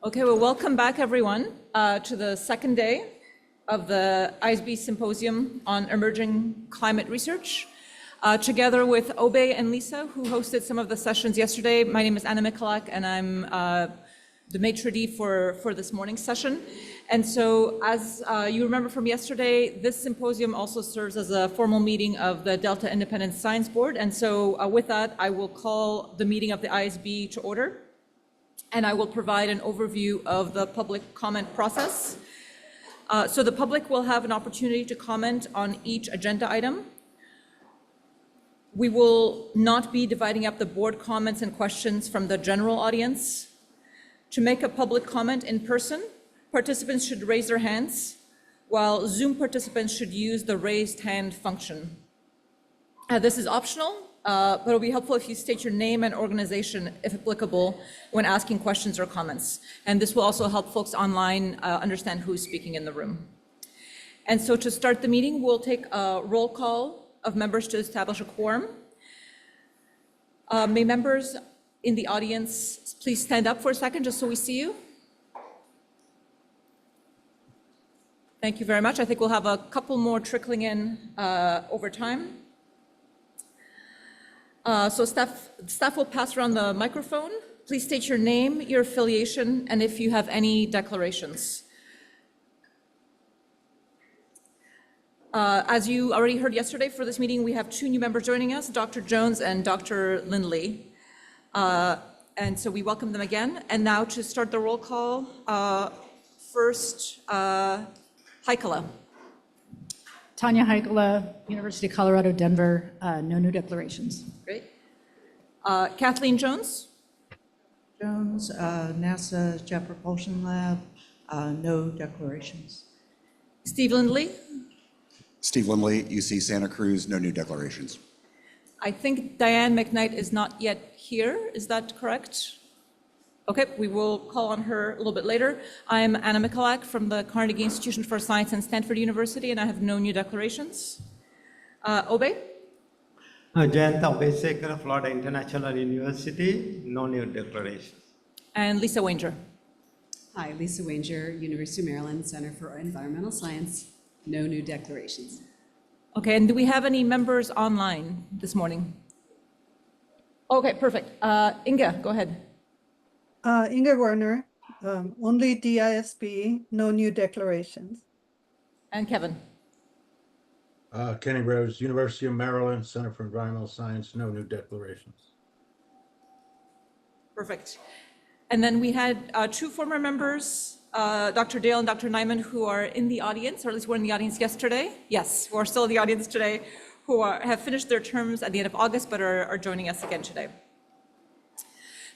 Okay, well, welcome back, everyone, to the second day of the ISB Symposium on Emerging Climate Research. Together with Obe and Lisa, who hosted some of the sessions yesterday. My name is Anna Michalak, and I'm the maitre d' for this morning's session. And so, as you remember from yesterday, this symposium also serves as a formal meeting of the Delta Independent Science Board. And so, with that, I will call the meeting of the ISB to order, and I will provide an overview of the public comment process. So the public will have an opportunity to comment on each agenda item. We will not be dividing up the board comments and questions from the general audience. To make a public comment in person, participants should raise their hands, while Zoom participants should use the raised hand function. This is optional, but it'll be helpful if you state your name and organization, if applicable, when asking questions or comments. And this will also help folks online understand who's speaking in the room. And so to start the meeting, we'll take a roll call of members to establish a quorum. May members in the audience please stand up for a second just so we see you. Thank you very much. I think we'll have a couple more trickling in over time. So staff will pass around the microphone. Please state your name, your affiliation, and if you have any declarations. As you already heard yesterday, for this meeting, we have two new members joining us, Dr. Jones and Dr. Lindley. And so we welcome them again. And now to start the roll call, first, Heikala. Tanya Heikala, University of Colorado, Denver, no new declarations. Great. Kathleen Jones. Jones, NASA Jet Propulsion Lab, no declarations. Steve Lindley. Steve Lindley, UC Santa Cruz, no new declarations. I think Diane McKnight is not yet here. Is that correct? Okay, we will call on her a little bit later. I'm Anna Michalak from the Carnegie Institution for Science and Stanford University, and I have no new declarations. Obe? Jayanta Obesekar, Florida International University, no new declarations. And Lisa Wanger. Hi, Lisa Wanger, University of Maryland, Center for Environmental Science, no new declarations. Okay, and do we have any members online this morning? Okay, perfect. Inga, go ahead. Inga Werner, only DISB, no new declarations. And Kevin. Kenny Rose, University of Maryland, Center for Environmental Science, no new declarations. Perfect. And then we had two former members, Dr. Dale and Dr. Nyman, who are in the audience, or at least were in the audience yesterday. Yes, who are still in the audience today, who have finished their terms at the end of August, but are joining us again today.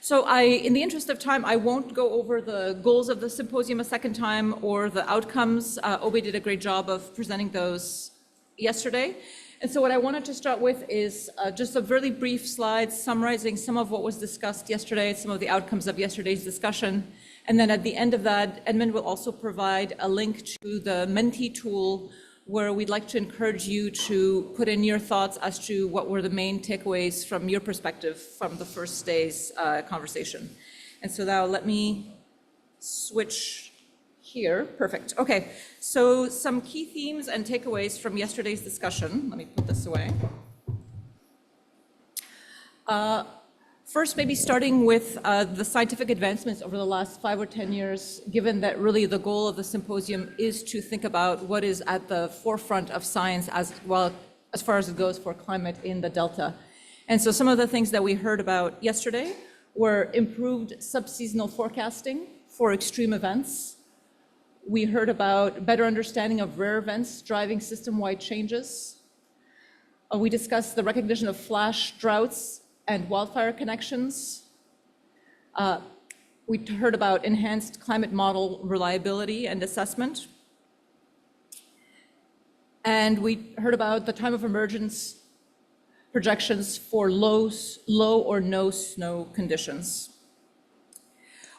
So in the interest of time, I won't go over the goals of the symposium a second time or the outcomes. Obe did a great job of presenting those yesterday. And so what I wanted to start with is just a really brief slide summarizing some of what was discussed yesterday, some of the outcomes of yesterday's discussion. And then at the end of that, Edmund will also provide a link to the Menti tool, where we'd like to encourage you to put in your thoughts as to what were the main takeaways from your perspective from the first day's conversation. And so now let me switch here. Perfect. Okay, so some key themes and takeaways from yesterday's discussion. Let me put this away. First, maybe starting with the scientific advancements over the last 5 or 10 years, given that really the goal of the symposium is to think about what is at the forefront of science as well as far as it goes for climate in the Delta. And so some of the things that we heard about yesterday were improved subseasonal forecasting for extreme events. We heard about better understanding of rare events driving system-wide changes. We discussed the recognition of flash droughts and wildfire connections. We heard about enhanced climate model reliability and assessment. And we heard about the time of emergence projections for low or no snow conditions.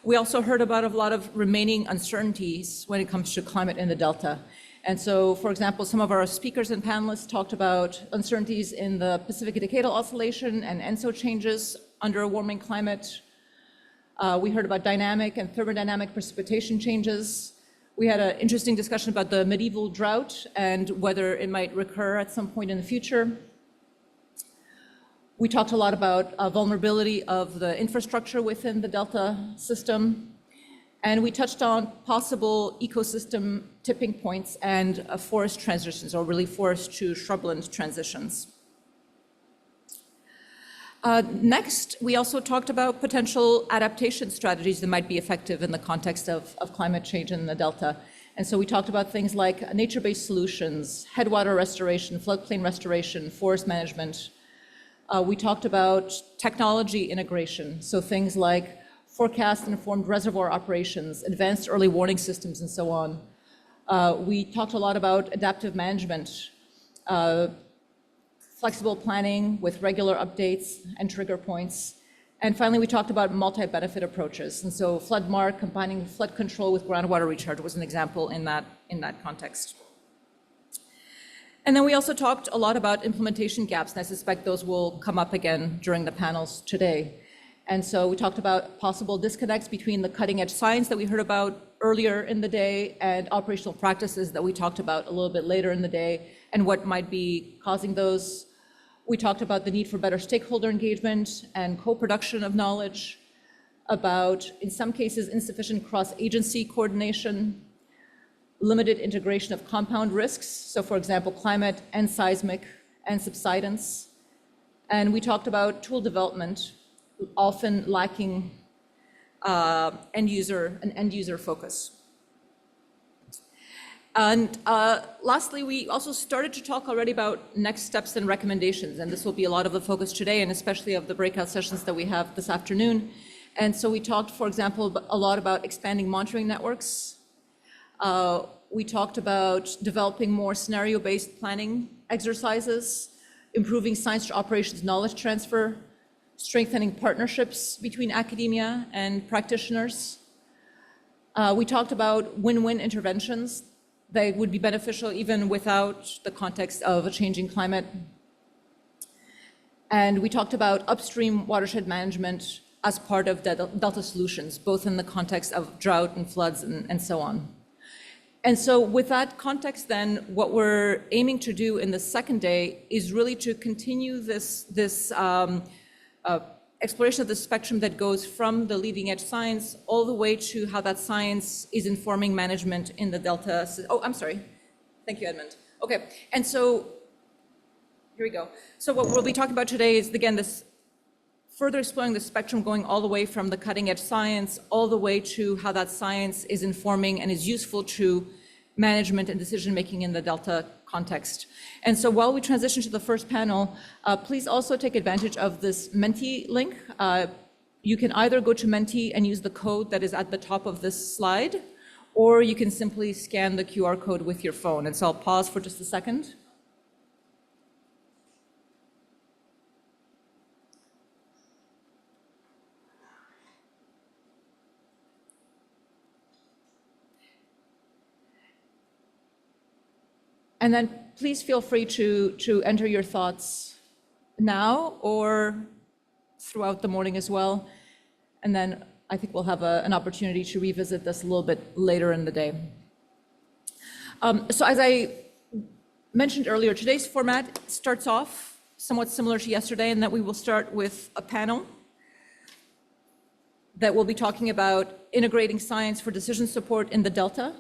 We also heard about a lot of remaining uncertainties when it comes to climate in the Delta. And so, for example, some of our speakers and panelists talked about uncertainties in the Pacific Decadal Oscillation and ENSO changes under a warming climate. We heard about dynamic and thermodynamic precipitation changes. We had an interesting discussion about the medieval drought and whether it might recur at some point in the future. We talked a lot about vulnerability of the infrastructure within the Delta system. And we touched on possible ecosystem tipping points and forest transitions, or really forest to shrubland transitions. Next, we also talked about potential adaptation strategies that might be effective in the context of climate change in the Delta. And so we talked about things like nature-based solutions, headwater restoration, floodplain restoration, forest management. We talked about technology integration, so things like forecast-informed reservoir operations, advanced early warning systems, and so on. We talked a lot about adaptive management, flexible planning with regular updates and trigger points. And finally, we talked about multi-benefit approaches. And so FloodMark, combining flood control with groundwater recharge was an example in that context. And then we also talked a lot about implementation gaps, and I suspect those will come up again during the panels today. And so we talked about possible disconnects between the cutting-edge science that we heard about earlier in the day and operational practices that we talked about a little bit later in the day and what might be causing those. We talked about the need for better stakeholder engagement and co-production of knowledge, about, in some cases, insufficient cross-agency coordination, limited integration of compound risks, so for example, climate and seismic and subsidence. And we talked about tool development, often lacking an end-user focus. And lastly, we also started to talk already about next steps and recommendations, and this will be a lot of the focus today, and especially of the breakout sessions that we have this afternoon. And so we talked, for example, a lot about expanding monitoring networks. We talked about developing more scenario-based planning exercises, improving science to operations knowledge transfer, strengthening partnerships between academia and practitioners. We talked about win-win interventions that would be beneficial even without the context of a changing climate. And we talked about upstream watershed management as part of Delta solutions, both in the context of drought and floods and so on. And so with that context then, what we're aiming to do in the second day is really to continue this exploration of the spectrum that goes from the leading edge science all the way to how that science is informing management in the Delta. Oh, I'm sorry. Thank you, Edmund. Okay, and so here we go. So what we'll be talking about today is, again, this further exploring the spectrum going all the way from the cutting edge science all the way to how that science is informing and is useful to management and decision-making in the Delta context. And so while we transition to the first panel, please also take advantage of this Menti link. You can either go to Menti and use the code that is at the top of this slide, or you can simply scan the QR code with your phone. And so I'll pause for just a second. And then please feel free to enter your thoughts now or throughout the morning as well. And then I think we'll have an opportunity to revisit this a little bit later in the day. So as I mentioned earlier, today's format starts off somewhat similar to yesterday in that we will start with a panel that will be talking about integrating science for decision support in the Delta.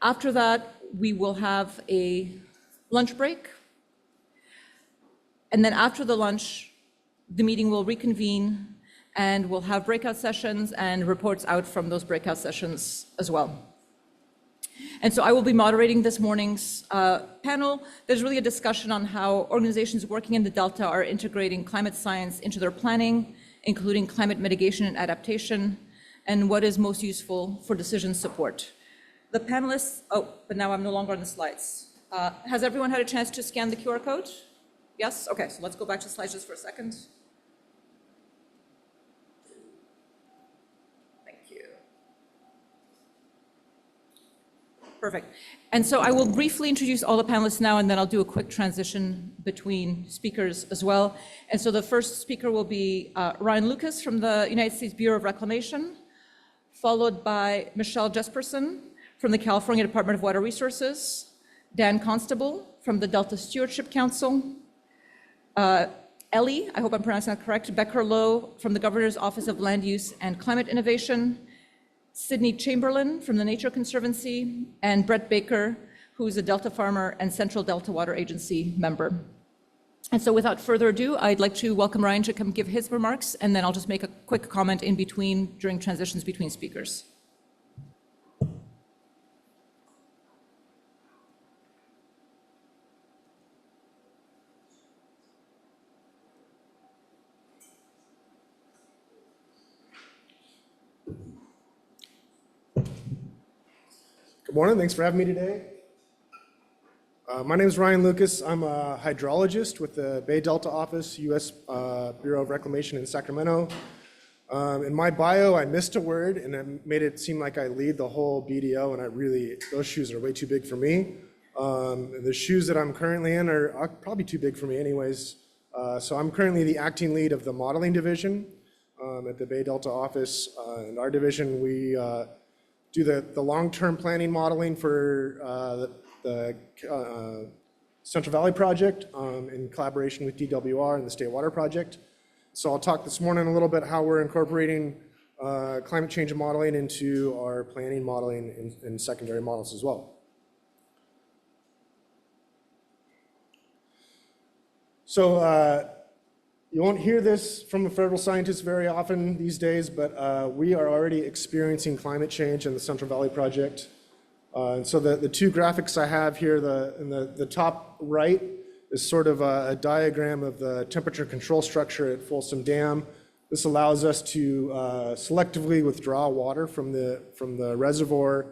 After that, we will have a lunch break. And then after the lunch, the meeting will reconvene and we'll have breakout sessions and reports out from those breakout sessions as well. And so I will be moderating this morning's panel. There's really a discussion on how organizations working in the Delta are integrating climate science into their planning, including climate mitigation and adaptation, and what is most useful for decision support. The panelists, oh, but now I'm no longer on the slides. Has everyone had a chance to scan the QR code? Yes? Okay, so let's go back to slides just for a second. Thank you. Perfect. And so I will briefly introduce all the panelists now, and then I'll do a quick transition between speakers as well. And so the first speaker will be Ryan Lucas from the United States Bureau of Reclamation, followed by Michelle Jesperson from the California Department of Water Resources, Dan Constable from the Delta Stewardship Council, Ellie, I hope I'm pronouncing that correct, Becker-Lowe from the Governor's Office of Land Use and Climate Innovation, Sydney Chamberlain from the Nature Conservancy, and Brett Baker, who's a Delta farmer and Central Delta Water Agency member. And so without further ado, I'd like to welcome Ryan to come give his remarks, and then I'll just make a quick comment in between during transitions between speakers. Good morning, thanks for having me today. My name is Ryan Lucas. I'm a hydrologist with the Bay Delta Office, U.S. Bureau of Reclamation in Sacramento. In my bio, I missed a word and it made it seem like I lead the whole BDO, and those shoes are way too big for me. The shoes that I'm currently in are probably too big for me anyways. So I'm currently the acting lead of the modeling division at the Bay Delta Office. In our division, we do the long-term planning modeling for the Central Valley Project in collaboration with DWR and the State Water Project. So I'll talk this morning a little bit how we're incorporating climate change modeling into our planning modeling and secondary models as well. So you won't hear this from the federal scientists very often these days, but we are already experiencing climate change in the Central Valley Project. And so the two graphics I have here, in the top right is sort of a diagram of the temperature control structure at Folsom Dam. This allows us to selectively withdraw water from the reservoir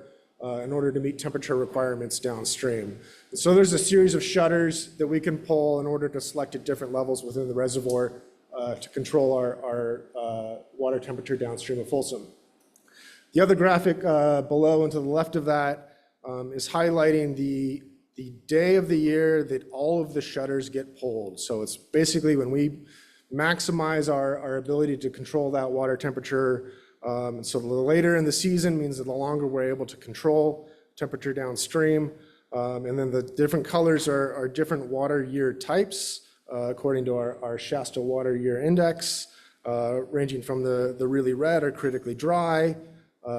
in order to meet temperature requirements downstream. And so there's a series of shutters that we can pull in order to select at different levels within the reservoir to control our water temperature downstream of Folsom. The other graphic below and to the left of that is highlighting the day of the year that all of the shutters get pulled. So it's basically when we maximize our ability to control that water temperature. So the later in the season means that the longer we're able to control temperature downstream. And then the different colors are different water year types according to our Shasta Water Year Index, ranging from the really red or critically dry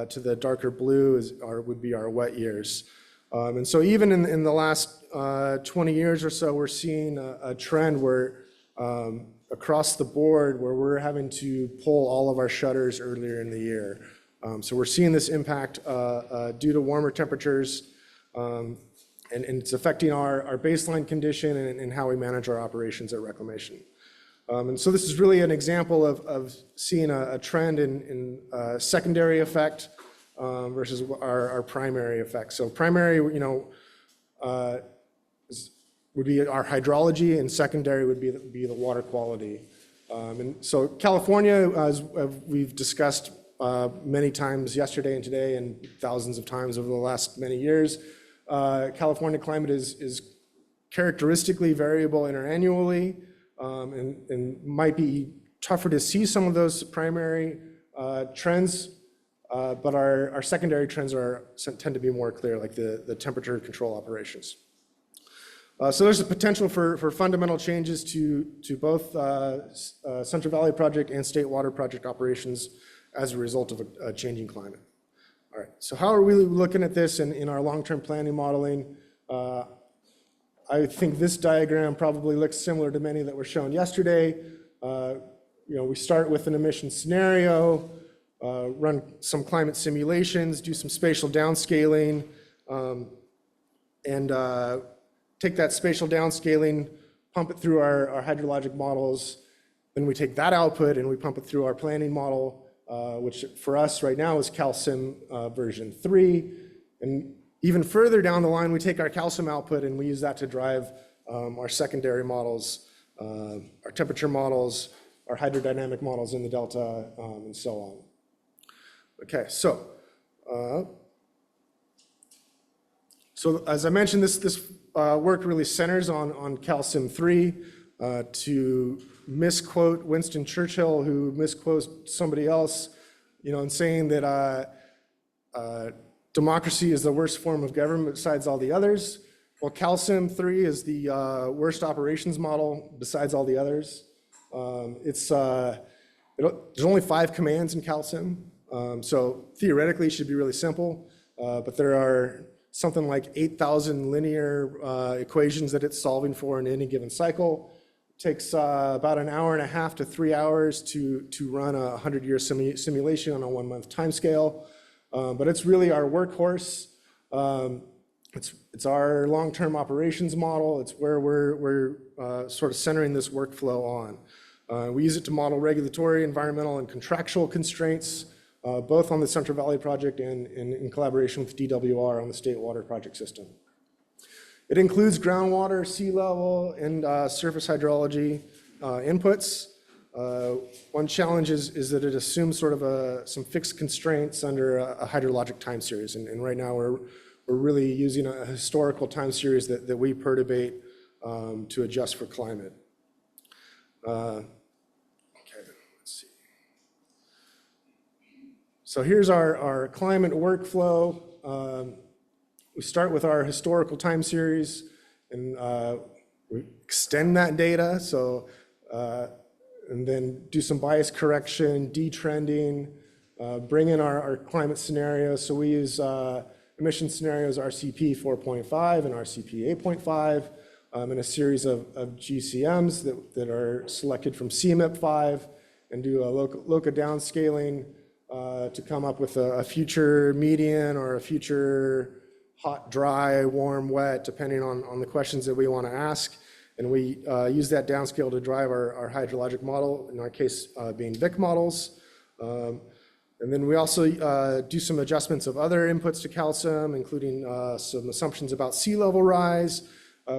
to the darker blue would be our wet years. And so even in the last 20 years or so, we're seeing a trend where across the board where we're having to pull all of our shutters earlier in the year. So we're seeing this impact due to warmer temperatures, and it's affecting our baseline condition and how we manage our operations at reclamation. And so this is really an example of seeing a trend in secondary effect versus our primary effect. So primary, would be our hydrology, and secondary would be the water quality. And so California, as we've discussed many times yesterday and today and thousands of times over the last many years, California climate is characteristically variable interannually, and might be tougher to see some of those primary trends, but our secondary trends tend to be more clear, like the temperature control operations. So there's a potential for fundamental changes to both Central Valley Project and State Water Project operations as a result of a changing climate. All right, so how are we looking at this in our long-term planning modeling? I think this diagram probably looks similar to many that were shown yesterday. We start with an emission scenario, run some climate simulations, do some spatial downscaling, and take that spatial downscaling, pump it through our hydrologic models. Then we take that output and we pump it through our planning model, which for us right now is CalSim version 3. And even further down the line, we take our CalSim output and we use that to drive our secondary models, our temperature models, our hydrodynamic models in the Delta, and so on. Okay, so So as I mentioned, this work really centers on calcium 3 to misquote Winston Churchill, who misquotes somebody else, in saying that democracy is the worst form of government besides all the others. Well, calcium 3 is the worst operations model besides all the others. There's only 5 commands in calcium, so theoretically it should be really simple, but there are something like 8,000 linear equations that it's solving for in any given cycle. It takes about an hour and a half to 3 hours to run a 100-year simulation on a 1-month timescale. But it's really our workhorse. It's our long-term operations model. It's where we're sort of centering this workflow on. We use it to model regulatory, environmental, and contractual constraints, both on the Central Valley Project and in collaboration with DWR on the State Water Project System. It includes groundwater, sea level, and surface hydrology inputs. One challenge is that it assumes sort of some fixed constraints under a hydrologic time series. And right now we're really using a historical time series that we perturbate to adjust for climate. Okay, let's see. So here's our climate workflow. We start with our historical time series and we extend that data. So, and then do some bias correction, detrending, bring in our climate scenarios. So we use emission scenarios RCP 4.5 and RCP 8.5 and a series of GCMs that are selected from CMIP 5 and do a local downscaling to come up with a future median or a future hot, dry, warm, wet, depending on the questions that we want to ask. And we use that downscale to drive our hydrologic model, in our case being VIC models. And then we also do some adjustments of other inputs to calcium, including some assumptions about sea level rise.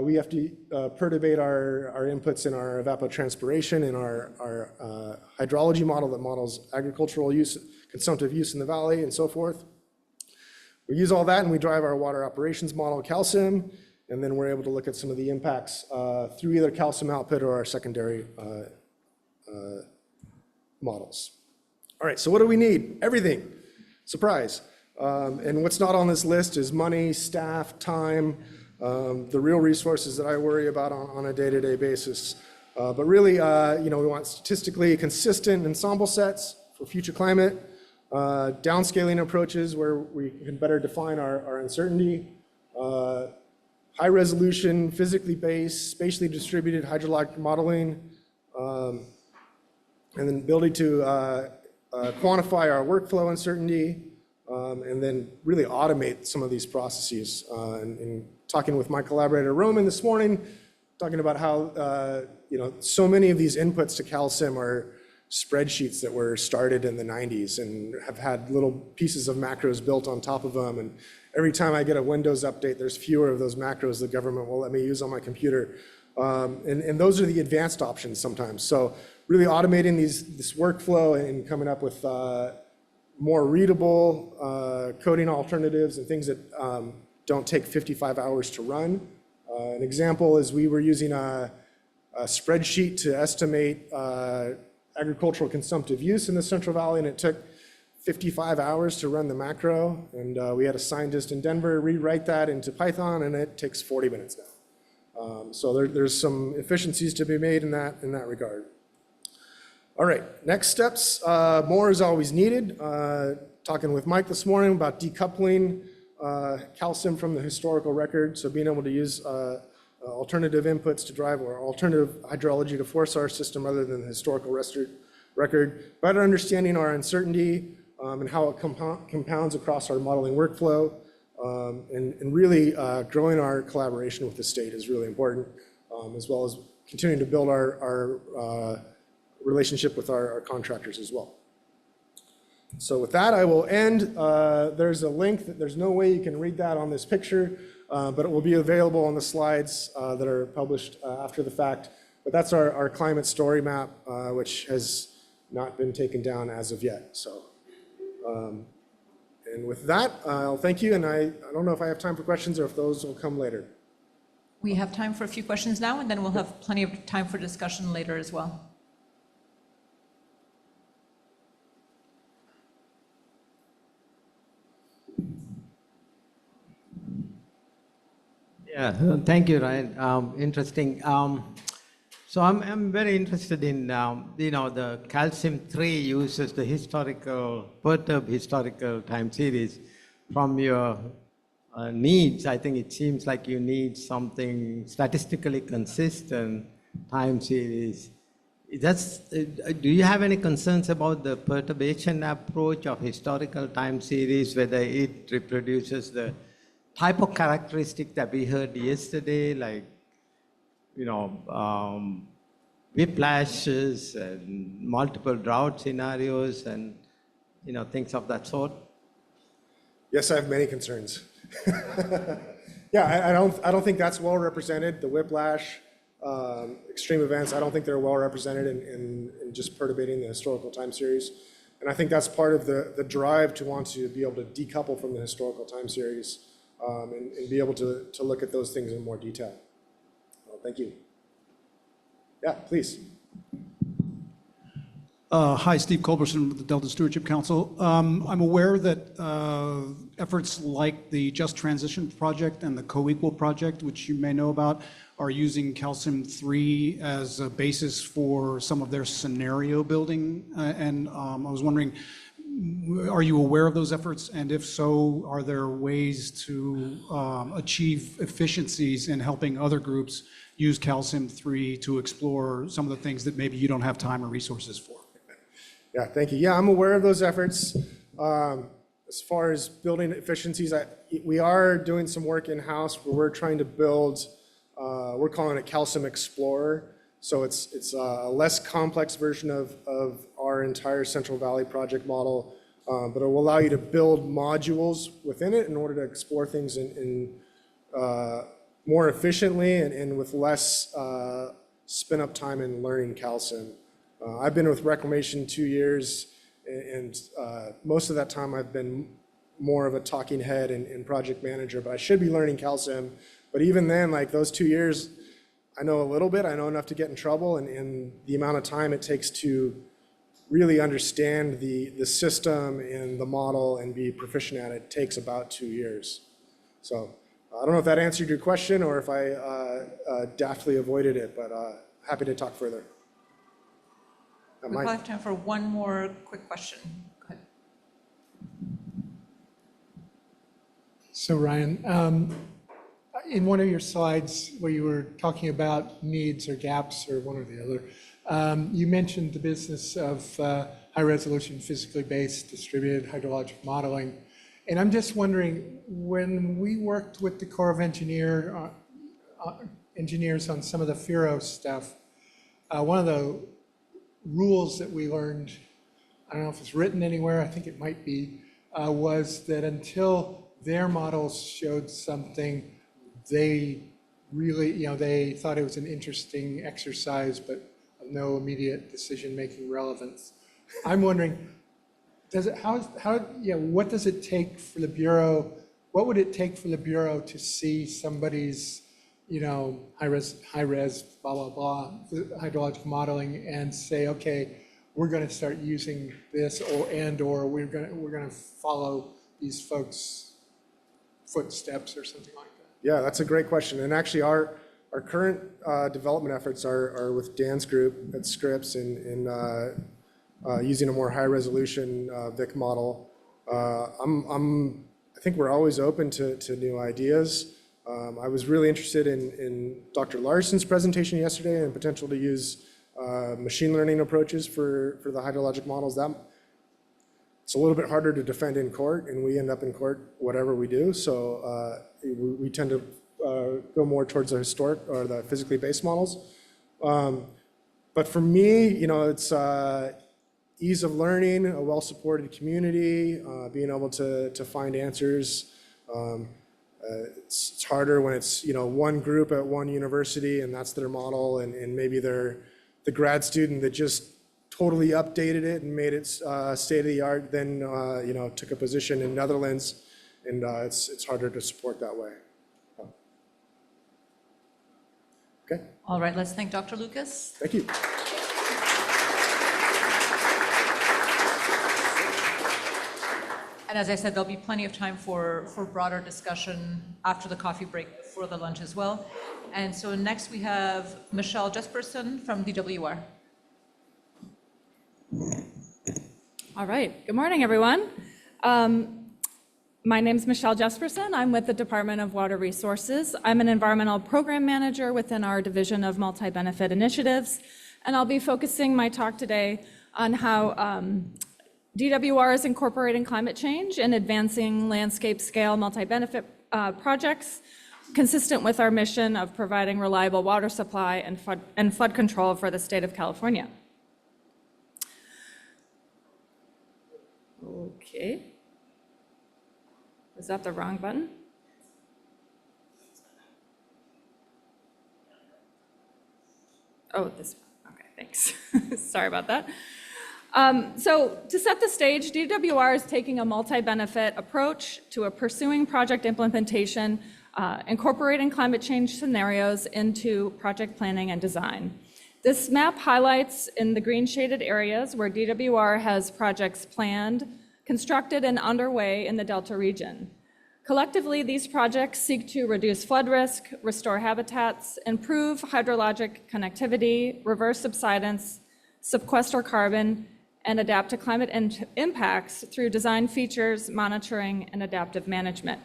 We have to perturbate our inputs in our evapotranspiration in our hydrology model that models agricultural use, consumptive use in the valley, and so forth. We use all that and we drive our water operations model calcium, and then we're able to look at some of the impacts through either calcium output or our secondary models. All right, so what do we need? Everything. Surprise. And what's not on this list is money, staff, time, the real resources that I worry about on a day-to-day basis. But really, we want statistically consistent ensemble sets for future climate, downscaling approaches where we can better define our uncertainty, high resolution, physically based, spatially distributed hydrologic modeling, and then ability to quantify our workflow uncertainty, and then really automate some of these processes. And talking with my collaborator Roman this morning, talking about how so many of these inputs to calcium are spreadsheets that were started in the 90s and have had little pieces of macros built on top of them. And every time I get a Windows update, there's fewer of those macros the government will let me use on my computer. And those are the advanced options sometimes. So really automating this workflow and coming up with more readable coding alternatives and things that don't take 55 hours to run. An example is we were using a spreadsheet to estimate agricultural consumptive use in the Central Valley, and it took 55 hours to run the macro. And we had a scientist in Denver rewrite that into Python, and it takes 40 minutes now. So there's some efficiencies to be made in that regard. All right, next steps. More is always needed. Talking with Mike this morning about decoupling calcium from the historical record. So being able to use alternative inputs to drive or alternative hydrology to force our system rather than the historical record. Better understanding our uncertainty and how it compounds across our modeling workflow. And really growing our collaboration with the state is really important, as well as continuing to build our relationship with our contractors as well. So with that, I will end. There's a link. There's no way you can read that on this picture, but it will be available on the slides that are published after the fact. But that's our climate story map, which has not been taken down as of yet. So, And with that, I'll thank you, and I don't know if I have time for questions or if those will come later. We have time for a few questions now, and then we'll have plenty of time for discussion later as well. Yeah, thank you, Ryan. Interesting. So I'm very interested in, the calcium-3 uses the perturbed historical time series from your needs. I think it seems like you need something statistically consistent time series. Do you have any concerns about the perturbation approach of historical time series, whether it reproduces the type of characteristic that we heard yesterday, like, whiplashes and multiple drought scenarios and, things of that sort? Yes, I have many concerns. Yeah, I don't think that's well represented. The whiplash, extreme events, I don't think they're well represented in just perturbating the historical time series. And I think that's part of the drive to want to be able to decouple from the historical time series and be able to look at those things in more detail. Well, thank you. Yeah, please. Hi, Steve Culberson with the Delta Stewardship Council. I'm aware that efforts like the Just Transition Project and the Co-Equal Project, which you may know about, are using calcium-3 as a basis for some of their scenario building. And I was wondering, are you aware of those efforts? And if so, are there ways to achieve efficiencies in helping other groups use calcium-3 to explore some of the things that maybe you don't have time or resources for? Yeah, thank you. Yeah, I'm aware of those efforts. As far as building efficiencies, we are doing some work in-house where we're trying to build, we're calling it Calcium Explorer. So it's a less complex version of our entire Central Valley project model, but it will allow you to build modules within it in order to explore things in more efficiently and with less spin-up time in learning calcium. I've been with Reclamation 2 years, and most of that time I've been more of a talking head and project manager, but I should be learning calcium. But even then, like those 2 years, I know a little bit, I know enough to get in trouble, and the amount of time it takes to really understand the system and the model and be proficient at it takes about 2 years. So I don't know if that answered your question or if I daftly avoided it, but happy to talk further. We probably have time for one more quick question. Go ahead. So Ryan, in one of your slides where you were talking about needs or gaps or one or the other, you mentioned the business of high-resolution, physically based, distributed hydrologic modeling. And I'm just wondering, when we worked with the Corps of Engineers on some of the FIRO stuff, one of the rules that we learned, I don't know if it's written anywhere, I think it might be, was that until their models showed something, they really, they thought it was an interesting exercise, but of no immediate decision-making relevance. I'm wondering, what does it take for the Bureau, what would it take for the Bureau to see somebody's, high-res, blah, blah, blah, hydrologic modeling and say, okay, we're going to start using this or we're going to follow these folks' footsteps or something like that? Yeah, that's a great question. And actually our current development efforts are with Dan's group at Scripps and using a more high resolution VIC model. I think we're always open to new ideas. I was really interested in Dr. Larson's presentation yesterday and potential to use machine learning approaches for the hydrologic models. It's a little bit harder to defend in court, and we end up in court whatever we do. So we tend to go more towards the historic or the physically based models. But for me, it's ease of learning, a well-supported community, being able to find answers. It's harder when it's one group at one university and that's their model, and maybe they're the grad student that just totally updated it and made it state of the art, then took a position in Netherlands, and it's harder to support that way. Okay. All right, let's thank Dr. Lucas. Thank you. And as I said, there'll be plenty of time for broader discussion after the coffee break, before the lunch as well. And so next we have Michelle Jesperson from DWR. All right. Good morning, everyone. My name's Michelle Jesperson. I'm with the Department of Water Resources. I'm an environmental program manager within our Division of Multi-Benefit Initiatives, and I'll be focusing my talk today on how DWR is incorporating climate change and advancing landscape-scale multi-benefit projects consistent with our mission of providing reliable water supply and flood control for the state of California. Okay. Is that the wrong button? Oh, this one. Okay, thanks. Sorry about that. So to set the stage, DWR is taking a multi-benefit approach to pursuing project implementation, incorporating climate change scenarios into project planning and design. This map highlights in the green shaded areas where DWR has projects planned, constructed, and underway in the Delta region. Collectively, these projects seek to reduce flood risk, restore habitats, improve hydrologic connectivity, reverse subsidence, sequester carbon, and adapt to climate impacts through design features, monitoring, and adaptive management.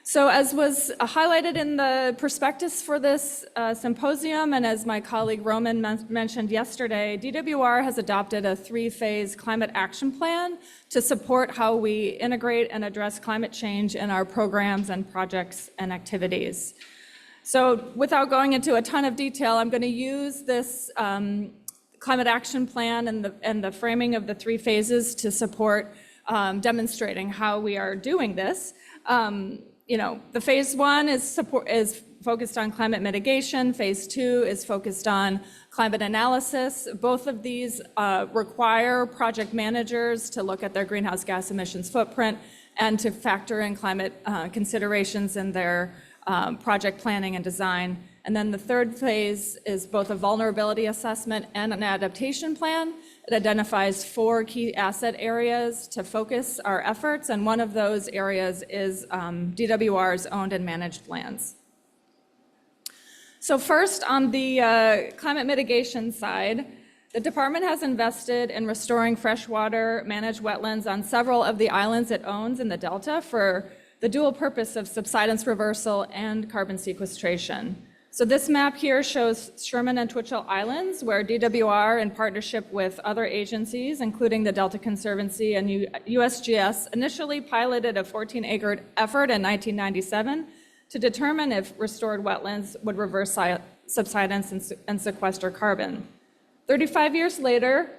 So as was highlighted in the prospectus for this symposium, and as my colleague Roman mentioned yesterday, DWR has adopted a 3-phase climate action plan to support how we integrate and address climate change in our programs and projects and activities. So without going into a ton of detail, I'm going to use this climate action plan and the framing of the 3 phases to support demonstrating how we are doing this. The phase 1 is focused on climate mitigation. Phase 2 is focused on climate analysis. Both of these require project managers to look at their greenhouse gas emissions footprint and to factor in climate considerations in their project planning and design. And then the 3rd phase is both a vulnerability assessment and an adaptation plan. It identifies 4 key asset areas to focus our efforts, and one of those areas is DWR's owned and managed lands. So first, on the climate mitigation side, the department has invested in restoring freshwater managed wetlands on several of the islands it owns in the Delta for the dual purpose of subsidence reversal and carbon sequestration. So this map here shows Sherman and Twitchell Islands, where DWR, in partnership with other agencies, including the Delta Conservancy and USGS, initially piloted a 14-acre effort in 1997 to determine if restored wetlands would reverse subsidence and sequester carbon. 35 years later,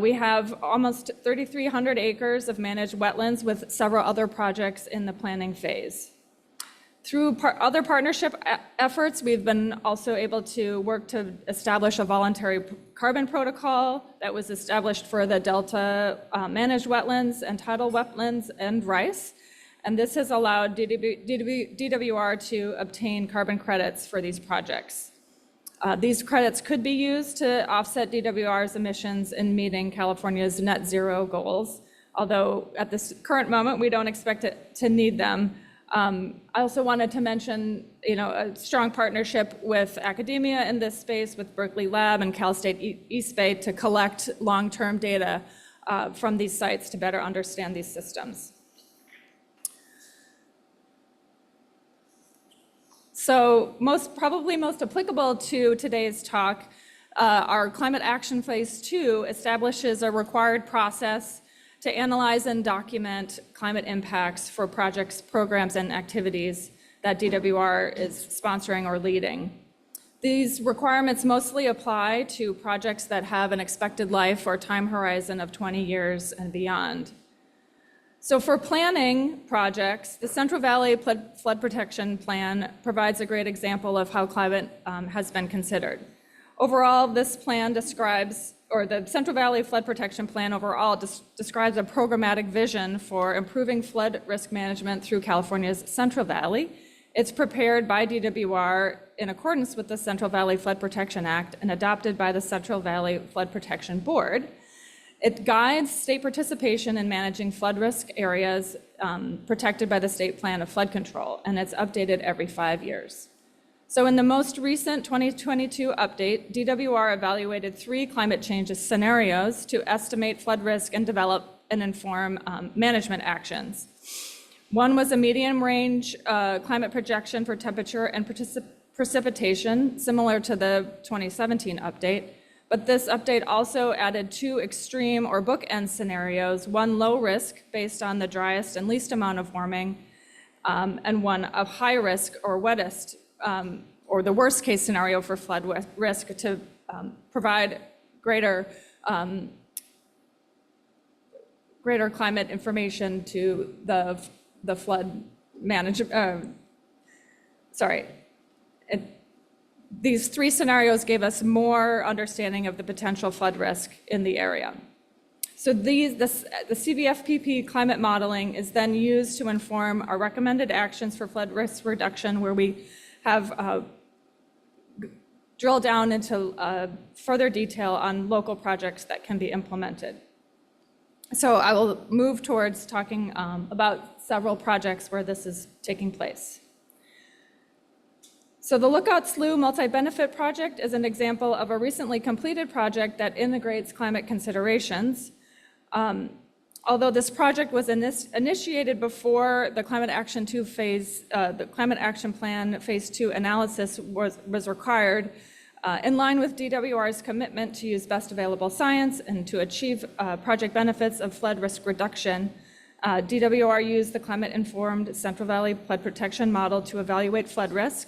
we have almost 3,300 acres of managed wetlands with several other projects in the planning phase. Through other partnership efforts, we've been also able to work to establish a voluntary carbon protocol that was established for the Delta managed wetlands and tidal wetlands and rice. And this has allowed DWR to obtain carbon credits for these projects. These credits could be used to offset DWR's emissions in meeting California's net zero goals, although at this current moment, we don't expect it to need them. I also wanted to mention, a strong partnership with academia in this space, with Berkeley Lab and Cal State East Bay, to collect long-term data from these sites to better understand these systems. So probably most applicable to today's talk, our Climate Action Phase 2 establishes a required process to analyze and document climate impacts for projects, programs, and activities that DWR is sponsoring or leading. These requirements mostly apply to projects that have an expected life or time horizon of 20 years and beyond. So for planning projects, the Central Valley Flood Protection Plan provides a great example of how climate has been considered. Overall, this plan describes, or the Central Valley Flood Protection Plan overall describes a programmatic vision for improving flood risk management through California's Central Valley. It's prepared by DWR in accordance with the Central Valley Flood Protection Act and adopted by the Central Valley Flood Protection Board. It guides state participation in managing flood risk areas protected by the State Plan of Flood Control, and it's updated every 5 years. So in the most recent 2022 update, DWR evaluated 3 climate change scenarios to estimate flood risk and develop and inform management actions. One was a medium range climate projection for temperature and precipitation, similar to the 2017 update. But this update also added 2 extreme or bookend scenarios, one low risk based on the driest and least amount of warming, and one of high risk or wettest, or the worst case scenario for flood risk to provide greater climate information to the flood management. These 3 scenarios gave us more understanding of the potential flood risk in the area. So the CVFPP climate modeling is then used to inform our recommended actions for flood risk reduction, where we have drilled down into further detail on local projects that can be implemented. So I will move towards talking about several projects where this is taking place. So the Lookout Slough Multi-Benefit Project is an example of a recently completed project that integrates climate considerations. Although this project was initiated before the Climate Action Plan Phase 2 analysis was required, in line with DWR's commitment to use best available science and to achieve project benefits of flood risk reduction, DWR used the climate-informed Central Valley Flood Protection Model to evaluate flood risk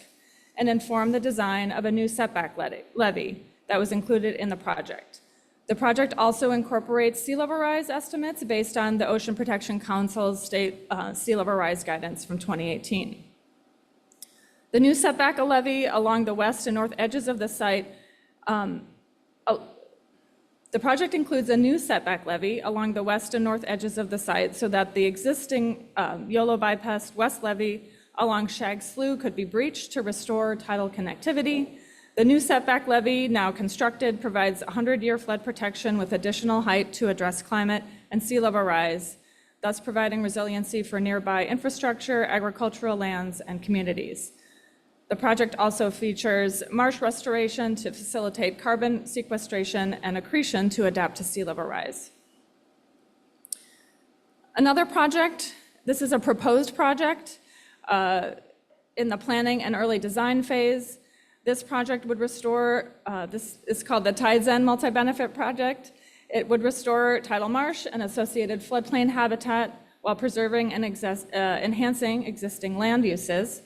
and inform the design of a new setback levee that was included in the project. The project also incorporates sea level rise estimates based on the Ocean Protection Council's state sea level rise guidance from 2018. The new setback levee along the west and north edges of the site, the project includes a new setback levee along the west and north edges of the site so that the existing YOLO bypass west levee along Shag Slough could be breached to restore tidal connectivity. The new setback levee, now constructed, provides 100-year flood protection with additional height to address climate and sea level rise, thus providing resiliency for nearby infrastructure, agricultural lands, and communities. The project also features marsh restoration to facilitate carbon sequestration and accretion to adapt to sea level rise. Another project, this is a proposed project in the planning and early design phase. This project would restore, this is called the Tidezen Multi-Benefit Project. It would restore tidal marsh and associated floodplain habitat while preserving and enhancing existing land uses.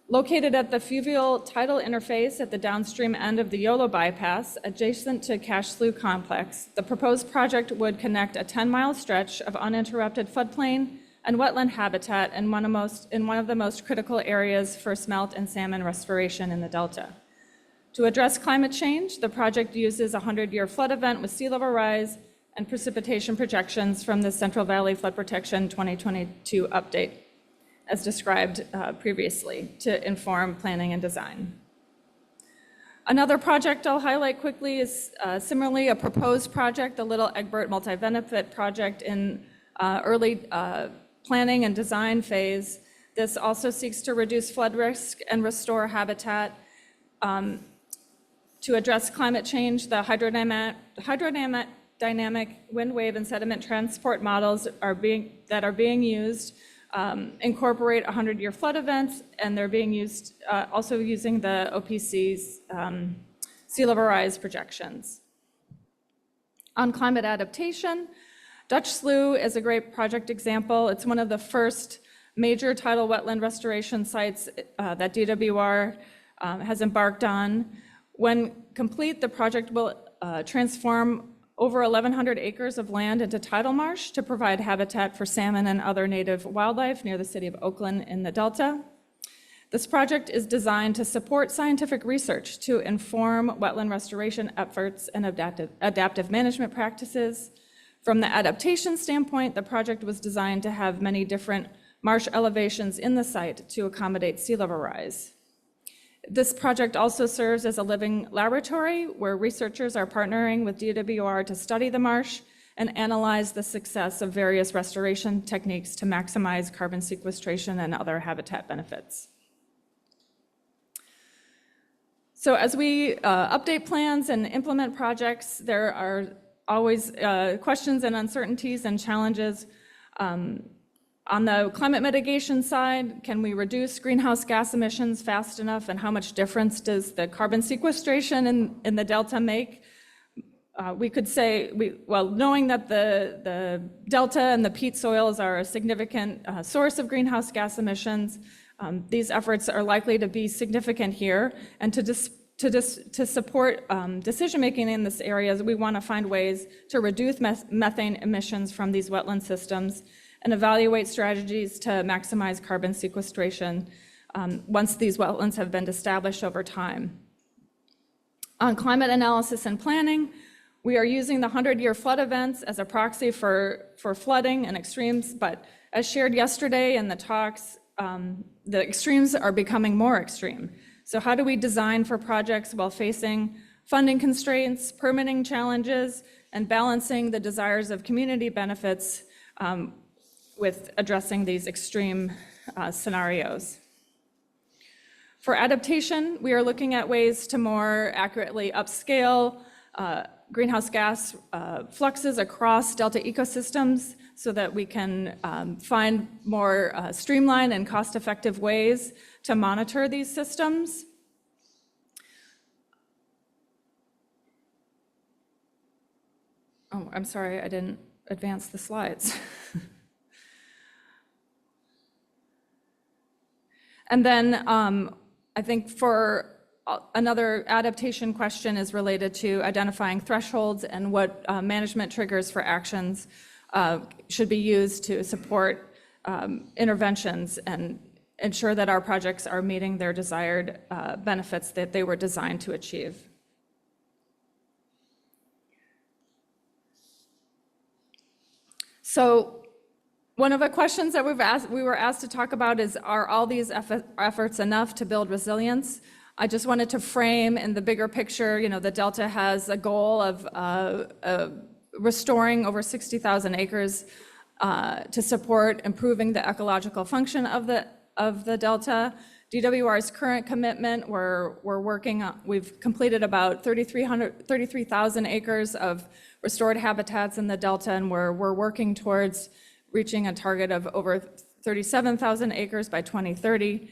Located at the fluvial tidal interface at the downstream end of the YOLO bypass, adjacent to Cache Slough Complex, the proposed project would connect a 10-mile stretch of uninterrupted floodplain and wetland habitat in one of the most critical areas for smelt and salmon restoration in the Delta. To address climate change, the project uses a 100-year flood event with sea level rise and precipitation projections from the Central Valley Flood Protection 2022 update, as described previously, to inform planning and design. Another project I'll highlight quickly is similarly a proposed project, the Little Egbert Multi-Benefit Project in early planning and design phase. This also seeks to reduce flood risk and restore habitat. To address climate change, the hydrodynamic wind, wave, and sediment transport models that are being used incorporate 100-year flood events, and they're being used also using the OPC's sea level rise projections. On climate adaptation, Dutch Slough is a great project example. It's one of the first major tidal wetland restoration sites that DWR has embarked on. When complete, the project will transform over 1,100 acres of land into tidal marsh to provide habitat for salmon and other native wildlife near the city of Oakland in the Delta. This project is designed to support scientific research to inform wetland restoration efforts and adaptive management practices. From the adaptation standpoint, the project was designed to have many different marsh elevations in the site to accommodate sea level rise. This project also serves as a living laboratory where researchers are partnering with DWR to study the marsh and analyze the success of various restoration techniques to maximize carbon sequestration and other habitat benefits. So as we update plans and implement projects, there are always questions and uncertainties and challenges. On the climate mitigation side, can we reduce greenhouse gas emissions fast enough, and how much difference does the carbon sequestration in the Delta make? We could say, knowing that the Delta and the peat soils are a significant source of greenhouse gas emissions, these efforts are likely to be significant here, and to support decision-making in this area, we want to find ways to reduce methane emissions from these wetland systems and evaluate strategies to maximize carbon sequestration once these wetlands have been established over time. On climate analysis and planning, we are using the 100-year flood events as a proxy for flooding and extremes, but as shared yesterday in the talks, the extremes are becoming more extreme. So how do we design for projects while facing funding constraints, permitting challenges, and balancing the desires of community benefits with addressing these extreme scenarios? For adaptation, we are looking at ways to more accurately upscale greenhouse gas fluxes across Delta ecosystems so that we can find more streamlined and cost-effective ways to monitor these systems. Oh, I'm sorry, I didn't advance the slides. And then I think for another adaptation question is related to identifying thresholds and what management triggers for actions should be used to support interventions and ensure that our projects are meeting their desired benefits that they were designed to achieve. So one of the questions that we were asked to talk about is, are all these efforts enough to build resilience? I just wanted to frame in the bigger picture, the Delta has a goal of restoring over 60,000 acres to support improving the ecological function of the Delta. DWR's current commitment, we've completed about 33,000 acres of restored habitats in the Delta, and we're working towards reaching a target of over 37,000 acres by 2030.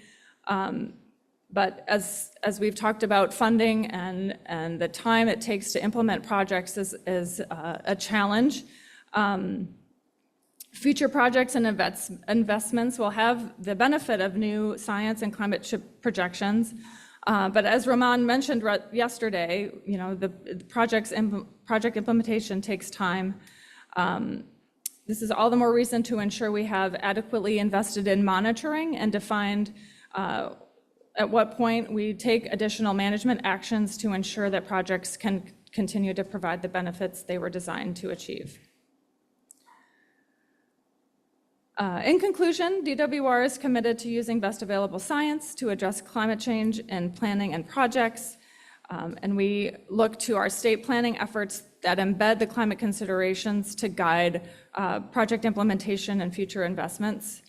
But as we've talked about, funding and the time it takes to implement projects is a challenge. Future projects and investments will have the benefit of new science and climate projections. But as Ramon mentioned yesterday, the project implementation takes time. This is all the more reason to ensure we have adequately invested in monitoring and defined at what point we take additional management actions to ensure that projects can continue to provide the benefits they were designed to achieve. In conclusion, DWR is committed to using best available science to address climate change in planning and projects, and we look to our state planning efforts that embed the climate considerations to guide project implementation and future investments.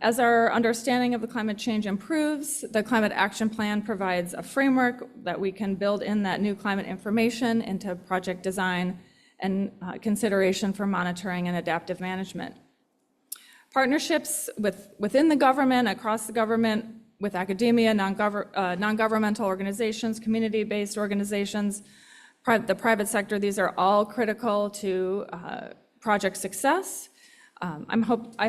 As our understanding of the climate change improves, the Climate Action Plan provides a framework that we can build in that new climate information into project design and consideration for monitoring and adaptive management. Partnerships within the government, across the government, with academia, non-governmental organizations, community-based organizations, the private sector, these are all critical to project success. I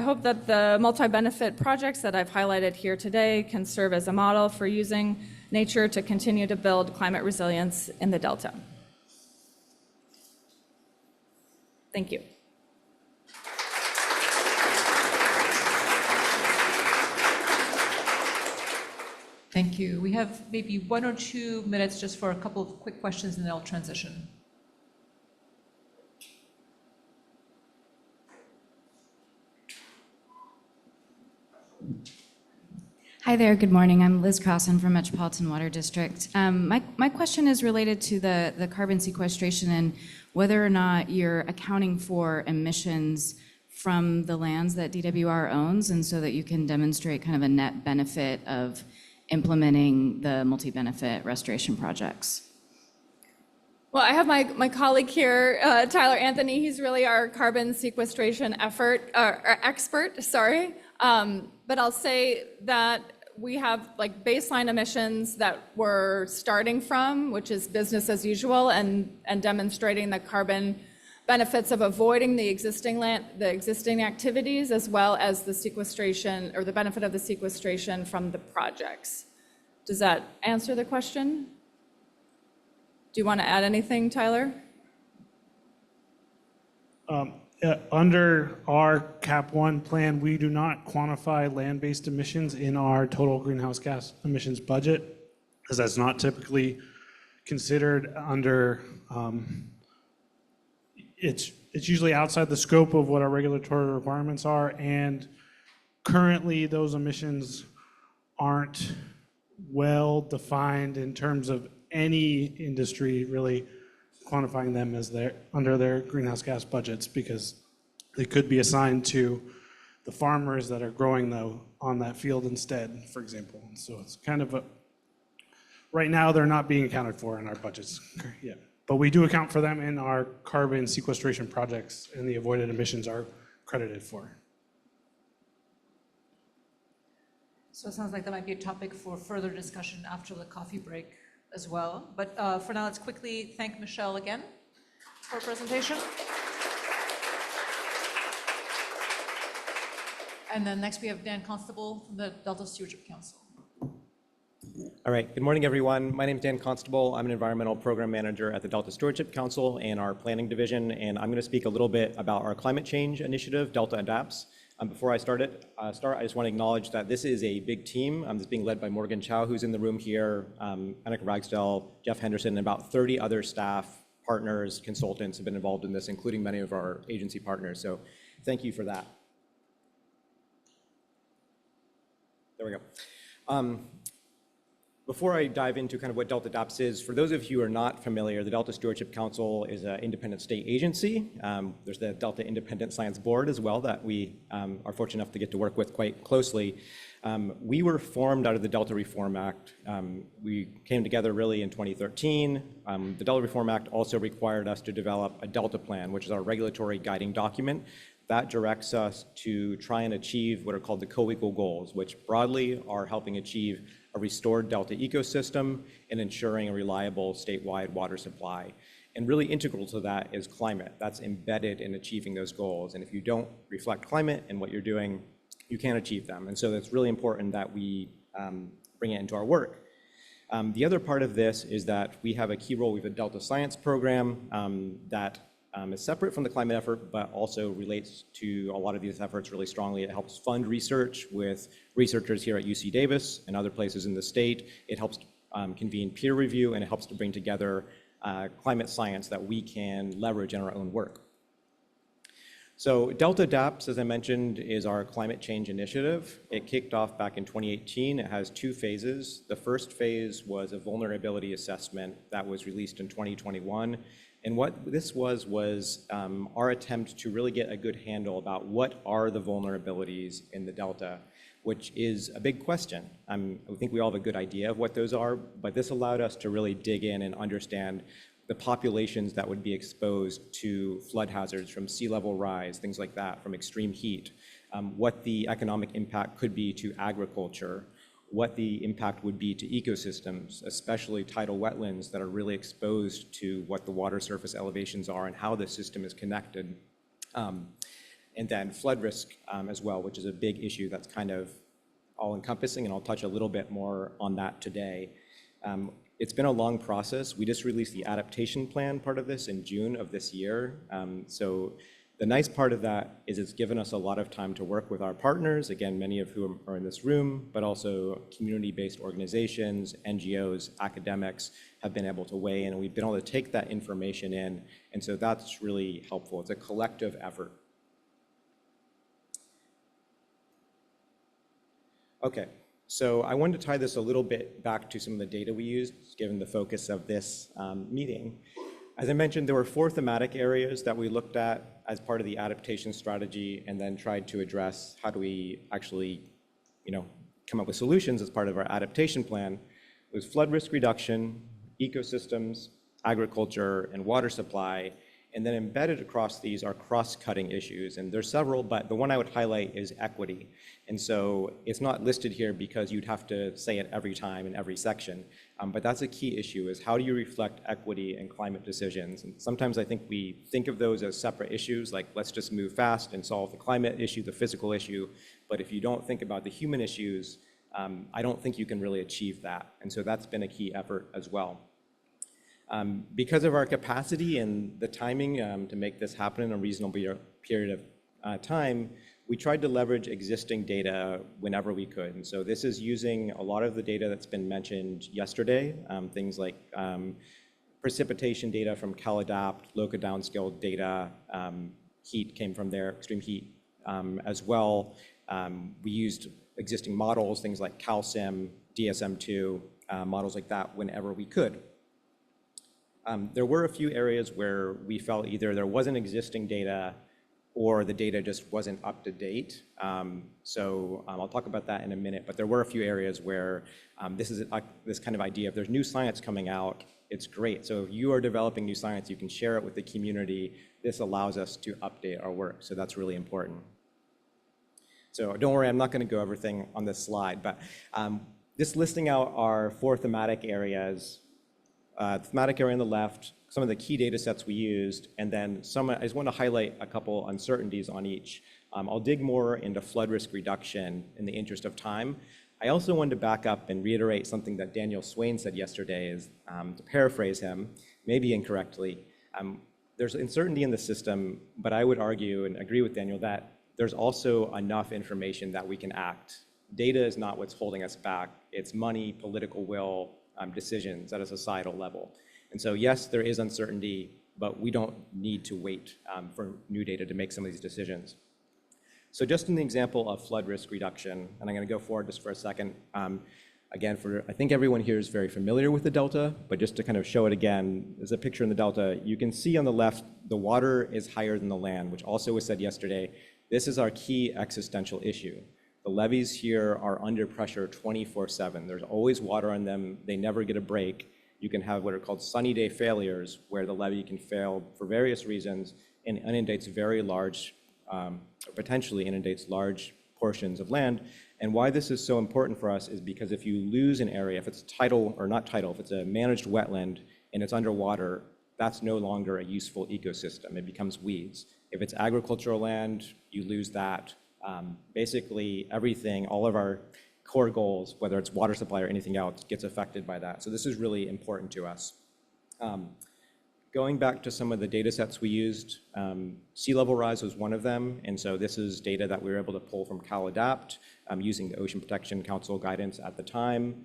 hope that the multi-benefit projects that I've highlighted here today can serve as a model for using nature to continue to build climate resilience in the Delta. Thank you. Thank you. We have maybe 1 or 2 minutes just for a couple of quick questions, and then I'll transition. Hi there, good morning. I'm Liz Crossan from Metropolitan Water District. My question is related to the carbon sequestration and whether or not you're accounting for emissions from the lands that DWR owns, and so that you can demonstrate kind of a net benefit of implementing the multi-benefit restoration projects. Well, I have my colleague here, Tyler Anthony. He's really our carbon sequestration expert, sorry. But I'll say that we have like baseline emissions that we're starting from, which is business as usual, and demonstrating the carbon benefits of avoiding the existing activities, as well as the sequestration or the benefit of the sequestration from the projects. Does that answer the question? Do you want to add anything, Tyler? Under our CAP 1 plan, we do not quantify land-based emissions in our total greenhouse gas emissions budget, because that's not typically considered under, it's usually outside the scope of what our regulatory requirements are, and currently those emissions aren't well defined in terms of any industry really quantifying them as under their greenhouse gas budgets, because they could be assigned to the farmers that are growing on that field instead, for example. So it's kind of right now they're not being accounted for in our budgets yet. But we do account for them in our carbon sequestration projects, and the avoided emissions are credited for. So it sounds like that might be a topic for further discussion after the coffee break as well. But for now, let's quickly thank Michelle again for her presentation. And then next we have Dan Constable from the Delta Stewardship Council. All right, good morning, everyone. My name is Dan Constable. I'm an environmental program manager at the Delta Stewardship Council and our planning division, and I'm going to speak a little bit about our climate change initiative, Delta Adapts. Before I start, I just want to acknowledge that this is a big team. It's being led by Morgan Chow, who's in the room here, Annika Ragsdale, Jeff Henderson, and about 30 other staff, partners, consultants have been involved in this, including many of our agency partners. So thank you for that. There we go. Before I dive into kind of what Delta Adapts is, for those of you who are not familiar, the Delta Stewardship Council is an independent state agency. There's the Delta Independent Science Board as well that we are fortunate enough to get to work with quite closely. We were formed out of the Delta Reform Act. We came together really in 2013. The Delta Reform Act also required us to develop a Delta Plan, which is our regulatory guiding document that directs us to try and achieve what are called the co-equal goals, which broadly are helping achieve a restored Delta ecosystem and ensuring a reliable statewide water supply. And really integral to that is climate. That's embedded in achieving those goals. And if you don't reflect climate in what you're doing, you can't achieve them. And so it's really important that we bring it into our work. The other part of this is that we have a key role. We have a Delta Science program that is separate from the climate effort, but also relates to a lot of these efforts really strongly. It helps fund research with researchers here at UC Davis and other places in the state. It helps convene peer review, and it helps to bring together climate science that we can leverage in our own work. So Delta Adapts, as I mentioned, is our climate change initiative. It kicked off back in 2018. It has 2 phases. The first phase was a vulnerability assessment that was released in 2021. And what this was our attempt to really get a good handle about what are the vulnerabilities in the Delta, which is a big question. I think we all have a good idea of what those are, but this allowed us to really dig in and understand the populations that would be exposed to flood hazards from sea level rise, things like that, from extreme heat, what the economic impact could be to agriculture, what the impact would be to ecosystems, especially tidal wetlands that are really exposed to what the water surface elevations are and how the system is connected. And then flood risk as well, which is a big issue that's kind of all-encompassing, and I'll touch a little bit more on that today. It's been a long process. We just released the adaptation plan part of this in June of this year. So The nice part of that is it's given us a lot of time to work with our partners, again, many of whom are in this room, but also community-based organizations, NGOs, academics have been able to weigh in, and we've been able to take that information in, and so that's really helpful. It's a collective effort. Okay, so I wanted to tie this a little bit back to some of the data we used, given the focus of this meeting. As I mentioned, there were 4 thematic areas that we looked at as part of the adaptation strategy and then tried to address how do we actually, come up with solutions as part of our adaptation plan. It was flood risk reduction, ecosystems, agriculture, and water supply. And then embedded across these are cross-cutting issues. And there's several, but the one I would highlight is equity. And so it's not listed here because you'd have to say it every time in every section. But that's a key issue, is how do you reflect equity in climate decisions? And sometimes I think we think of those as separate issues, like let's just move fast and solve the climate issue, the physical issue. But if you don't think about the human issues, I don't think you can really achieve that. And so that's been a key effort as well. Because of our capacity and the timing to make this happen in a reasonable period of time, we tried to leverage existing data whenever we could. And so this is using a lot of the data that's been mentioned yesterday, things like precipitation data from CalAdapt, local downscale data, heat came from there, extreme heat as well. We used existing models, things like CalSim, DSM2, models like that whenever we could. There were a few areas where we felt either there wasn't existing data or the data just wasn't up to date. So I'll talk about that in a minute, but there were a few areas where this kind of idea of there's new science coming out, it's great. So if you are developing new science, you can share it with the community. This allows us to update our work, so that's really important. So don't worry, I'm not going to go everything on this slide, but just listing out our 4 thematic areas. Thematic area on the left, some of the key data sets we used, and then I just want to highlight a couple uncertainties on each. I'll dig more into flood risk reduction in the interest of time. I also wanted to back up and reiterate something that Daniel Swain said yesterday, is to paraphrase him, maybe incorrectly. There's uncertainty in the system, but I would argue and agree with Daniel that there's also enough information that we can act. Data is not what's holding us back. It's money, political will, decisions at a societal level. And so yes, there is uncertainty, but we don't need to wait for new data to make some of these decisions. So just in the example of flood risk reduction, and I'm going to go forward just for a second. Again, I think everyone here is very familiar with the Delta, but just to kind of show it again, there's a picture in the Delta. You can see on the left, the water is higher than the land, which also was said yesterday. This is our key existential issue. The levees here are under pressure 24/7. There's always water on them. They never get a break. You can have what are called sunny day failures, where the levee can fail for various reasons and inundates very large, potentially inundates large portions of land. And why this is so important for us is because if you lose an area, if it's tidal or not tidal, if it's a managed wetland and it's underwater, that's no longer a useful ecosystem. It becomes weeds. If it's agricultural land, you lose that. Basically, everything, all of our core goals, whether it's water supply or anything else, gets affected by that. So this is really important to us. Going back to some of the data sets we used, sea level rise was one of them. And so this is data that we were able to pull from CalAdapt using the Ocean Protection Council guidance at the time.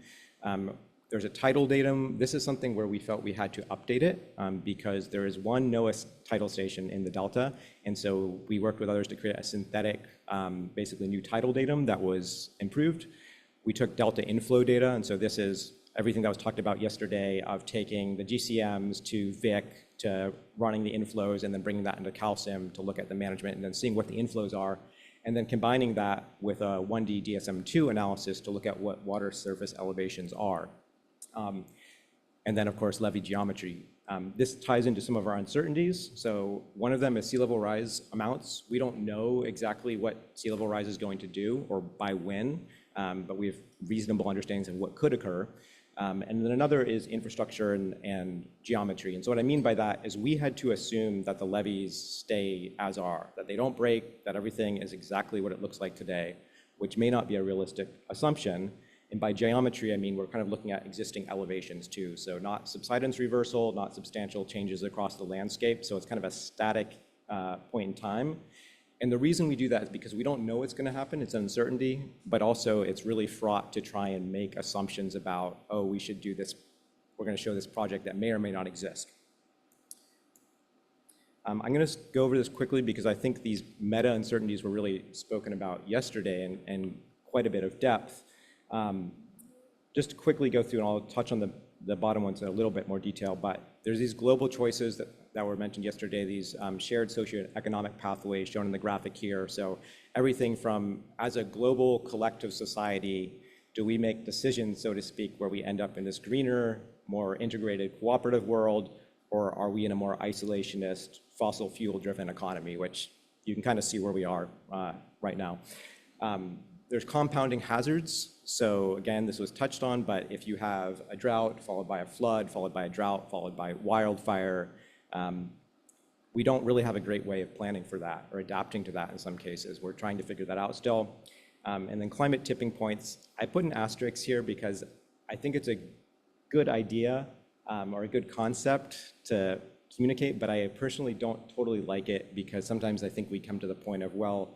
There's a tidal datum. This is something where we felt we had to update it because there is one NOAA tidal station in the Delta. And so we worked with others to create a synthetic, basically new tidal datum that was improved. We took Delta inflow data. And so this is everything that was talked about yesterday of taking the GCMs to VIC to running the inflows and then bringing that into CalSim to look at the management and then seeing what the inflows are. And then combining that with a 1D DSM2 analysis to look at what water surface elevations are. And then, of course, levee geometry. This ties into some of our uncertainties. So one of them is sea level rise amounts. We don't know exactly what sea level rise is going to do or by when, but we have reasonable understandings of what could occur. And then another is infrastructure and geometry. And so what I mean by that is we had to assume that the levees stay as are, that they don't break, that everything is exactly what it looks like today, which may not be a realistic assumption. And by geometry, I mean we're kind of looking at existing elevations too. So not subsidence reversal, not substantial changes across the landscape. So it's kind of a static point in time. And the reason we do that is because we don't know what's going to happen. It's uncertainty, but also it's really fraught to try and make assumptions about, oh, we should do this. We're going to show this project that may or may not exist. I'm going to go over this quickly because I think these meta uncertainties were really spoken about yesterday in quite a bit of depth. Just to quickly go through, and I'll touch on the bottom ones in a little bit more detail, but there's these global choices that were mentioned yesterday, these shared socioeconomic pathways shown in the graphic here. So everything from, as a global collective society, do we make decisions, so to speak, where we end up in this greener, more integrated, cooperative world, or are we in a more isolationist, fossil fuel-driven economy, which you can kind of see where we are right now. There's compounding hazards. So again, this was touched on, but if you have a drought followed by a flood, followed by a drought, followed by wildfire, we don't really have a great way of planning for that or adapting to that in some cases. We're trying to figure that out still. And then climate tipping points. I put an asterisk here because I think it's a good idea or a good concept to communicate, but I personally don't totally like it because sometimes I think we come to the point of, well,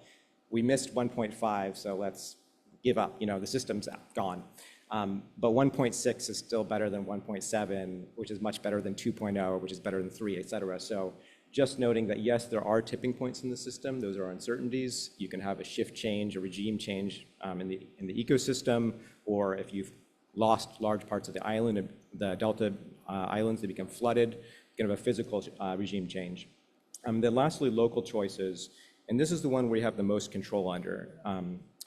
we missed 1.5, so let's give up. You know, the system's gone. But 1.6 is still better than 1.7, which is much better than 2.0, which is better than 3, et cetera. So just noting that, yes, there are tipping points in the system. Those are uncertainties. You can have a shift change, a regime change in the ecosystem, or if you've lost large parts of the island, the Delta islands, they become flooded, you can have a physical regime change. Then lastly, local choices. And this is the one where you have the most control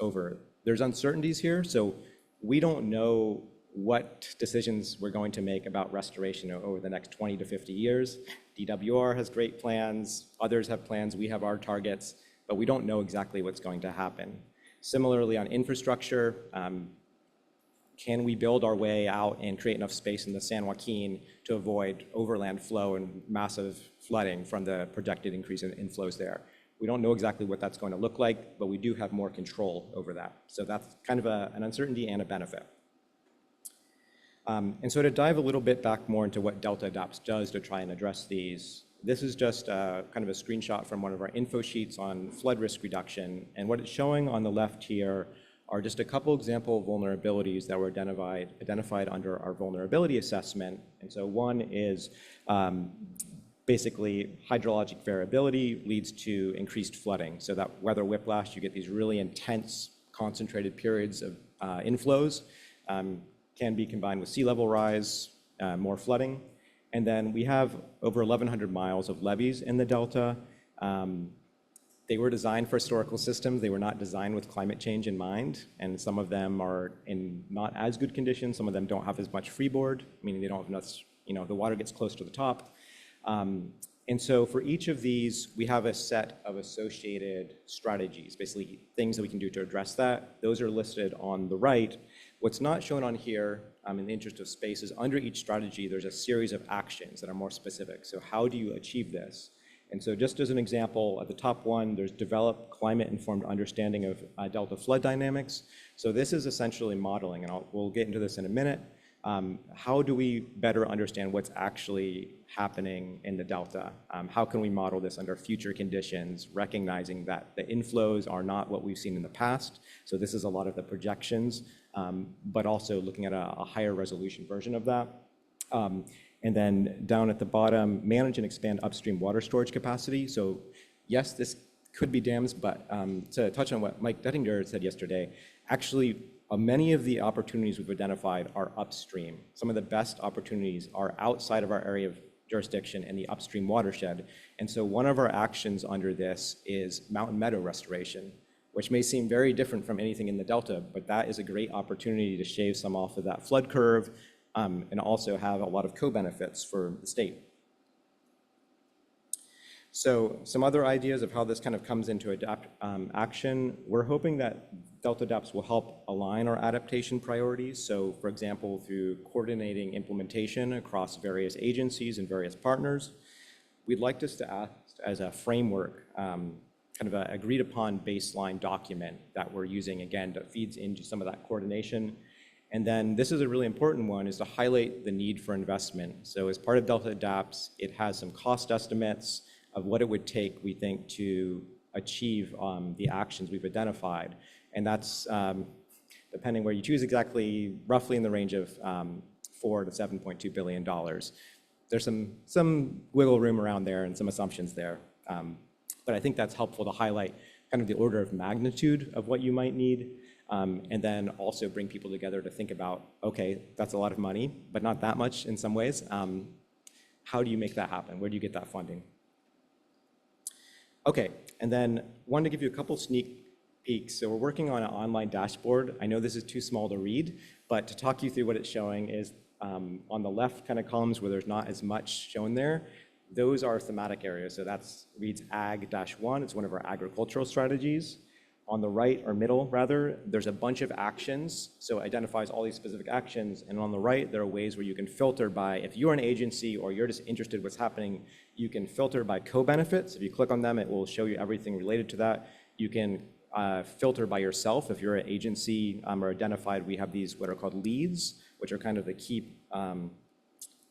over. There's uncertainties here, so we don't know what decisions we're going to make about restoration over the next 20 to 50 years. DWR has great plans, others have plans, we have our targets, but we don't know exactly what's going to happen. Similarly, on infrastructure, can we build our way out and create enough space in the San Joaquin to avoid overland flow and massive flooding from the projected increase in inflows there? We don't know exactly what that's going to look like, but we do have more control over that. So that's kind of an uncertainty and a benefit. And so to dive a little bit back more into what Delta Adapts does to try and address these, this is just kind of a screenshot from one of our info sheets on flood risk reduction. And what it's showing on the left here are just a couple example vulnerabilities that were identified under our vulnerability assessment. And so one is basically hydrologic variability leads to increased flooding. So that weather whiplash, you get these really intense concentrated periods of inflows, can be combined with sea level rise, more flooding. And then we have over 1,100 miles of levees in the Delta. They were designed for historical systems. They were not designed with climate change in mind. And some of them are in not as good condition. Some of them don't have as much freeboard, meaning they don't have enough, the water gets close to the top. And so for each of these, we have a set of associated strategies, basically things that we can do to address that. Those are listed on the right. What's not shown on here, in the interest of space, is under each strategy, there's a series of actions that are more specific. So how do you achieve this? And so just as an example, at the top one, there's develop climate-informed understanding of Delta flood dynamics. So this is essentially modeling, and we'll get into this in a minute. How do we better understand what's actually happening in the Delta? How can we model this under future conditions, recognizing that the inflows are not what we've seen in the past? So this is a lot of the projections, but also looking at a higher resolution version of that. And then down at the bottom, manage and expand upstream water storage capacity. So yes, this could be dams, but to touch on what Mike Dettinger said yesterday, actually, many of the opportunities we've identified are upstream. Some of the best opportunities are outside of our area of jurisdiction in the upstream watershed. And so one of our actions under this is mountain meadow restoration, which may seem very different from anything in the Delta, but that is a great opportunity to shave some off of that flood curve and also have a lot of co-benefits for the state. So some other ideas of how this kind of comes into action. We're hoping that Delta Adapts will help align our adaptation priorities. So for example, through coordinating implementation across various agencies and various partners, we'd like this to act as a framework, kind of an agreed upon baseline document that we're using, again, that feeds into some of that coordination. And then this is a really important one, is to highlight the need for investment. So as part of Delta Adapts, it has some cost estimates, of what it would take, we think, to achieve the actions we've identified. And that's, depending where you choose exactly, roughly in the range of $4 to $7.2 billion. There's some wiggle room around there and some assumptions there. But I think that's helpful to highlight kind of the order of magnitude of what you might need, and then also bring people together to think about, okay, that's a lot of money, but not that much in some ways. How do you make that happen? Where do you get that funding? Okay, and then wanted to give you a couple sneak peeks. So we're working on an online dashboard. I know this is too small to read, but to talk you through what it's showing is on the left kind of columns where there's not as much shown there, those are thematic areas. So that's reads Ag-1. It's one of our agricultural strategies. On the right, or middle rather, there's a bunch of actions. So it identifies all these specific actions. And on the right, there are ways where you can filter by, if you're an agency or you're just interested in what's happening, you can filter by co-benefits. If you click on them, it will show you everything related to that. You can filter by yourself. If you're an agency or identified, we have these what are called leads, which are kind of the key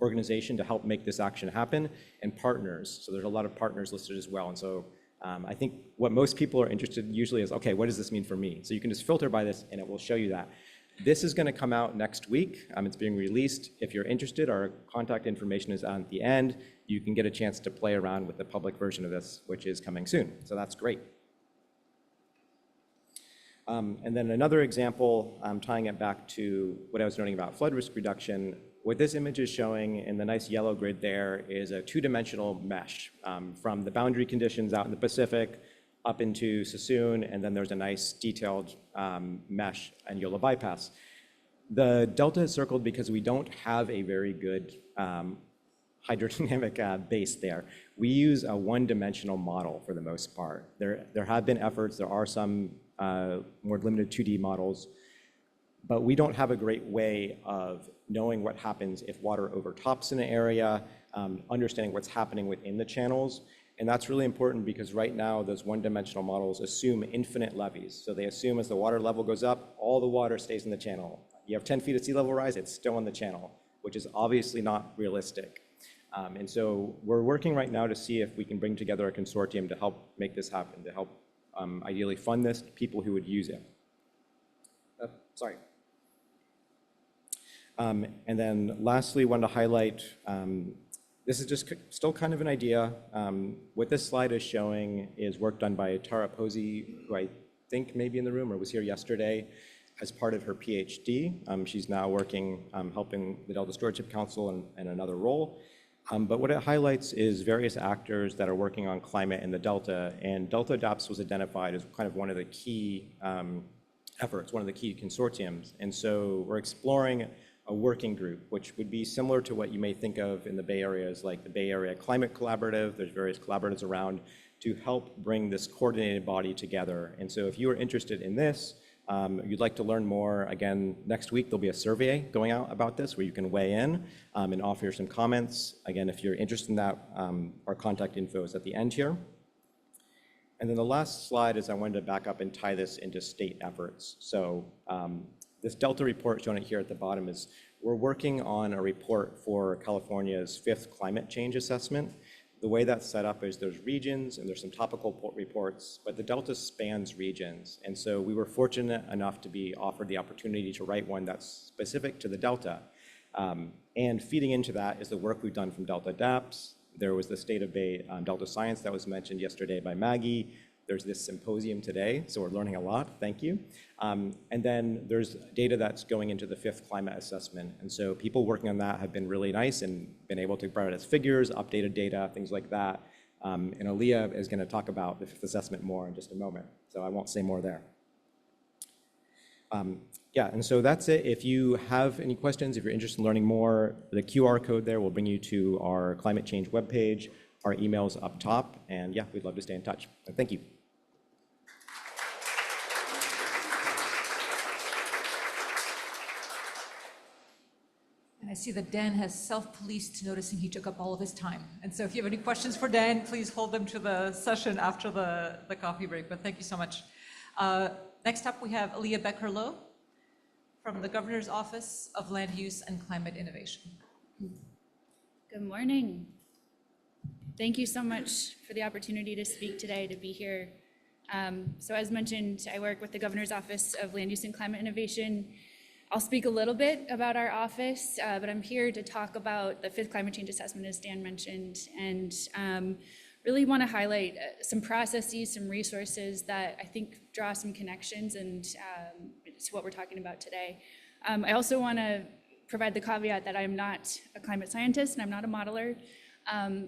organization to help make this action happen, and partners. So there's a lot of partners listed as well. And so I think what most people are interested in usually is, okay, what does this mean for me? So you can just filter by this and it will show you that. This is going to come out next week. It's being released. If you're interested, our contact information is on the end. You can get a chance to play around with the public version of this, which is coming soon. So that's great. And then another example, tying it back to what I was noting about flood risk reduction, what this image is showing in the nice yellow grid there is a two-dimensional mesh from the boundary conditions out in the Pacific up into Sassoon, and then there's a nice detailed mesh and Yola bypass. The delta is circled because we don't have a very good hydrodynamic base there. We use a one-dimensional model for the most part. There have been efforts, there are some more limited 2D models, but we don't have a great way of knowing what happens if water overtops in an area, understanding what's happening within the channels. And that's really important because right now those one-dimensional models assume infinite levees. So they assume as the water level goes up, all the water stays in the channel. You have 10 feet of sea level rise, it's still in the channel, which is obviously not realistic. And so we're working right now to see if we can bring together a consortium to help make this happen, to help ideally fund this to people who would use it. Sorry. And then lastly, wanted to highlight, this is just still kind of an idea. What this slide is showing is work done by Tara Posey, who I think may be in the room or was here yesterday as part of her PhD. She's now working, helping the Delta Stewardship Council in another role. But what it highlights is various actors that are working on climate in the Delta, and Delta Adapts was identified as kind of one of the key efforts, one of the key consortiums. And so we're exploring a working group, which would be similar to what you may think of in the Bay Area as like the Bay Area Climate Collaborative. There's various collaboratives around to help bring this coordinated body together. And so if you are interested in this, you'd like to learn more, again, next week there'll be a survey going out about this where you can weigh in and offer some comments. Again, if you're interested in that, our contact info is at the end here. And then the last slide is I wanted to back up and tie this into state efforts. So this Delta report shown here at the bottom is we're working on a report for California's 5th climate change assessment. The way that's set up is there's regions and there's some topical reports, but the Delta spans regions. And so we were fortunate enough to be offered the opportunity to write one that's specific to the Delta. And feeding into that is the work we've done from Delta Adapts. There was the State of Bay Delta Science that was mentioned yesterday by Maggie. There's this symposium today, so we're learning a lot, thank you. And then there's data that's going into the 5th climate assessment. And so people working on that have been really nice and been able to provide us figures, updated data, things like that. And Aaliyah is gonna talk about the 5th assessment more in just a moment, so I won't say more there. Yeah, and so that's it. If you have any questions, if you're interested in learning more, the QR code there will bring you to our climate change webpage. Our email's up top, and yeah, we'd love to stay in touch. And thank you. And I see that Dan has self-policed, noticing he took up all of his time. And so if you have any questions for Dan, please hold them to the session after the coffee break. But thank you so much. Next up, we have Aaliyah Becker-Lowe from the Governor's Office of Land Use and Climate Innovation. Good morning. Thank you so much for the opportunity to speak today, to be here. So as mentioned, I work with the Governor's Office of Land Use and Climate Innovation. I'll speak a little bit about our office, but I'm here to talk about the fifth climate change assessment, as Dan mentioned, and really want to highlight some processes, some resources that I think draw some connections and to what we're talking about today. I also want to provide the caveat that I'm not a climate scientist and I'm not a modeler,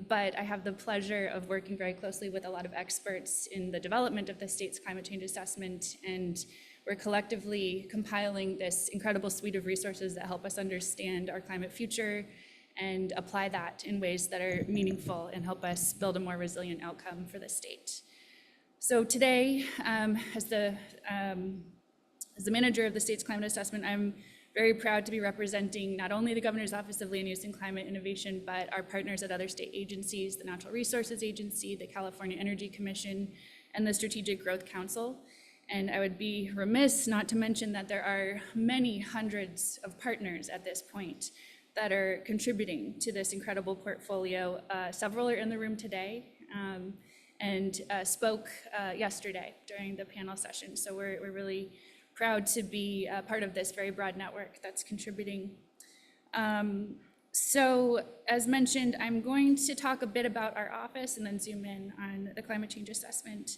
but I have the pleasure of working very closely with a lot of experts in the development of the state's climate change assessment, and we're collectively compiling this incredible suite of resources that help us understand our climate future and apply that in ways that are meaningful and help us build a more resilient outcome for the state. So today, as the manager of the state's climate assessment, I'm very proud to be representing not only the Governor's Office of Land Use and Climate Innovation, but our partners at other state agencies, the Natural Resources Agency, the California Energy Commission, and the Strategic Growth Council. And I would be remiss not to mention that there are many hundreds of partners at this point that are contributing to this incredible portfolio. Several are in the room today and spoke yesterday during the panel session. So we're really proud to be part of this very broad network that's contributing. So as mentioned, I'm going to talk a bit about our office and then zoom in on the climate change assessment.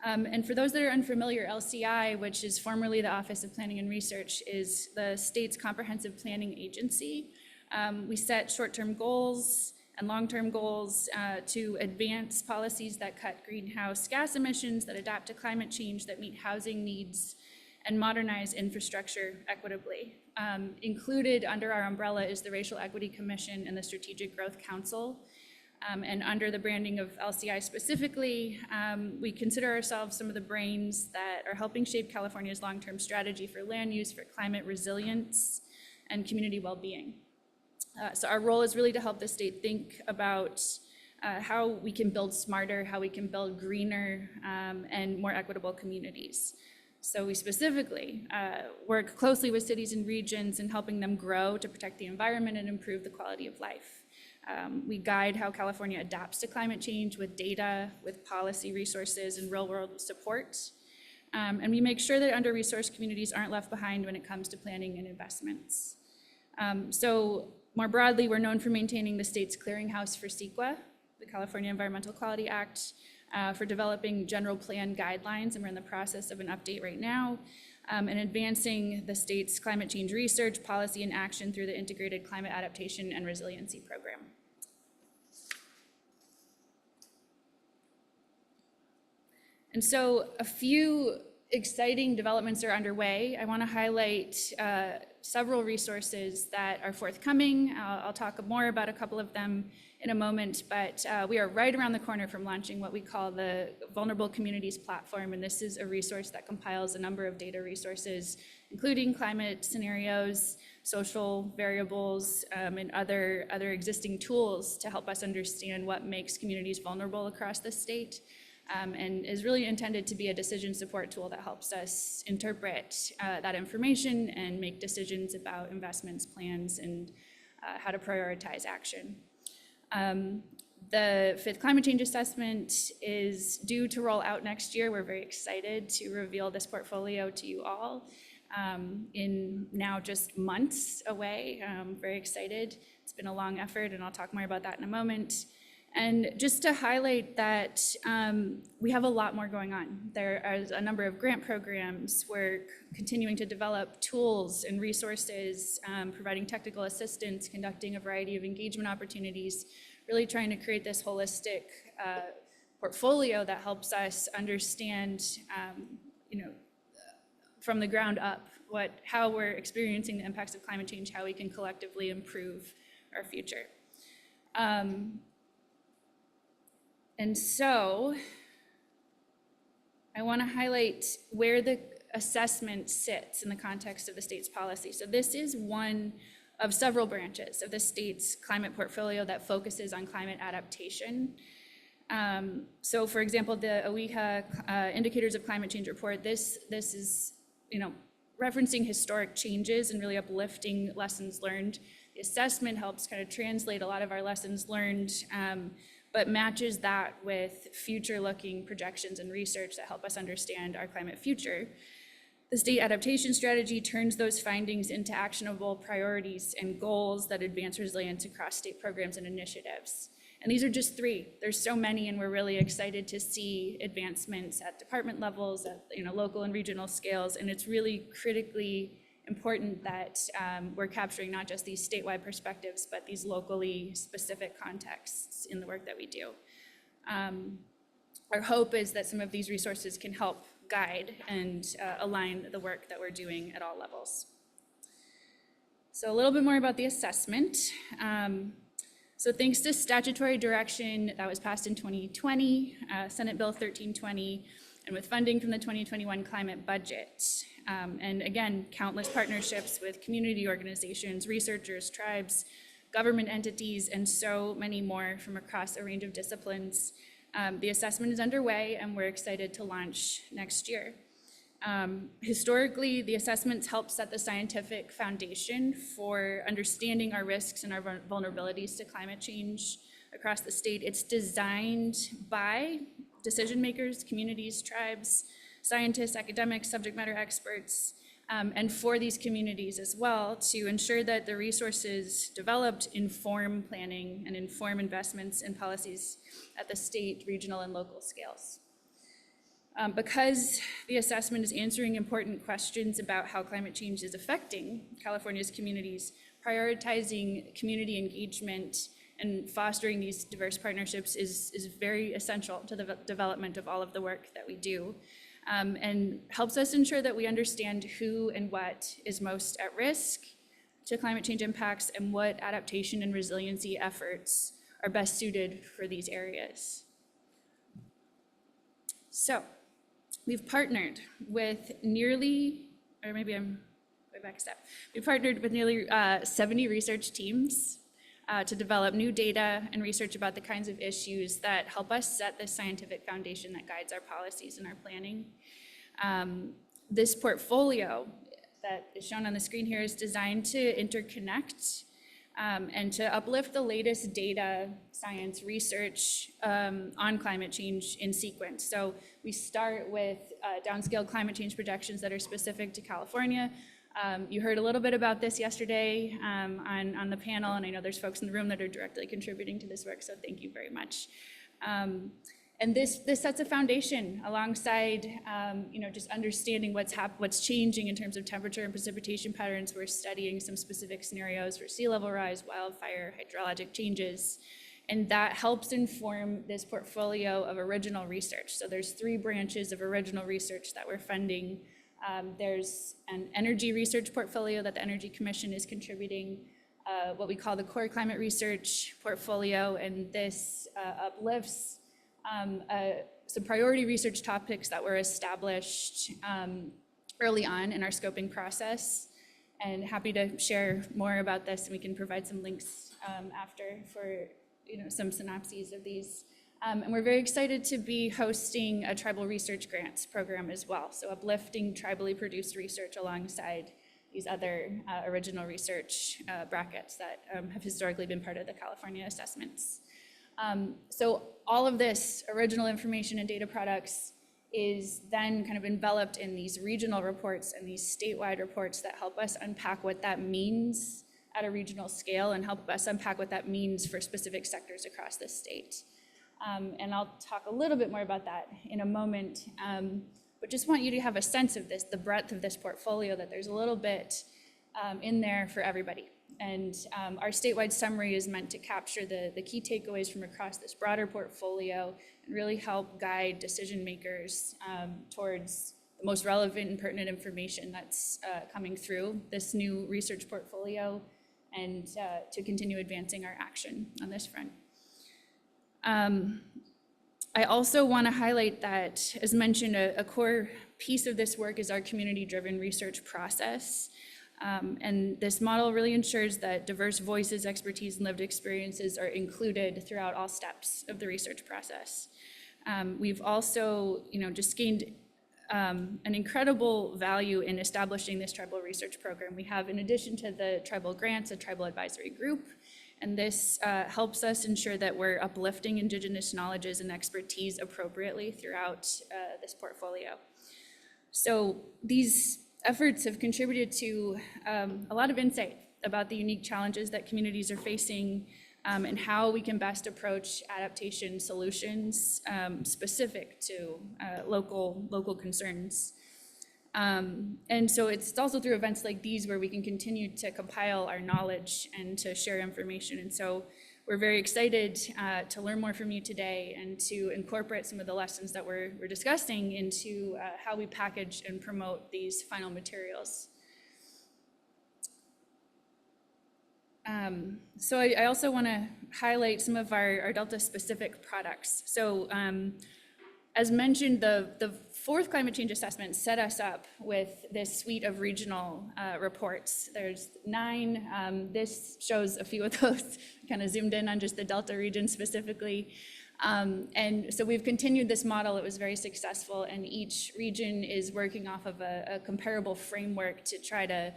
And for those that are unfamiliar, LCI, which is formerly the Office of Planning and Research, is the state's comprehensive planning agency. We set short-term goals and long-term goals to advance policies that cut greenhouse gas emissions, that adapt to climate change, that meet housing needs, and modernize infrastructure equitably. Included under our umbrella is the Racial Equity Commission and the Strategic Growth Council. And under the branding of LCI specifically, we consider ourselves some of the brains that are helping shape California's long-term strategy for land use, for climate resilience, and community well-being. So our role is really to help the state think about how we can build smarter, how we can build greener and more equitable communities. So we specifically work closely with cities and regions in helping them grow to protect the environment and improve the quality of life. We guide how California adapts to climate change with data, with policy resources and real-world support. And we make sure that under-resourced communities aren't left behind when it comes to planning and investments. So more broadly, we're known for maintaining the state's clearinghouse for CEQA, the California Environmental Quality Act, for developing general plan guidelines, and we're in the process of an update right now, and advancing the state's climate change research, policy, and action through the Integrated Climate Adaptation and Resiliency Program. And so a few exciting developments are underway. I want to highlight several resources that are forthcoming. I'll talk more about a couple of them in a moment, but we are right around the corner from launching what we call the Vulnerable Communities Platform, and this is a resource that compiles a number of data resources, including climate scenarios, social variables, and other existing tools to help us understand what makes communities vulnerable across the state, and is really intended to be a decision support tool that helps us interpret that information and make decisions about investments, plans, and how to prioritize action. The fifth climate change assessment is due to roll out next year. We're very excited to reveal this portfolio to you all in now just months away. Very excited. It's been a long effort, and I'll talk more about that in a moment. And just to highlight that we have a lot more going on. There are a number of grant programs. We're continuing to develop tools and resources, providing technical assistance, conducting a variety of engagement opportunities, really trying to create this holistic portfolio that helps us understand, from the ground up, how we're experiencing the impacts of climate change, how we can collectively improve our future. And so I want to highlight where the assessment sits in the context of the state's policy. So this is one of several branches of the state's climate portfolio that focuses on climate adaptation. So for example, the OEHA Indicators of Climate Change report, this is referencing historic changes and really uplifting lessons learned. The assessment helps kind of translate a lot of our lessons learned but matches that with future-looking projections and research that help us understand our climate future. The state adaptation strategy turns those findings into actionable priorities and goals that advance resilience across state programs and initiatives. And these are just three. There's so many, and we're really excited to see advancements at department levels, at local and regional scales, and it's really critically important that we're capturing not just these statewide perspectives, but these locally specific contexts in the work that we do. Our hope is that some of these resources can help guide and align the work that we're doing at all levels. So a little bit more about the assessment. So thanks to statutory direction that was passed in 2020, Senate Bill 1320, and with funding from the 2021 climate budget. And again, countless partnerships with community organizations, researchers, tribes, government entities, and so many more from across a range of disciplines. The assessment is underway, and we're excited to launch next year. Historically, the assessments help set the scientific foundation for understanding our risks and our vulnerabilities to climate change across the state. It's designed by decision makers, communities, tribes, scientists, academics, subject matter experts, and for these communities as well, to ensure that the resources developed inform planning and inform investments and policies at the state, regional, and local scales. Because the assessment is answering important questions about how climate change is affecting California's communities, prioritizing community engagement and fostering these diverse partnerships is very essential to the development of all of the work that we do, and helps us ensure that we understand who and what is most at risk to climate change impacts and what adaptation and resiliency efforts are best suited for these areas. So we've partnered with nearly, or maybe I'm way back a step. We've partnered with nearly 70 research teams to develop new data and research about the kinds of issues that help us set the scientific foundation that guides our policies and our planning. This portfolio that is shown on the screen here is designed to interconnect and to uplift the latest data, science, research on climate change in sequence. So we start with downscale climate change projections that are specific to California. You heard a little bit about this yesterday on the panel, and I know there's folks in the room that are directly contributing to this work, so thank you very much. And this sets a foundation alongside just understanding what's changing in terms of temperature and precipitation patterns. We're studying some specific scenarios for sea level rise, wildfire, hydrologic changes, and that helps inform this portfolio of original research. So there's 3 branches of original research that we're funding. There's an energy research portfolio that the Energy Commission is contributing, what we call the core climate research portfolio, and this uplifts some priority research topics that were established early on in our scoping process. And happy to share more about this, and we can provide some links after for some synopses of these. And we're very excited to be hosting a tribal research grants program as well. So uplifting tribally produced research alongside these other original research brackets that have historically been part of the California assessments. So all of this original information and data products is then kind of enveloped in these regional reports and these statewide reports that help us unpack what that means at a regional scale and help us unpack what that means for specific sectors across the state. And I'll talk a little bit more about that in a moment, but just want you to have a sense of this, the breadth of this portfolio, that there's a little bit in there for everybody. And our statewide summary is meant to capture the key takeaways from across this broader portfolio and really help guide decision makers towards the most relevant and pertinent information that's coming through this new research portfolio, and to continue advancing our action on this front. I also want to highlight that, as mentioned, a core piece of this work is our community-driven research process. And this model really ensures that diverse voices, expertise, and lived experiences are included throughout all steps of the research process. We've also, just gained an incredible value in establishing this tribal research program. We have, in addition to the tribal grants, a tribal advisory group, And this helps us ensure that we're uplifting Indigenous knowledges and expertise appropriately throughout this portfolio. So these efforts have contributed to a lot of insight about the unique challenges that communities are facing and how we can best approach adaptation solutions specific to local concerns. And so it's also through events like these where we can continue to compile our knowledge and to share information. And so we're very excited to learn more from you today and to incorporate some of the lessons that we're discussing into how we package and promote these final materials. So I also want to highlight some of our Delta-specific products. So as mentioned, the fourth climate change assessment set us up with this suite of regional reports. There's 9. This shows a few of those, kind of zoomed in on just the Delta region specifically. And so we've continued this model. It was very successful, and each region is working off of a comparable framework to try to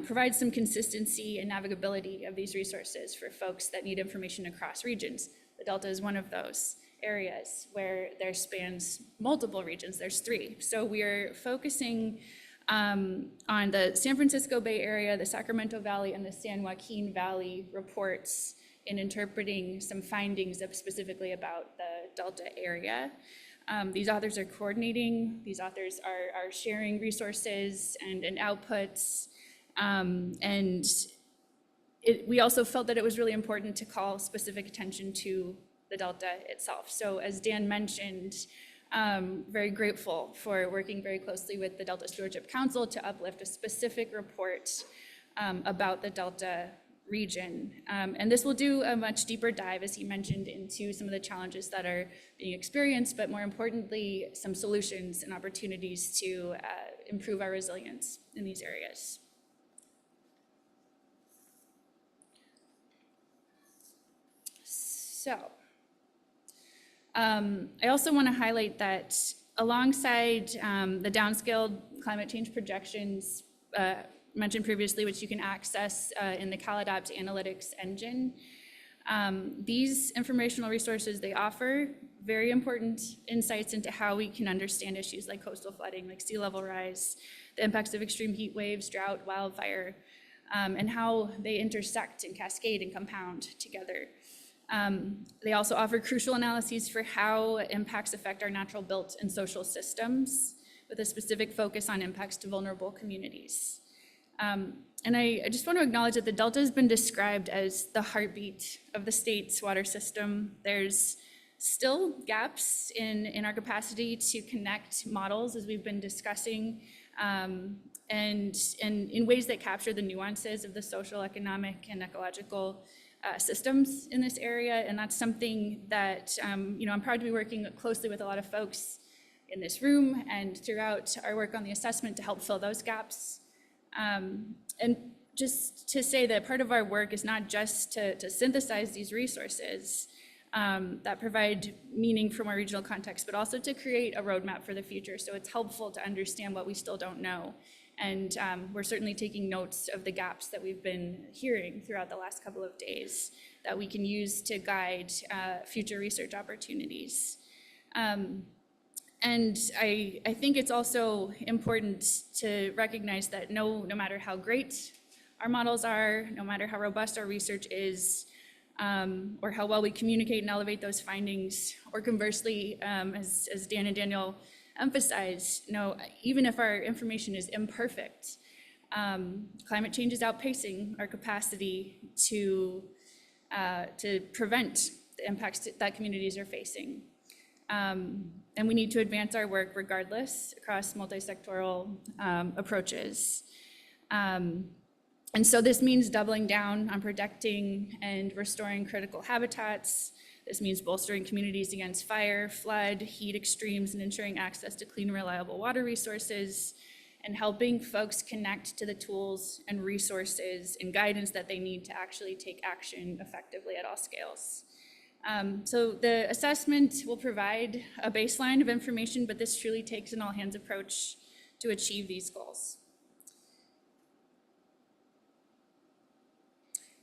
provide some consistency and navigability of these resources for folks that need information across regions. The Delta is one of those areas where there spans multiple regions. There's 3. So we're focusing on the San Francisco Bay Area, the Sacramento Valley, and the San Joaquin Valley reports in interpreting some findings specifically about the Delta area. These authors are coordinating. These authors are sharing resources and outputs. And we also felt that it was really important to call specific attention to the Delta itself. So as Dan mentioned, very grateful for working very closely with the Delta Stewardship Council to uplift a specific report about the Delta region. And this will do a much deeper dive, as he mentioned, into some of the challenges that are being experienced, but more importantly, some solutions and opportunities to improve our resilience in these areas. So, I also want to highlight that alongside the downscaled climate change projections mentioned previously, which you can access in the CalAdapt Analytics engine, these informational resources, they offer very important insights into how we can understand issues like coastal flooding, like sea level rise, the impacts of extreme heat waves, drought, wildfire, and how they intersect and cascade and compound together. They also offer crucial analyses for how impacts affect our natural built and social systems, with a specific focus on impacts to vulnerable communities. And I just want to acknowledge that the Delta has been described as the heartbeat of the state's water system. There's still gaps in our capacity to connect models, as we've been discussing, and in ways that capture the nuances of the social, economic, and ecological systems in this area. And that's something that I'm proud to be working closely with a lot of folks in this room and throughout our work on the assessment to help fill those gaps. And just to say that part of our work is not just to synthesize these resources that provide meaning from our regional context, but also to create a roadmap for the future. So it's helpful to understand what we still don't know. And we're certainly taking notes of the gaps that we've been hearing throughout the last couple of days that we can use to guide future research opportunities. And I think it's also important to recognize that no matter how great our models are, no matter how robust our research is, or how well we communicate and elevate those findings, or conversely, as Dan and Daniel emphasized, even if our information is imperfect, climate change is outpacing our capacity to prevent the impacts that communities are facing. And we need to advance our work regardless across multi-sectoral approaches. And so this means doubling down on protecting and restoring critical habitats. This means bolstering communities against fire, flood, heat extremes, and ensuring access to clean, reliable water resources, and helping folks connect to the tools and resources and guidance that they need to actually take action effectively at all scales. So the assessment will provide a baseline of information, but this truly takes an all-hands approach to achieve these goals.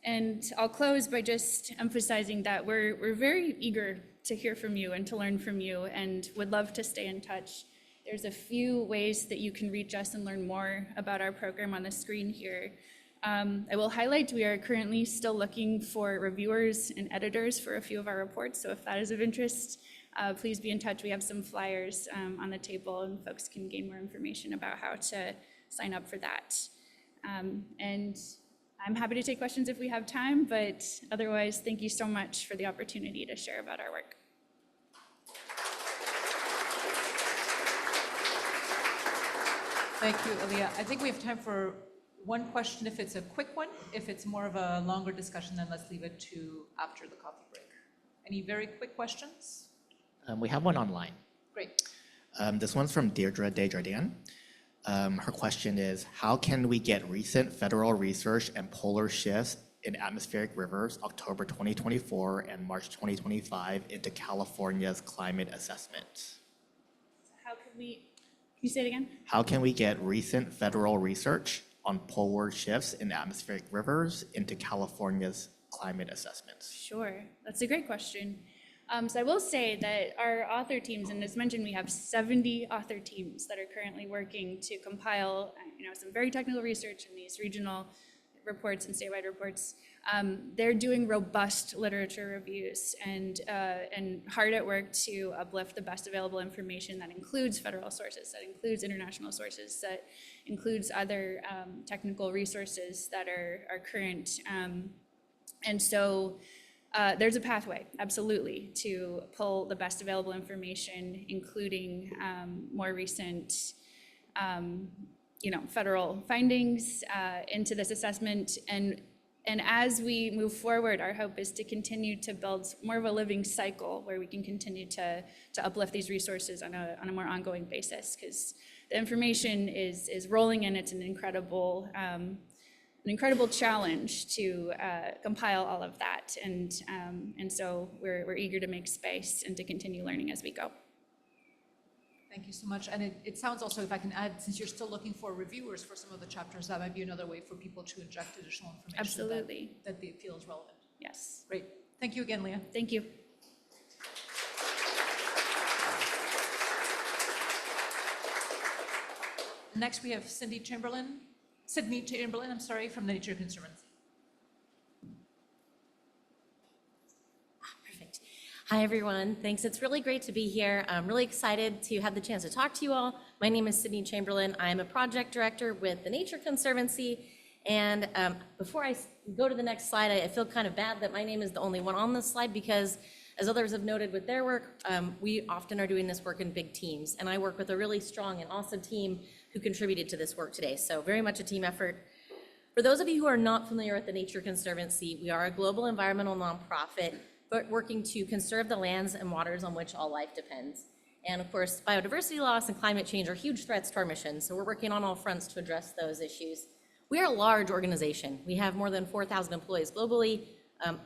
And I'll close by just emphasizing that we're very eager to hear from you and to learn from you and would love to stay in touch. There's a few ways that you can reach us and learn more about our program on the screen here. I will highlight we are currently still looking for reviewers and editors for a few of our reports, so if that is of interest, please be in touch. We have some flyers on the table and folks can gain more information about how to sign up for that. And I'm happy to take questions if we have time, but otherwise, thank you so much for the opportunity to share about our work. Thank you, Aaliyah. I think we have time for one question if it's a quick one. If it's more of a longer discussion, then let's leave it to after the coffee break. Any very quick questions? We have one online. Great. This one's from Deirdre Desjardins. Her question is, how can we get recent federal research and polar shifts in atmospheric rivers, October 2024 and March 2025, into California's climate assessment? How can you say it again? How can we get recent federal research on polar shifts in atmospheric rivers into California's climate assessments? Sure, that's a great question. So I will say that our author teams, and as mentioned, we have 70 author teams that are currently working to compile, some very technical research in these regional reports and statewide reports. They're doing robust literature reviews and hard at work to uplift the best available information that includes federal sources, that includes international sources, that includes other technical resources that are current. And so there's a pathway, absolutely, to pull the best available information, including more recent federal findings into this assessment. And as we move forward, our hope is to continue to build more of a living cycle where we can continue to uplift these resources on a more ongoing basis, because the information is rolling in. It's an incredible challenge to compile all of that. And so we're eager to make space and to continue learning as we go. Thank you so much. And it sounds also, if I can add, since you're still looking for reviewers for some of the chapters, that might be another way for people to inject additional information. Absolutely. That they feel is relevant. Yes. Great. Thank you again, Leah. Thank you. Next, we have Sydney Chamberlain, I'm sorry, from the Nature Conservancy. Perfect. Hi, everyone. Thanks. It's really great to be here. I'm really excited to have the chance to talk to you all. My name is Sydney Chamberlain. I'm a project director with the Nature Conservancy. And before I go to the next slide, I feel kind of bad that my name is the only one on this slide because, as others have noted with their work, we often are doing this work in big teams. And I work with a really strong and awesome team who contributed to this work today. So very much a team effort. For those of you who are not familiar with the Nature Conservancy, we are a global environmental nonprofit, but working to conserve the lands and waters on which all life depends. And of course, biodiversity loss and climate change are huge threats to our mission. So we're working on all fronts to address those issues. We are a large organization. We have more than 4,000 employees globally.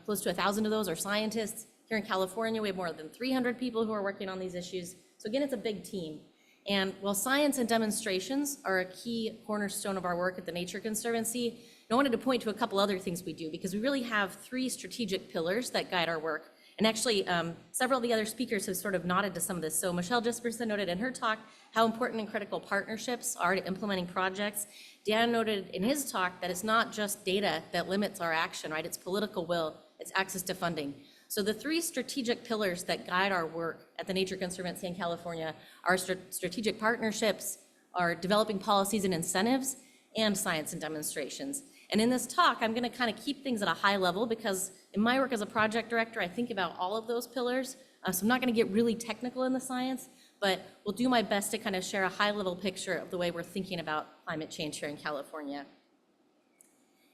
Close to 1,000 of those are scientists. Here in California, we have more than 300 people who are working on these issues. So again, it's a big team. And while science and demonstrations are a key cornerstone of our work at the Nature Conservancy, I wanted to point to a couple other things we do, because we really have 3 strategic pillars that guide our work. And actually, several of the other speakers have sort of nodded to some of this. So Michelle Jesperson noted in her talk how important and critical partnerships are to implementing projects. Dan noted in his talk that it's not just data that limits our action, right? It's political will, it's access to funding. So the 3 strategic pillars that guide our work at the Nature Conservancy in California are strategic partnerships, are developing policies and incentives, and science and demonstrations. And in this talk, I'm going to kind of keep things at a high level because in my work as a project director, I think about all of those pillars. So I'm not going to get really technical in the science, but we'll do my best to kind of share a high-level picture of the way we're thinking about climate change here in California.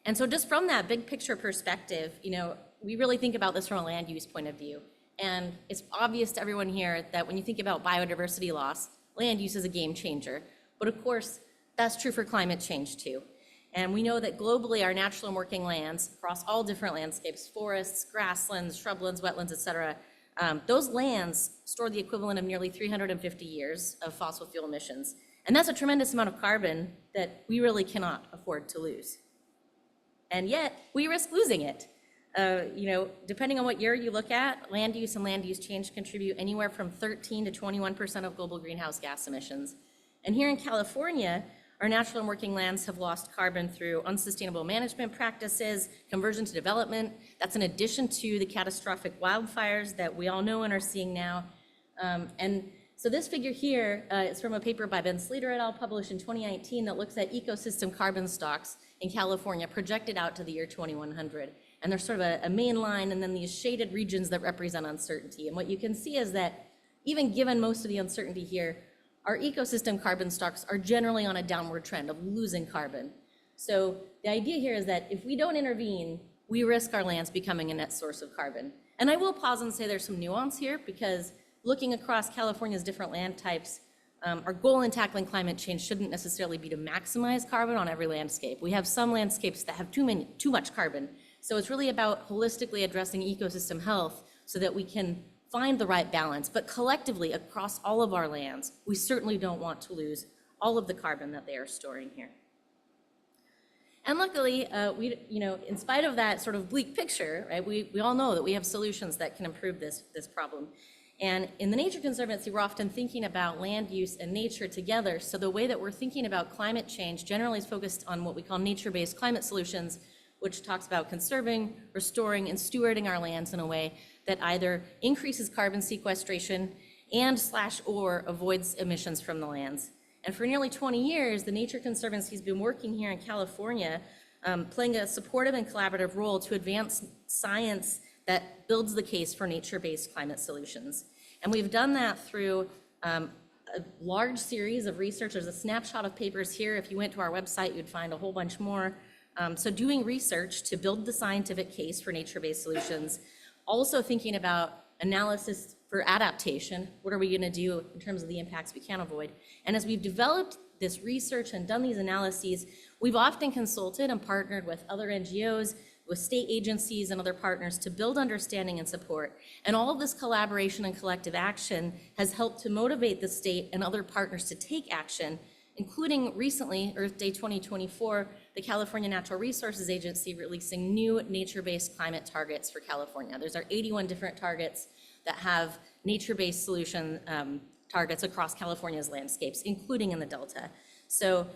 And so just from that big picture perspective, we really think about this from a land use point of view. And it's obvious to everyone here that when you think about biodiversity loss, land use is a game changer. But of course, that's true for climate change too. And we know that globally, our natural and working lands across all different landscapes, forests, grasslands, shrublands, wetlands, et cetera, those lands store the equivalent of nearly 350 years of fossil fuel emissions. And that's a tremendous amount of carbon that we really cannot afford to lose. and yet we risk losing it. Depending on what year you look at, land use and land use change contribute anywhere from 13 to 21% of global greenhouse gas emissions. And here in California, our natural and working lands have lost carbon through unsustainable management practices, conversion to development. That's in addition to the catastrophic wildfires that we all know and are seeing now. And so this figure here is from a paper by Ben Sleeter et al. Published in 2019 that looks at ecosystem carbon stocks in California projected out to the year 2100. And there's sort of a main line and then these shaded regions that represent uncertainty. And what you can see is that even given most of the uncertainty here, our ecosystem carbon stocks are generally on a downward trend of losing carbon. So the idea here is that if we don't intervene, we risk our lands becoming a net source of carbon. And I will pause and say there's some nuance here because looking across California's different land types, our goal in tackling climate change shouldn't necessarily be to maximize carbon on every landscape. We have some landscapes that have too much carbon. So it's really about holistically addressing ecosystem health so that we can find the right balance. But collectively, across all of our lands, we certainly don't want to lose all of the carbon that they are storing here. And luckily, in spite of that sort of bleak picture, right, we all know that we have solutions that can improve this problem. And in the Nature Conservancy, we're often thinking about land use and nature together. So the way that we're thinking about climate change generally is focused on what we call nature-based climate solutions, which talks about conserving, restoring, and stewarding our lands in a way that either increases carbon sequestration and/or avoids emissions from the lands. And for nearly 20 years, the Nature Conservancy has been working here in California, playing a supportive and collaborative role to advance science that builds the case for nature-based climate solutions. And we've done that through a large series of research. There's a snapshot of papers here. If you went to our website, you'd find a whole bunch more. So doing research to build the scientific case for nature-based solutions, also thinking about analysis for adaptation. What are we going to do in terms of the impacts we can avoid? And as we've developed this research and done these analyses, we've often consulted and partnered with other NGOs, with state agencies and other partners to build understanding and support. And all of this collaboration and collective action has helped to motivate the state and other partners to take action, including recently, Earth Day 2024, the California Natural Resources Agency releasing new nature-based climate targets for California. There's our 81 different targets that have nature-based solution targets across California's landscapes, including in the Delta. So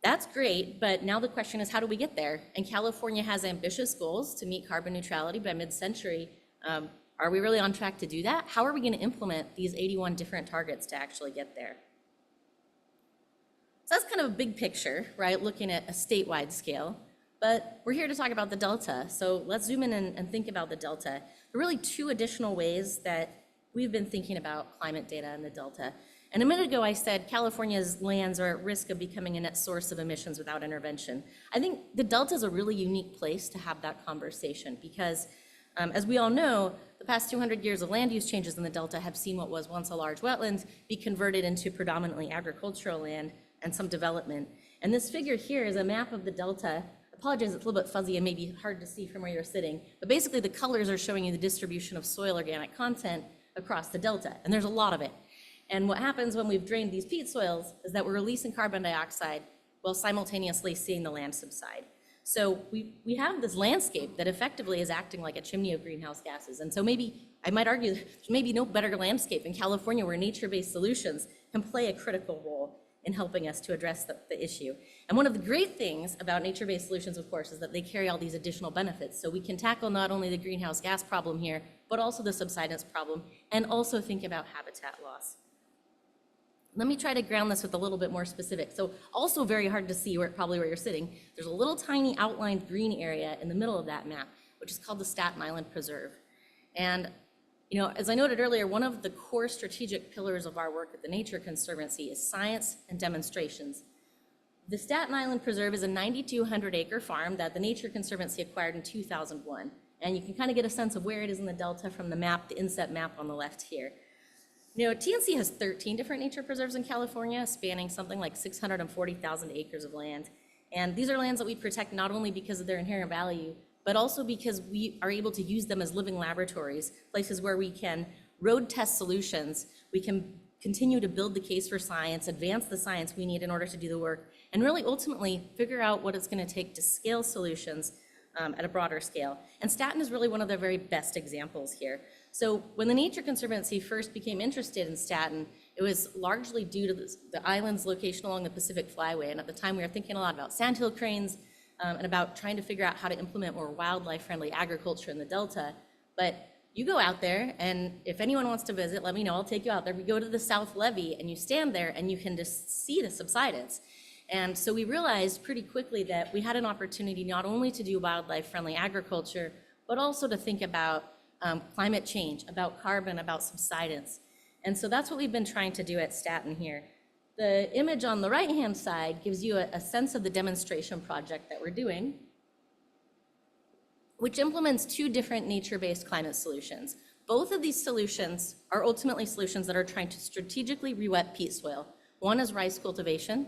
that's great, but now the question is, how do we get there? And California has ambitious goals to meet carbon neutrality by mid-century. Are we really on track to do that? How are we going to implement these 81 different targets to actually get there? So that's kind of a big picture, right? Looking at a statewide scale, but we're here to talk about the Delta. So let's zoom in and think about the Delta. There are really two additional ways that we've been thinking about climate data in the Delta. And a minute ago, I said California's lands are at risk of becoming a net source of emissions without intervention. I think the Delta is a really unique place to have that conversation because, as we all know, the past 200 years of land use changes in the Delta have seen what was once a large wetland be converted into predominantly agricultural land and some development. And this figure here is a map of the Delta. I apologize, it's a little bit fuzzy and maybe hard to see from where you're sitting, but basically the colors are showing you the distribution of soil organic content across the Delta, and there's a lot of it. And what happens when we've drained these peat soils is that we're releasing carbon dioxide while simultaneously seeing the land subside. So we have this landscape that effectively is acting like a chimney of greenhouse gases. And so maybe, I might argue, there's maybe no better landscape in California where nature-based solutions can play a critical role in helping us to address the issue. And one of the great things about nature-based solutions, of course, is that they carry all these additional benefits. So we can tackle not only the greenhouse gas problem here, but also the subsidence problem, and also think about habitat loss. Let me try to ground this with a little bit more specific. So also very hard to see probably where you're sitting. There's a little tiny outlined green area in the middle of that map, which is called the Staten Island Preserve. And as I noted earlier, one of the core strategic pillars of our work at the Nature Conservancy is science and demonstrations. The Staten Island Preserve is a 9,200 acre farm that the Nature Conservancy acquired in 2001. And you can kind of get a sense of where it is in the Delta from the map, the inset map on the left here. TNC has 13 different nature preserves in California, spanning something like 640,000 acres of land. And these are lands that we protect not only because of their inherent value, but also because we are able to use them as living laboratories, places where we can road test solutions, we can continue to build the case for science, advance the science we need in order to do the work, and really ultimately figure out what it's going to take to scale solutions at a broader scale. And Staten is really one of the very best examples here. So when the Nature Conservancy first became interested in Staten, it was largely due to the island's location along the Pacific Flyway. And at the time, we were thinking a lot about sandhill cranes and about trying to figure out how to implement more wildlife-friendly agriculture in the Delta. But you go out there, and if anyone wants to visit, let me know, I'll take you out there. We go to the South Levee, and you stand there, and you can just see the subsidence. And so we realized pretty quickly that we had an opportunity not only to do wildlife-friendly agriculture, but also to think about climate change, about carbon, about subsidence. And so that's what we've been trying to do at Staten here. The image on the right-hand side gives you a sense of the demonstration project that we're doing, which implements two different nature-based climate solutions. Both of these solutions are ultimately solutions that are trying to strategically re-wet peat soil. One is rice cultivation,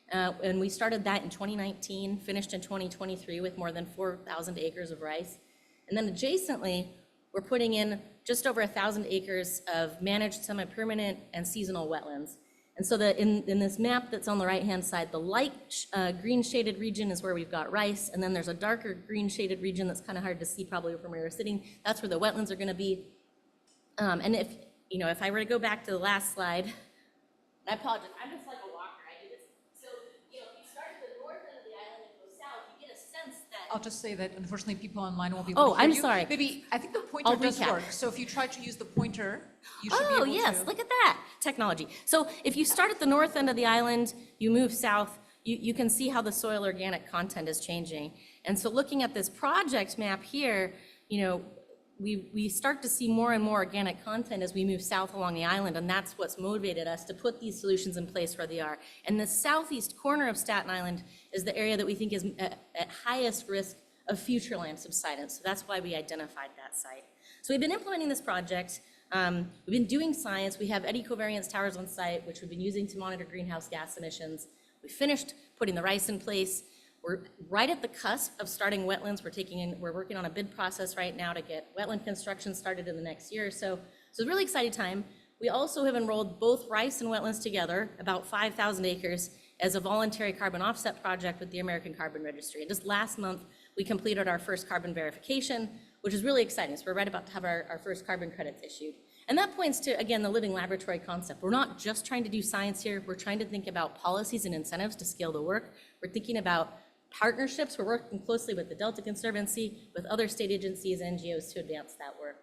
and we started that in 2019, finished in 2023 with more than 4,000 acres of rice. And then adjacently, we're putting in just over 1,000 acres of managed semi-permanent and seasonal wetlands. And so in this map that's on the right-hand side, the light green shaded region is where we've got rice, and then there's a darker green shaded region that's kind of hard to see probably from where you're sitting. That's where the wetlands are gonna be. And if I were to go back to the last slide, I apologize, I'm just like a walker, I do this. So, if you start at the north end of the island and go south, you get a sense that. I'll just say that unfortunately people online won't be able to Oh, hear I'm you. sorry. Maybe, I think the pointer does recap. work. So if you try to use the pointer, you should be able Oh, to. yes, look at that, technology. So if you start at the north end of the island, you move south, you can see how the soil organic content is changing. And so looking at this project map here, we start to see more and more organic content as we move south along the island, and that's what's motivated us to put these solutions in place where they are. And the southeast corner of Staten Island is the area that we think is at highest risk of future land subsidence. So that's why we identified that site. So we've been implementing this project. We've been doing science. We have eddy covariance towers on site, which we've been using to monitor greenhouse gas emissions. We finished putting the rice in place. We're right at the cusp of starting wetlands. We're working on a bid process right now to get wetland construction started in the next year or so. So it's a really exciting time. We also have enrolled both rice and wetlands together, about 5,000 acres, as a voluntary carbon offset project with the American Carbon Registry. And just last month, we completed our first carbon verification, which is really exciting. So we're right about to have our first carbon credits issued. And that points to, again, the living laboratory concept. We're not just trying to do science here. We're trying to think about policies and incentives to scale the work. We're thinking about partnerships. We're working closely with the Delta Conservancy, with other state agencies and NGOs to advance that work.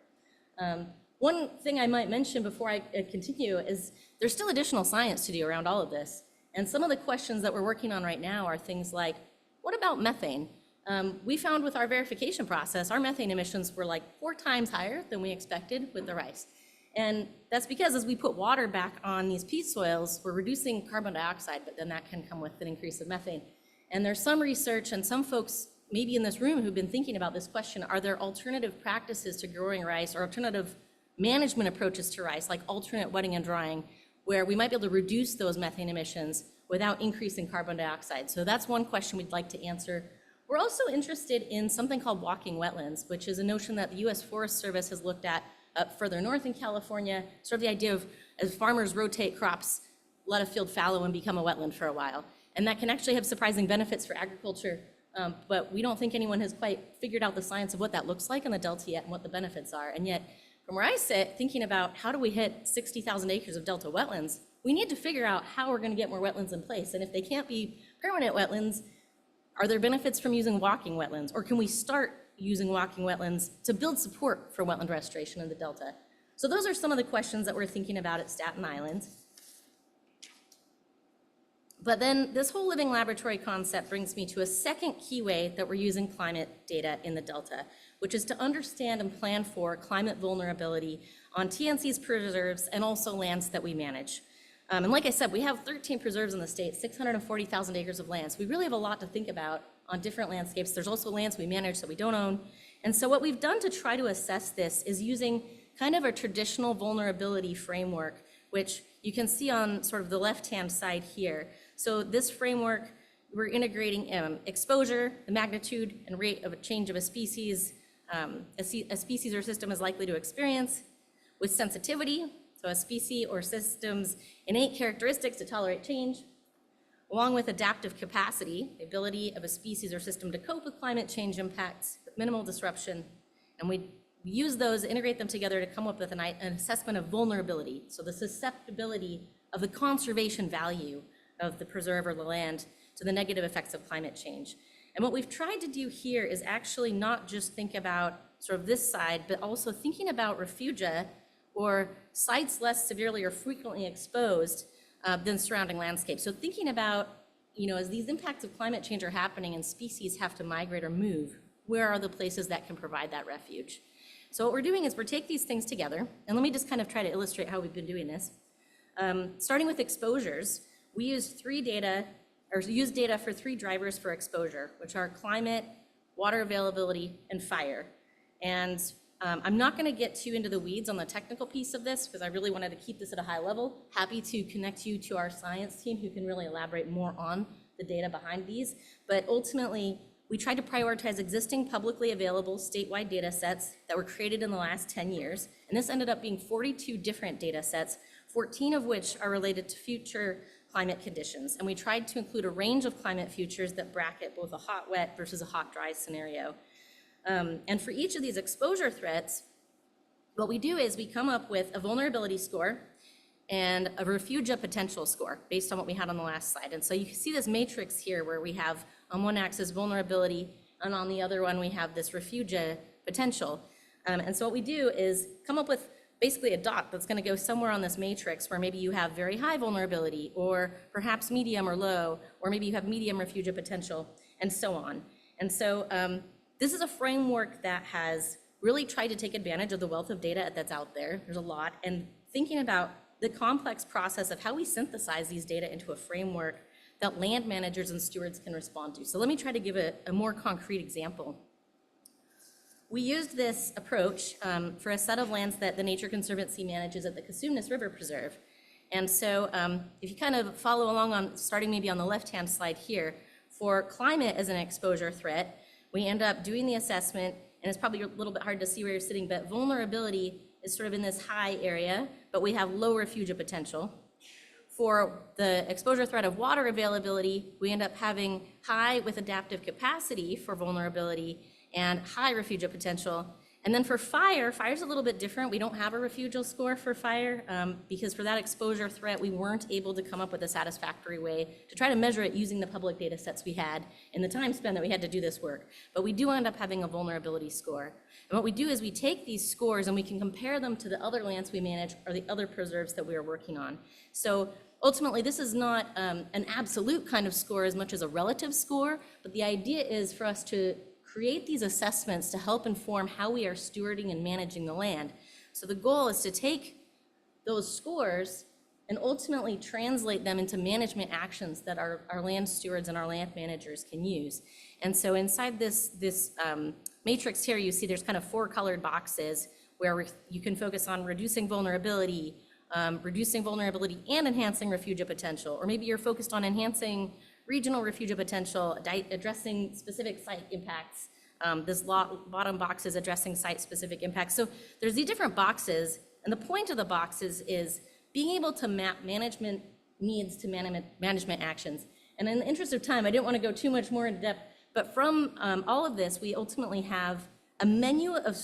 One thing I might mention before I continue is there's still additional science to do around all of this. And some of the questions that we're working on right now are things like, what about methane? We found with our verification process, our methane emissions were like 4 times higher than we expected with the rice. And that's because as we put water back on these peat soils, we're reducing carbon dioxide, but then that can come with an increase of methane. And there's some research and some folks maybe in this room who've been thinking about this question, are there alternative practices to growing rice or alternative management approaches to rice, like alternate wetting and drying, where we might be able to reduce those methane emissions without increasing carbon dioxide? So that's one question we'd like to answer. We're also interested in something called walking wetlands, which is a notion that the US Forest Service has looked at further north in California, sort of the idea of as farmers rotate crops, let a field fallow and become a wetland for a while. And that can actually have surprising benefits for agriculture, but we don't think anyone has quite figured out the science of what that looks like in the Delta yet and what the benefits are. And yet, from where I sit, thinking about how do we hit 60,000 acres of Delta wetlands, we need to figure out how we're gonna get more wetlands in place. And if they can't be permanent wetlands, are there benefits from using walking wetlands? Or can we start using walking wetlands to build support for wetland restoration in the Delta? So those are some of the questions that we're thinking about at Staten Island. But then this whole living laboratory concept brings me to a second key way that we're using climate data in the Delta, which is to understand and plan for climate vulnerability on TNC's preserves and also lands that we manage. And like I said, we have 13 preserves in the state, 640,000 acres of land. So we really have a lot to think about on different landscapes. There's also lands we manage that we don't own. And so what we've done to try to assess this is using kind of a traditional vulnerability framework, which you can see on sort of the left-hand side here. So this framework, we're integrating exposure, the magnitude and rate of a change of a species or system is likely to experience, with sensitivity, so a species or system's innate characteristics to tolerate change, along with adaptive capacity, the ability of a species or system to cope with climate change impacts with minimal disruption. And we use those, integrate them together to come up with an assessment of vulnerability, so the susceptibility of the conservation value of the preserve or the land to the negative effects of climate change. And what we've tried to do here is actually not just think about sort of this side, but also thinking about refugia or sites less severely or frequently exposed than surrounding landscapes. So thinking about, as these impacts of climate change are happening and species have to migrate or move, where are the places that can provide that refuge? So what we're doing is we're taking these things together, and let me just kind of try to illustrate how we've been doing this. Starting with exposures, we use data for 3 drivers for exposure, which are climate, water availability, and fire. And I'm not going to get too into the weeds on the technical piece of this because I really wanted to keep this at a high level. Happy to connect you to our science team who can really elaborate more on the data behind these. But ultimately, we tried to prioritize existing publicly available statewide data sets that were created in the last 10 years. And this ended up being 42 different data sets, 14 of which are related to future climate conditions. And we tried to include a range of climate futures that bracket both a hot, wet versus a hot, dry scenario. And for each of these exposure threats, what we do is we come up with a vulnerability score and a refugia potential score based on what we had on the last slide. And so you can see this matrix here where we have on one axis vulnerability, and on the other one we have this refugia potential. And so what we do is come up with basically a dot that's going to go somewhere on this matrix where maybe you have very high vulnerability, or perhaps medium or low, or maybe you have medium refugia potential, and so on. And so this is a framework that has really tried to take advantage of the wealth of data that's out there. There's a lot, and thinking about the complex process of how we synthesize these data into a framework that land managers and stewards can respond to. So let me try to give a more concrete example. We used this approach for a set of lands that the Nature Conservancy manages at the Cosumnes River Preserve. And so if you kind of follow along on, starting maybe on the left-hand slide here, for climate as an exposure threat, we end up doing the assessment, and it's probably a little bit hard to see where you're sitting, but vulnerability is sort of in this high area, but we have low refugia potential. For the exposure threat of water availability, we end up having high with adaptive capacity for vulnerability and high refugia potential. And then for fire, fire's a little bit different. We don't have a refugial score for fire because for that exposure threat, we weren't able to come up with a satisfactory way to try to measure it using the public data sets we had in the time span that we had to do this work. But we do end up having a vulnerability score. And what we do is we take these scores and we can compare them to the other lands we manage or the other preserves that we are working on. So ultimately, this is not an absolute kind of score as much as a relative score, but the idea is for us to create these assessments to help inform how we are stewarding and managing the land. So the goal is to take those scores and ultimately translate them into management actions that our land stewards and our land managers can use. And so inside this matrix here, you see there's kind of 4 colored boxes where you can focus on reducing vulnerability and enhancing refugia potential. Or maybe you're focused on enhancing regional refugia potential, addressing specific site impacts. This bottom box is addressing site-specific impacts. So there's these different boxes, and the point of the boxes is being able to map management needs to management actions. And in the interest of time, I didn't want to go too much more in depth, but from all of this, we ultimately have a menu of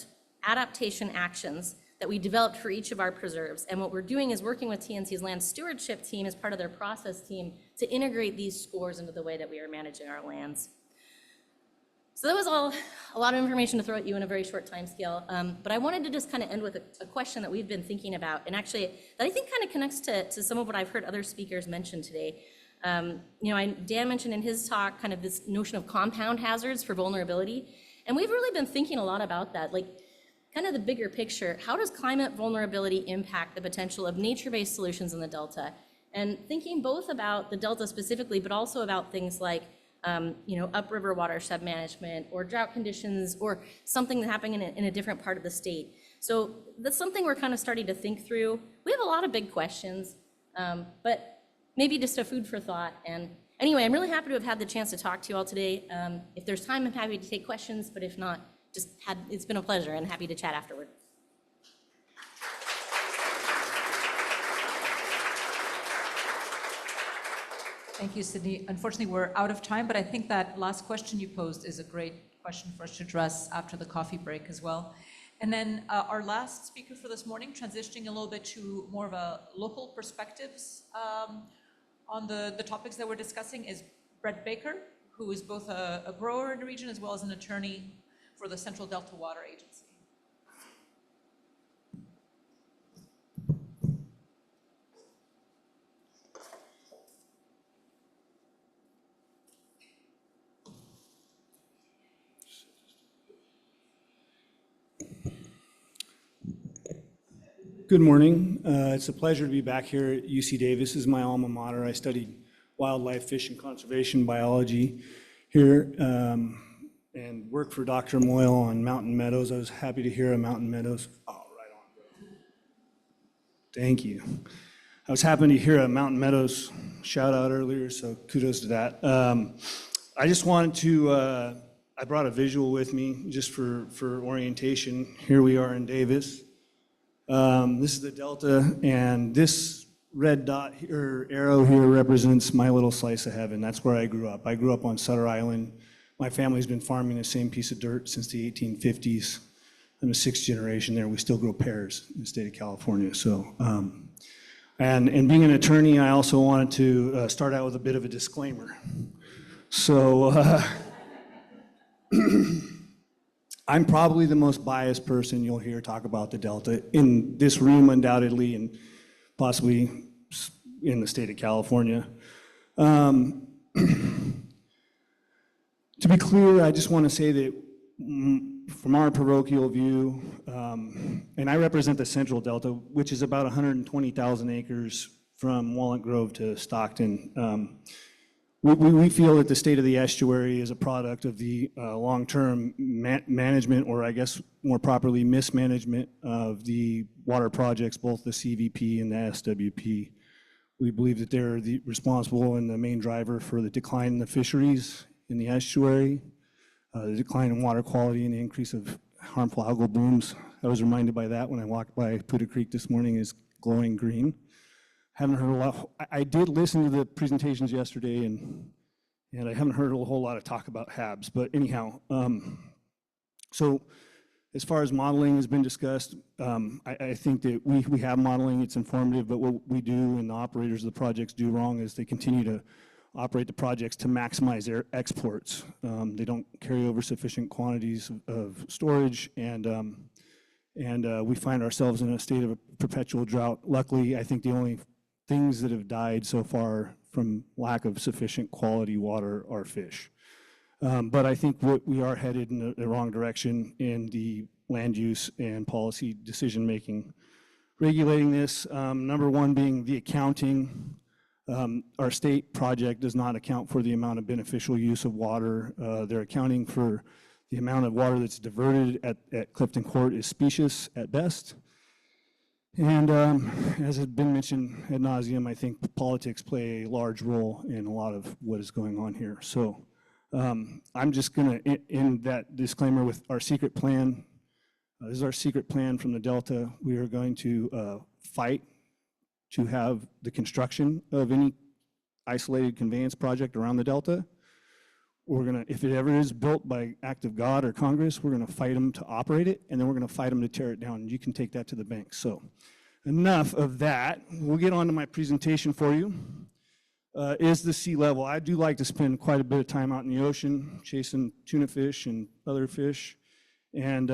adaptation actions that we developed for each of our preserves. And what we're doing is working with TNC's land stewardship team as part of their process team to integrate these scores into the way that we are managing our lands. So that was a lot of information to throw at you in a very short time scale. But I wanted to just kind of end with a question that we've been thinking about, and actually that I think kind of connects to some of what I've heard other speakers mention today. Dan mentioned in his talk kind of this notion of compound hazards for vulnerability. And we've really been thinking a lot about that. Like, kind of the bigger picture, how does climate vulnerability impact the potential of nature-based solutions in the Delta? And thinking both about the Delta specifically, but also about things like, upriver watershed management or drought conditions or something happening in a different part of the state. So that's something we're kind of starting to think through. We have a lot of big questions, but maybe just a food for thought. And anyway, I'm really happy to have had the chance to talk to you all today. If there's time, I'm happy to take questions, but if not, it's been a pleasure and happy to chat afterward. Thank you, Sydney. Unfortunately, we're out of time, but I think that last question you posed is a great question for us to address after the coffee break as well. And then our last speaker for this morning, transitioning a little bit to more of a local perspectives on the topics that we're discussing, is Brett Baker, who is both a grower in the region as well as an attorney for the Central Delta Water Agency. Good morning. It's a pleasure to be back here at UC Davis. This is my alma mater. I studied wildlife, fish, and conservation biology here and worked for Dr. Moyle on Mountain Meadows. I was happy to hear a Mountain Meadows. Oh, right on. Thank you. I was happy to hear a Mountain Meadows shout out earlier, so kudos to that. I just wanted to, I brought a visual with me just for orientation. Here we are in Davis. This is the Delta, and this red dot here, arrow here, represents my little slice of heaven. That's where I grew up. I grew up on Sutter Island. My family's been farming the same piece of dirt since the 1850s. I'm a sixth generation there. We still grow pears in the state of California. So, and being an attorney, I also wanted to start out with a bit of a disclaimer. So, I'm probably the most biased person you'll hear talk about the Delta in this room, undoubtedly, and possibly in the state of California. To be clear, I just want to say that from our parochial view, and I represent the Central Delta, which is about 120,000 acres from Walnut Grove to Stockton. We feel that the state of the estuary is a product of the long-term management, or I guess more properly mismanagement, of the water projects, both the CVP and the SWP. We believe that they're responsible and the main driver for the decline in the fisheries in the estuary, the decline in water quality, and the increase of harmful algal blooms. I was reminded by that when I walked by Putah Creek this morning. Is glowing green. Haven't heard a lot. I did listen to the presentations yesterday, and I haven't heard a whole lot of talk about HABs. But anyhow, so as far as modeling has been discussed, I think that we have modeling. It's informative, but what we do and the operators of the projects do wrong is they continue to operate the projects to maximize their exports. They don't carry over sufficient quantities of storage, and we find ourselves in a state of a perpetual drought. Luckily, I think the only things that have died so far from lack of sufficient quality water are fish. But I think we are headed in the wrong direction in the land use and policy decision-making. Regulating this, number one being the accounting. Our state project does not account for the amount of beneficial use of water. They're accounting for the amount of water that's diverted at Clifton Court is specious at best. And as has been mentioned ad nauseum, I think politics play a large role in a lot of what is going on here. So I'm just going to end that disclaimer with our secret plan. This is our secret plan from the Delta. We are going to fight to have the construction of any isolated conveyance project around the Delta. We're going to, if it ever is built by act of God or Congress, we're going to fight them to operate it, and then we're going to fight them to tear it down. And you can take that to the bank. So enough of that. We'll get on to my presentation for you. Is the sea level. I do like to spend quite a bit of time out in the ocean, chasing tuna fish and other fish. And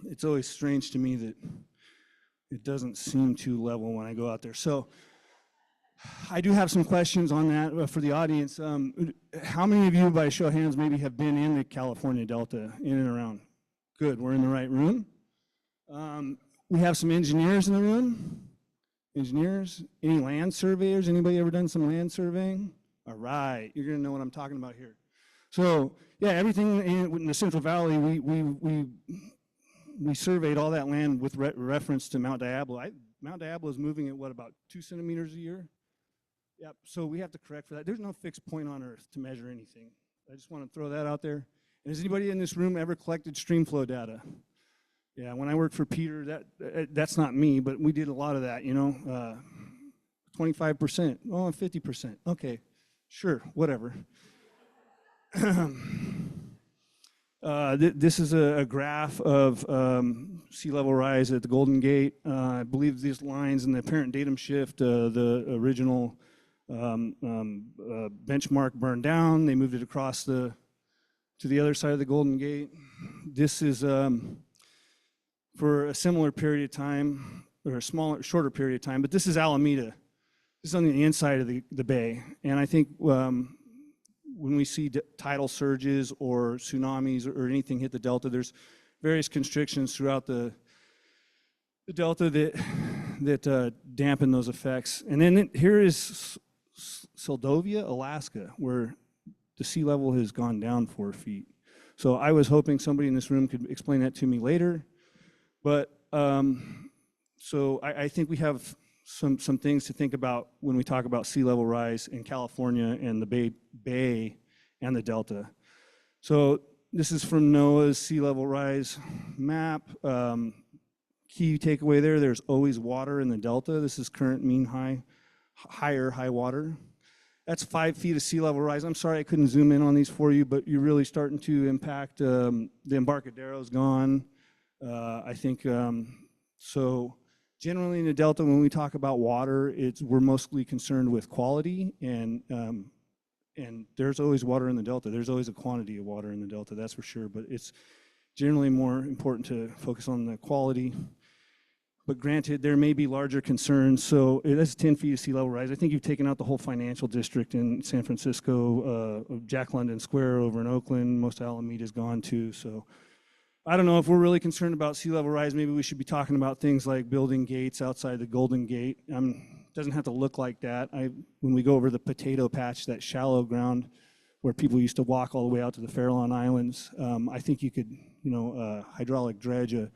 it's always strange to me that it doesn't seem too level when I go out there. So I do have some questions on that for the audience. How many of you, by a show of hands, maybe have been in the California Delta, in and around? Good, we're in the right room. We have some engineers in the room. Engineers? Any land surveyors? Anybody ever done some land surveying? All right, you're gonna know what I'm talking about here. So yeah, everything in the Central Valley, we surveyed all that land with reference to Mount Diablo. Mount Diablo is moving at what, about 2 centimeters a year? Yep, so we have to correct for that. There's no fixed point on Earth to measure anything. I just want to throw that out there. And has anybody in this room ever collected streamflow data? Yeah, when I worked for Peter, that's not me, but we did a lot of that, you know. 25%, oh, 50%, okay, sure, whatever. This is a graph of sea level rise at the Golden Gate. I believe these lines in the apparent datum shift, the original benchmark burned down. They moved it across to the other side of the Golden Gate. This is for a similar period of time, or a shorter period of time, but this is Alameda. This is on the inside of the bay. And I think when we see tidal surges or tsunamis or anything hit the Delta, there's various constrictions throughout the Delta that dampen those effects. And then here is Seldovia, Alaska, where the sea level has gone down 4 feet. So I was hoping somebody in this room could explain that to me later. But so I think we have some things to think about when we talk about sea level rise in California and the Bay and the Delta. So this is from NOAA's sea level rise map. Key takeaway there, there's always water in the Delta. This is current mean high water. That's 5 feet of sea level rise. I'm sorry I couldn't zoom in on these for you, but you're really starting to impact, the Embarcadero's gone. I think, so generally in the Delta, when we talk about water, we're mostly concerned with quality, and there's always water in the Delta. There's always a quantity of water in the Delta, that's for sure, but it's generally more important to focus on the quality. But granted, there may be larger concerns. So that's 10 feet of sea level rise. I think you've taken out the whole financial district in San Francisco, Jack London Square over in Oakland. Most of Alameda's gone too. So I don't know if we're really concerned about sea level rise. Maybe we should be talking about things like building gates outside the Golden Gate. Doesn't have to look like that. When we go over the potato patch, that shallow ground where people used to walk all the way out to the Farallon Islands, I think you could, hydraulic dredge a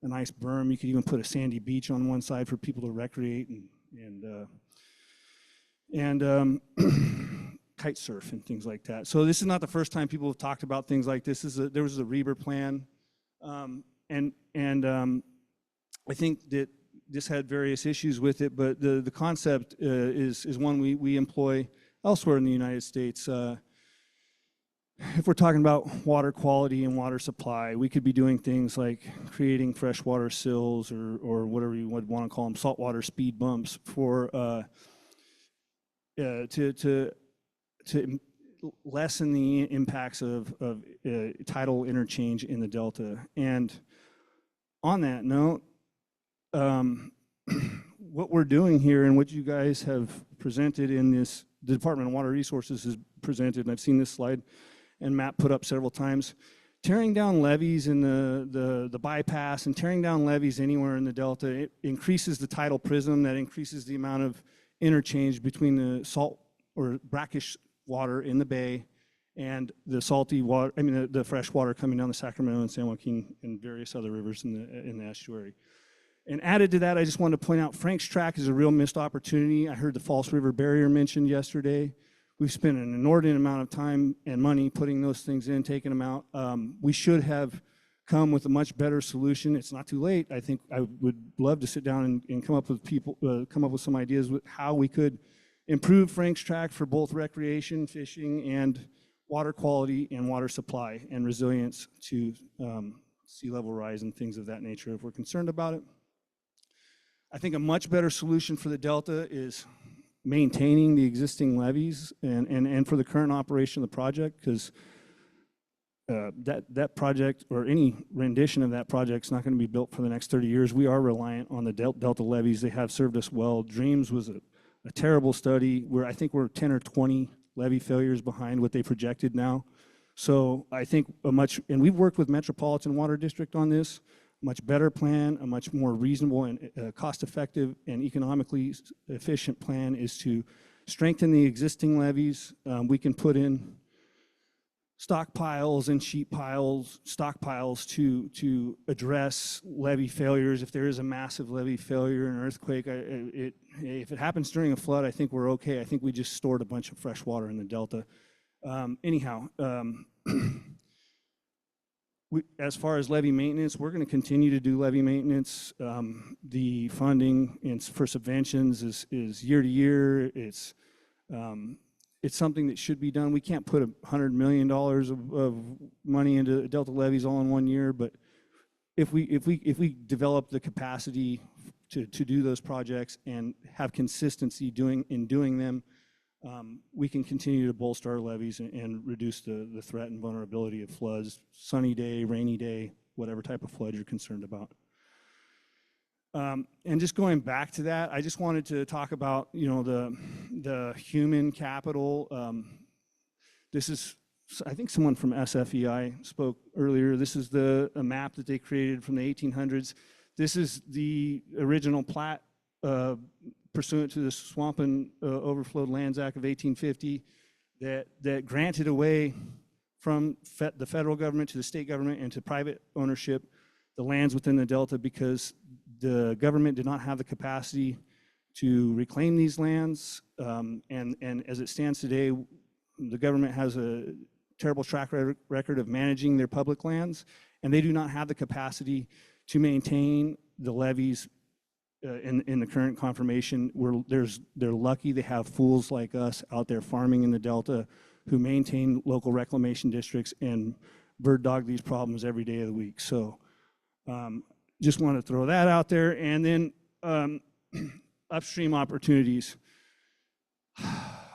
nice berm. You could even put a sandy beach on one side for people to recreate and kite surf and things like that. So this is not the first time people have talked about things like this. There was a Reber plan, and I think that this had various issues with it, but the concept is one we employ elsewhere in the United States. If we're talking about water quality and water supply, we could be doing things like creating freshwater sills or whatever you would want to call them, saltwater speed bumps for to lessen the impacts of tidal interchange in the Delta. And on that note, what we're doing here and what you guys have presented in this, the Department of Water Resources has presented, and I've seen this slide and map put up several times, tearing down levees in the bypass and tearing down levees anywhere in the Delta, it increases the tidal prism, that increases the amount of interchange between the salt or brackish water in the bay and the salty water, the fresh water coming down the Sacramento and San Joaquin and various other rivers in the estuary. And added to that, I just wanted to point out Frank's Track is a real missed opportunity. I heard the False River Barrier mentioned yesterday. We've spent an inordinate amount of time and money putting those things in, taking them out. We should have come with a much better solution. It's not too late. I think I would love to sit down and come up with some ideas with how we could improve Frank's Track for both recreation, fishing, and water quality and water supply and resilience to sea level rise and things of that nature if we're concerned about it. I think a much better solution for the Delta is maintaining the existing levees and for the current operation of the project, because that project or any rendition of that project is not going to be built for the next 30 years. We are reliant on the Delta levees. They have served us well. Dreams was a terrible study where I think we're 10 or 20 levee failures behind what they projected now. So I think and we've worked with Metropolitan Water District on this, much better plan, a much more reasonable and cost-effective and economically efficient plan is to strengthen the existing levees. We can put in stockpiles and stockpiles to address levee failures. If there is a massive levee failure, an earthquake, if it happens during a flood, I think we're okay. I think we just stored a bunch of fresh water in the Delta. as far as levee maintenance, we're going to continue to do levee maintenance. The funding for subventions is year to year. It's something that should be done. We can't put $100 million of money into Delta levees all in one year, but if we develop the capacity to do those projects and have consistency in doing them, we can continue to bolster our levees and reduce the threat and vulnerability of floods, sunny day, rainy day, whatever type of flood you're concerned about. And just going back to that, I just wanted to talk about, you know, the human capital. This is, I think someone from SFEI spoke earlier. This is a map that they created from the 1800s. This is the original plat pursuant to the Swamp and Overflowed Lands Act of 1850 that granted away from the federal government to the state government and to private ownership the lands within the Delta because the government did not have the capacity to reclaim these lands. And as it stands today, the government has a terrible track record of managing their public lands, and they do not have the capacity to maintain the levees in the current conformation. They're lucky they have fools like us out there farming in the Delta who maintain local reclamation districts and bird dog these problems every day of the week. So just want to throw that out there. And then upstream opportunities.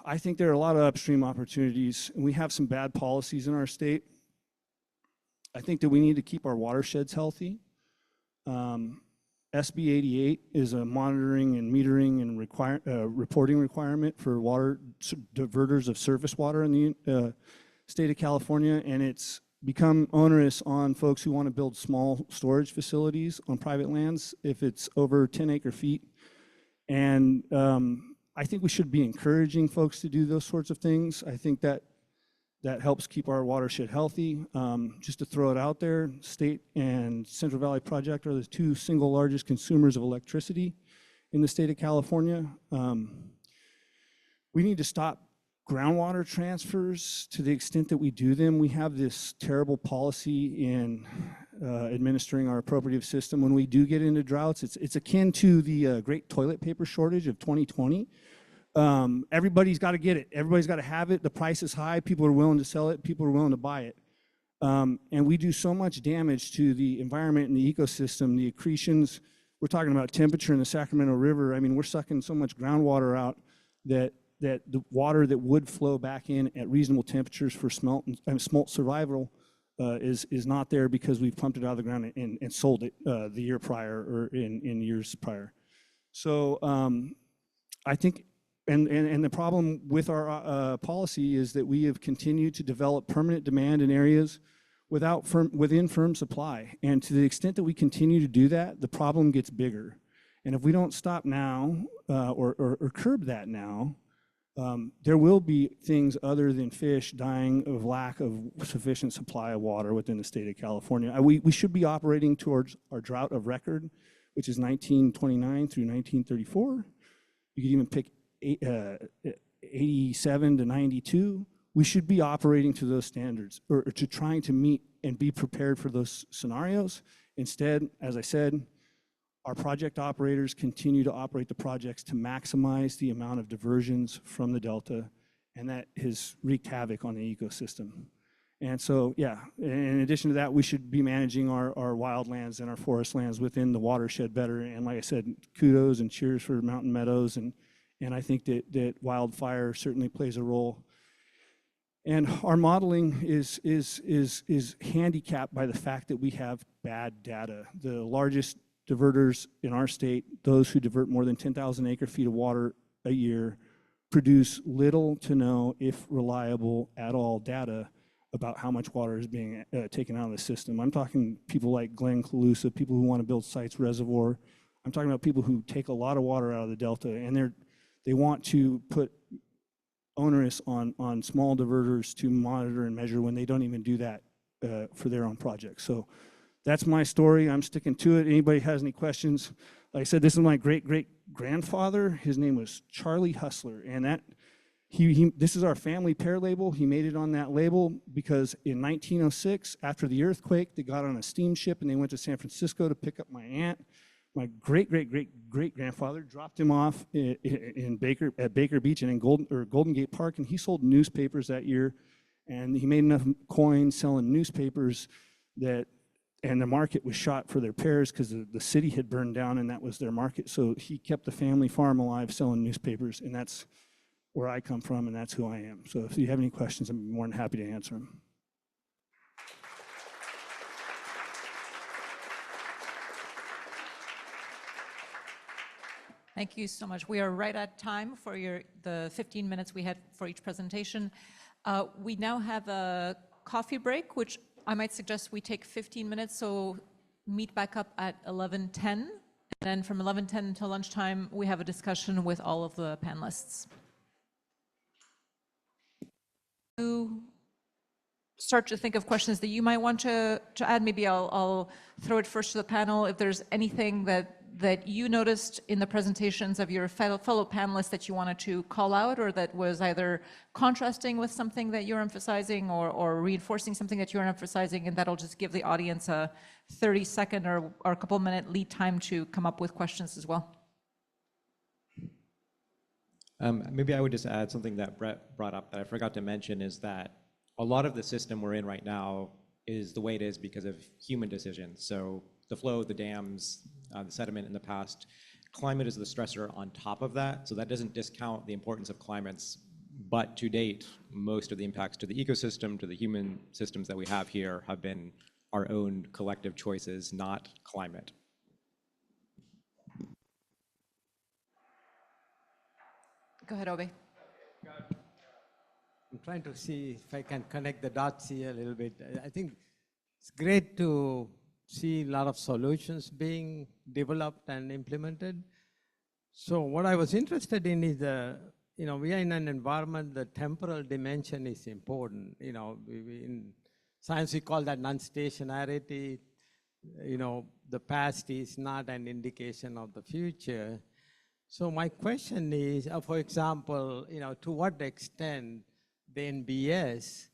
I think there are a lot of upstream opportunities, and we have some bad policies in our state. I think that we need to keep our watersheds healthy. SB 88 is a monitoring and metering and reporting requirement for water diverters of surface water in the state of California, and it's become onerous on folks who want to build small storage facilities on private lands if it's over 10 acre feet. And I think we should be encouraging folks to do those sorts of things. I think that helps keep our watershed healthy. Just to throw it out there, State and Central Valley Project are the two single largest consumers of electricity in the state of California. We need to stop groundwater transfers to the extent that we do them. We have this terrible policy in administering our appropriative system. When we do get into droughts, it's akin to the great toilet paper shortage of 2020. Everybody's got to get it. Everybody's got to have it. The price is high. People are willing to sell it. People are willing to buy it. And we do so much damage to the environment and the ecosystem, the accretions. We're talking about temperature in the Sacramento River. I mean, we're sucking so much groundwater out that the water that would flow back in at reasonable temperatures for smolt survival is not there because we've pumped it out of the ground and sold it the year prior or in years prior. So I think, and the problem with our policy is that we have continued to develop permanent demand in areas within firm supply. And to the extent that we continue to do that, the problem gets bigger. And if we don't stop now or curb that now, there will be things other than fish dying of lack of sufficient supply of water within the state of California. We should be operating towards our drought of record, which is 1929 through 1934. You could even pick 87 to 92. We should be operating to those standards or to trying to meet and be prepared for those scenarios. Instead, as I said, our project operators continue to operate the projects to maximize the amount of diversions from the Delta, and that has wreaked havoc on the ecosystem. And so, yeah, in addition to that, we should be managing our wildlands and our forest lands within the watershed better. And like I said, kudos and cheers for Mountain Meadows, and I think that wildfire certainly plays a role. And our modeling is handicapped by the fact that we have bad data. The largest diverters in our state, those who divert more than 10,000 acre feet of water a year, produce little to no, if reliable at all, data about how much water is being taken out of the system. I'm talking people like Glenn Calusa, people who want to build Sites Reservoir. I'm talking about people who take a lot of water out of the Delta, and they want to put onerous on small diverters to monitor and measure when they don't even do that for their own projects. So that's my story. I'm sticking to it. Anybody has any questions? Like I said, this is my great-great-grandfather. His name was Charlie Hustler, and This is our family pear label. He made it on that label because in 1906, after the earthquake, they got on a steamship and they went to San Francisco to pick up my aunt. My great-great-great-great-grandfather dropped him off at Baker Beach and in Golden Gate Park, and he sold newspapers that year, and he made enough coins selling newspapers and the market was shot for their pears because the city had burned down and that was their market. So he kept the family farm alive selling newspapers, and that's where I come from, and that's who I am. So if you have any questions, I'm more than happy to answer them. Thank you so much. We are right at time for the 15 minutes we had for each presentation. We now have a coffee break, which I might suggest we take 15 minutes, so meet back up at 11:10. And then from 11:10 until lunchtime, we have a discussion with all of the panelists. To start to think of questions that you might want to add, maybe I'll throw it first to the panel. If there's anything that you noticed in the presentations of your fellow panelists that you wanted to call out, or that was either contrasting with something that you're emphasizing or reinforcing something that you're emphasizing, and that'll just give the audience a 30-second or a couple-minute lead time to come up with questions as well. Maybe I would just add something that Brett brought up that I forgot to mention, is that a lot of the system we're in right now is the way it is because of human decisions. So the flow, the dams, the sediment in the past, climate is the stressor on top of that. So that doesn't discount the importance of climates, but to date, most of the impacts to the ecosystem, to the human systems that we have here have been our own collective choices, not climate. Go ahead, Obe. I'm trying to see if I can connect the dots here a little bit. I think it's great to see a lot of solutions being developed and implemented. So what I was interested in is we are in an environment, the temporal dimension is important. In science we call that non-stationarity. The past is not an indication of the future. So my question is, for example, to what extent the NBS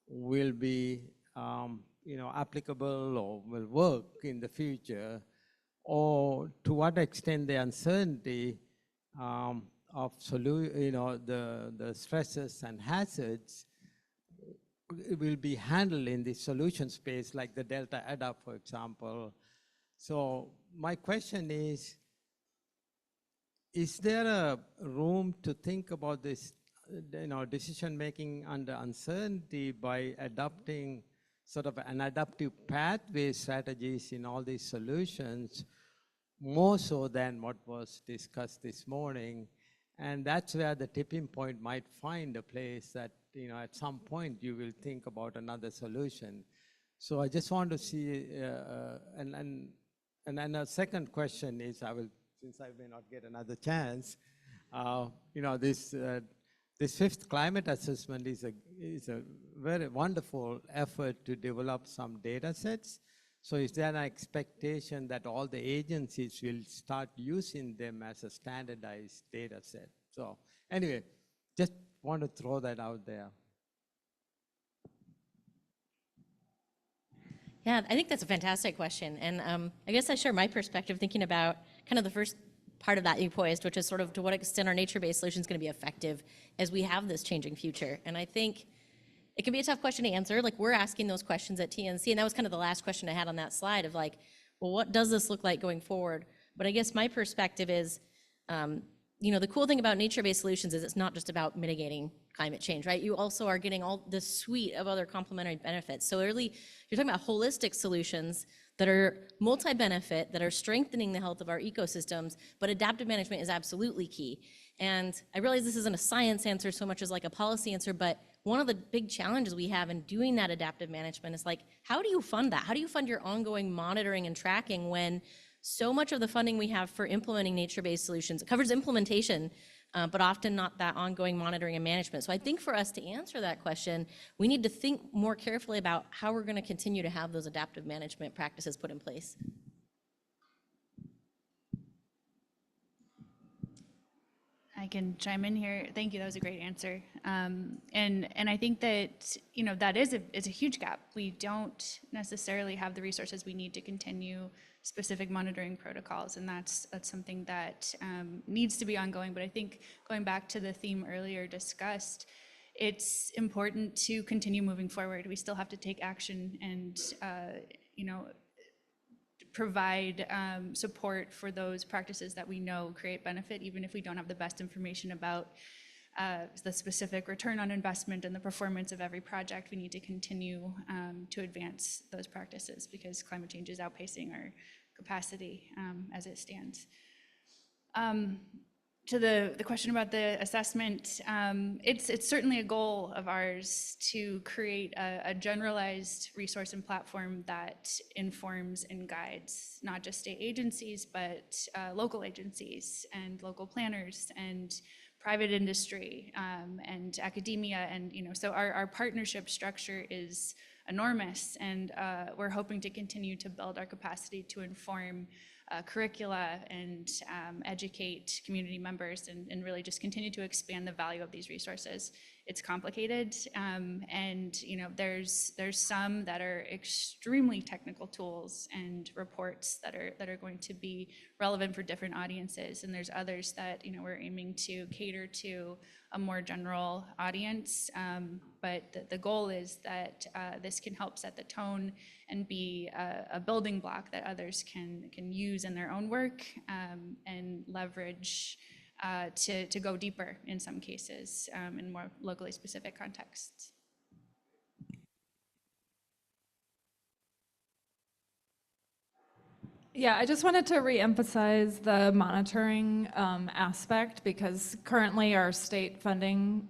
will be, applicable or will work in the future, or to what extent the uncertainty of the stresses and hazards will be handled in the solution space, like the Delta ADAP, for example. So my question is there a room to think about this, decision-making under uncertainty by adopting sort of an adaptive pathway strategies in all these solutions, more so than what was discussed this morning? And that's where the tipping point might find a place that, at some point you will think about another solution. So I just want to see, and then a second question is, since I may not get another chance, this fifth climate assessment is a very wonderful effort to develop some data sets. So is there an expectation that all the agencies will start using them as a standardized data set? So anyway, just want to throw that out there. Yeah, I think that's a fantastic question. And I guess I share my perspective thinking about kind of the first part of that you posed, which is sort of to what extent are nature-based solutions going to be effective as we have this changing future. And I think it can be a tough question to answer. Like, we're asking those questions at TNC, and that was kind of the last question I had on that slide of like, well, what does this look like going forward? But I guess my perspective is, the cool thing about nature-based solutions is it's not just about mitigating climate change, right? You also are getting all this suite of other complementary benefits. So really, you're talking about holistic solutions that are multi-benefit, that are strengthening the health of our ecosystems, but adaptive management is absolutely key. And I realize this isn't a science answer so much as like a policy answer, but one of the big challenges we have in doing that adaptive management is like, how do you fund that? How do you fund your ongoing monitoring and tracking when so much of the funding we have for implementing nature-based solutions, it covers implementation, but often not that ongoing monitoring and management. So I think for us to answer that question, we need to think more carefully about how we're going to continue to have those adaptive management practices put in place. I can chime in here. Thank you. That was a great answer. And I think that, you know, that is a huge gap. We don't necessarily have the resources we need to continue specific monitoring protocols, and that's something that needs to be ongoing. But I think going back to the theme earlier discussed, it's important to continue moving forward. We still have to take action and, you know, provide support for those practices that we know create benefit, even if we don't have the best information about the specific return on investment and the performance of every project. We need to continue to advance those practices because climate change is outpacing our capacity as it stands. To the question about the assessment, it's certainly a goal of ours to create a generalized resource and platform that informs and guides not just state agencies, but local agencies and local planners and private industry and academia. And, you know, so our partnership structure is enormous, and we're hoping to continue to build our capacity to inform curricula and educate community members and really just continue to expand the value of these resources. It's complicated, and you know, there's some that are extremely technical tools and reports that are going to be relevant for different audiences, and there's others that, you know, we're aiming to cater to a more general audience. But the goal is that this can help set the tone and be a building block that others can use in their own work and leverage to go deeper in some cases in more locally specific contexts. Yeah, I just wanted to reemphasize the monitoring aspect, because currently our state funding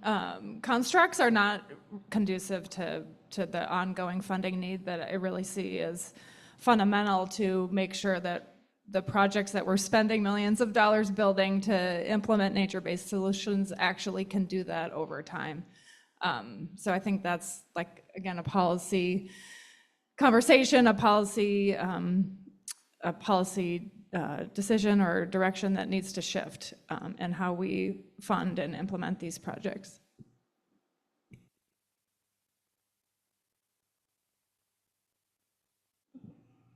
constructs are not conducive to the ongoing funding need that I really see as fundamental to make sure that the projects that we're spending millions of dollars building to implement nature-based solutions actually can do that over time. So I think that's, like, again, a policy conversation, a policy decision or direction that needs to shift in how we fund and implement these projects.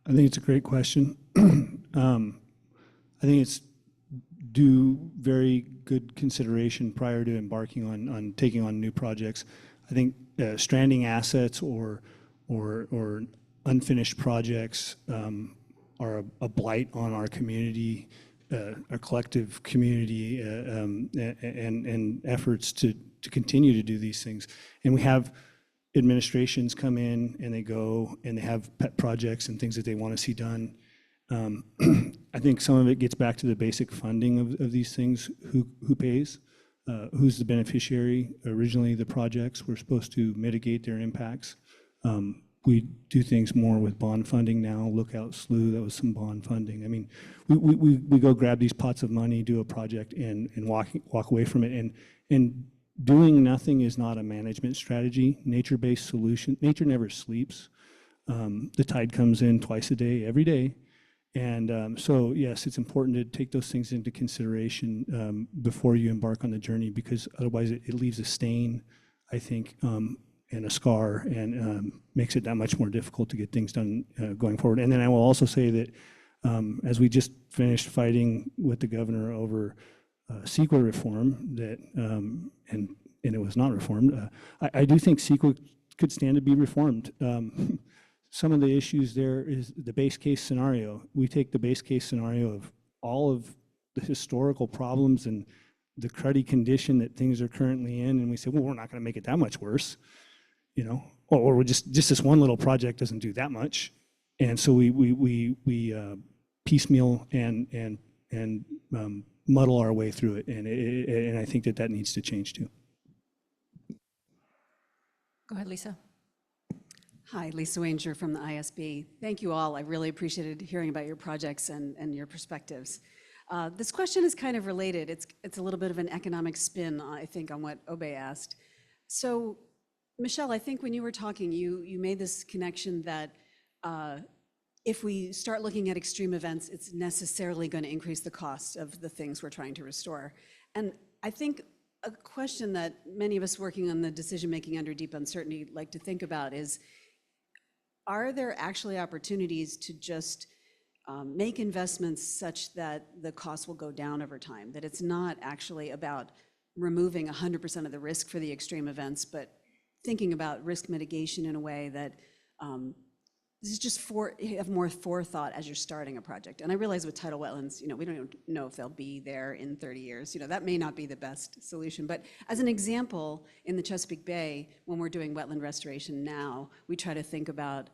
I think it's a great question. I think it's due very good consideration prior to embarking on taking on new projects. I think stranding assets or unfinished projects are a blight on our community, our collective community, and efforts to continue to do these things. And we have administrations come in and they go and they have pet projects and things that they want to see done. I think some of it gets back to the basic funding of these things. Who pays? Who's the beneficiary? Originally, the projects were supposed to mitigate their impacts. We do things more with bond funding now. Lookout Slough, that was some bond funding. I mean, we go grab these pots of money, do a project, and walk away from it. And doing nothing is not a management strategy. Nature-based solution. Nature never sleeps. The tide comes in twice a day, every day. And so, yes, it's important to take those things into consideration before you embark on the journey, because otherwise it leaves a stain, I think, and a scar, and makes it that much more difficult to get things done going forward. And then I will also say that as we just finished fighting with the governor over CEQA reform, that and it was not reformed, I do think CEQA could stand to be reformed. Some of the issues there is the base case scenario. We take the base case scenario of all of the historical problems and the cruddy condition that things are currently in, and we say, well, we're not going to make it that much worse, you know, or we're just this one little project doesn't do that much, and so we piecemeal and muddle our way through it, and I think that needs to change too. Go ahead, Lisa. Hi, Lisa Wanger from the ISB. Thank you all. I really appreciated hearing about your projects and your perspectives. This question is kind of related. It's a little bit of an economic spin, I think, on what Obey asked. So, Michelle, I think when you were talking, you made this connection that if we start looking at extreme events, it's necessarily going to increase the cost of the things we're trying to restore. And I think a question that many of us working on the decision-making under deep uncertainty like to think about is, are there actually opportunities to just make investments such that the costs will go down over time? That it's not actually about removing 100% of the risk for the extreme events, but thinking about risk mitigation in a way that this is just you have more forethought as you're starting a project. And I realize with tidal wetlands, we don't even know if they'll be there in 30 years. That may not be the best solution. But as an example, in the Chesapeake Bay, when we're doing wetland restoration now, we try to think about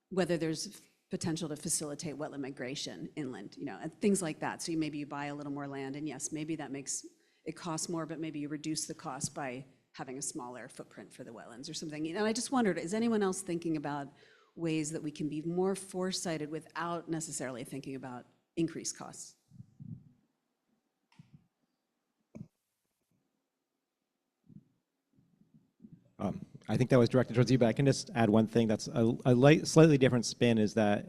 whether there's potential to facilitate wetland migration inland, and things like that. So maybe you buy a little more land, and yes, maybe that makes it cost more, but maybe you reduce the cost by having a smaller footprint for the wetlands or something. And I just wondered, is anyone else thinking about ways that we can be more foresighted without necessarily thinking about increased costs? I think that was directed towards you, but I can just add one thing that's a slightly different spin, is that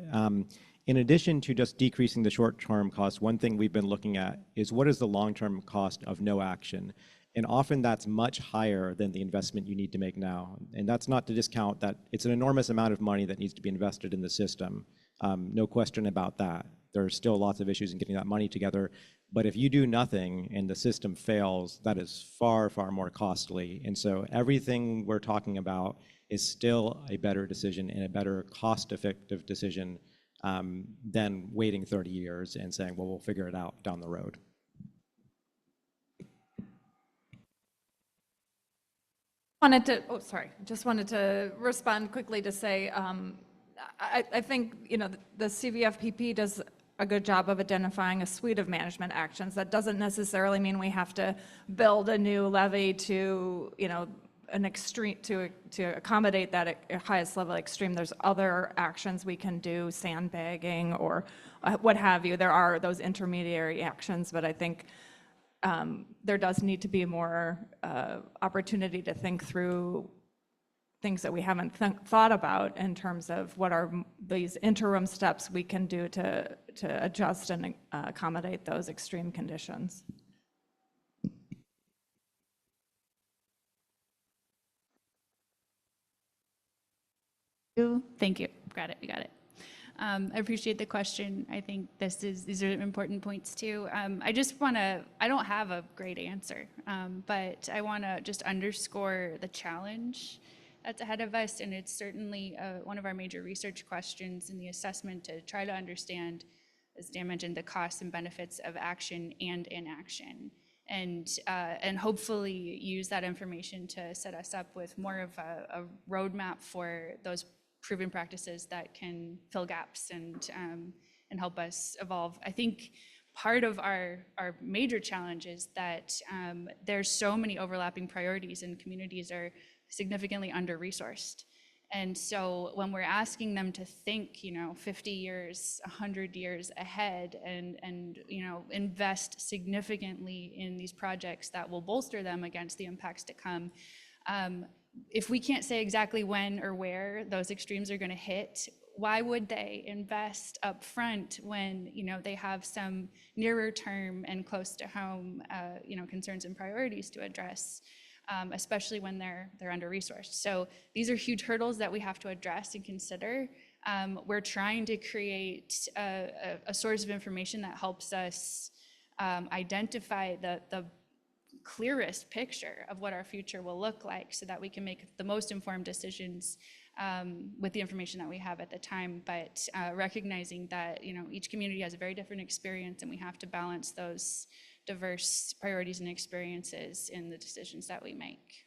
in addition to just decreasing the short-term cost, one thing we've been looking at is what is the long-term cost of no action? And often that's much higher than the investment you need to make now. And that's not to discount that it's an enormous amount of money that needs to be invested in the system. No question about that. There are still lots of issues in getting that money together. But if you do nothing and the system fails, that is far, far more costly. And so everything we're talking about is still a better decision and a better cost-effective decision than waiting 30 years and saying, well, we'll figure it out down the road. Just wanted to respond quickly to say, I think, the CVFPP does a good job of identifying a suite of management actions. That doesn't necessarily mean we have to build a new levee to, an extreme, to accommodate that highest level extreme. There's other actions we can do, sandbagging or what have you. There are those intermediary actions, but I think there does need to be more opportunity to think through things that we haven't thought about in terms of what are these interim steps we can do to adjust and accommodate those extreme conditions. Thank you. Got it. You got it. I appreciate the question. I think these are important points too. I don't have a great answer, but I want to just underscore the challenge that's ahead of us. And it's certainly one of our major research questions in the assessment, to try to understand, as Dan mentioned, the costs and benefits of action and inaction. And hopefully use that information to set us up with more of a roadmap for those proven practices that can fill gaps and help us evolve. I think part of our major challenge is that there's so many overlapping priorities, and communities are significantly under-resourced. And so when we're asking them to think, 50 years, 100 years ahead and invest significantly in these projects that will bolster them against the impacts to come, if we can't say exactly when or where those extremes are going to hit, why would they invest up front when they have some nearer term and close to home concerns and priorities to address, especially when they're under-resourced? So these are huge hurdles that we have to address and consider. We're trying to create a source of information that helps us identify the clearest picture of what our future will look like, so that we can make the most informed decisions with the information that we have at the time, but recognizing that each community has a very different experience, and we have to balance those diverse priorities and experiences in the decisions that we make.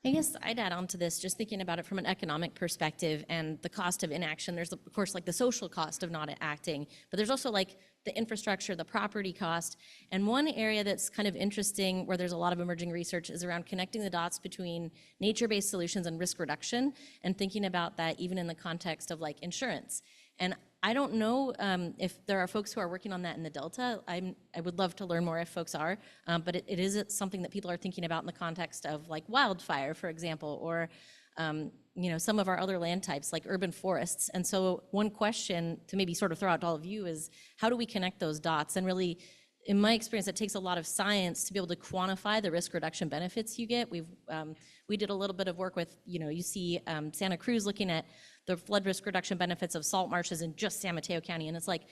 I guess I'd add on to this, just thinking about it from an economic perspective and the cost of inaction. There's, of course, like the social cost of not acting, but there's also like the infrastructure, the property cost. And one area that's kind of interesting, where there's a lot of emerging research, is around connecting the dots between nature-based solutions and risk reduction, and thinking about that even in the context of like insurance. And I don't know if there are folks who are working on that in the Delta. I would love to learn more if folks are, but it is something that people are thinking about in the context of like wildfire, for example, or some of our other land types like urban forests. And so one question to maybe sort of throw out to all of you is, how do we connect those dots and really in my experience, it takes a lot of science to be able to quantify the risk reduction benefits you get. We did a little bit of work with, you see Santa Cruz looking at the flood risk reduction benefits of salt marshes in just San Mateo County, and it's like,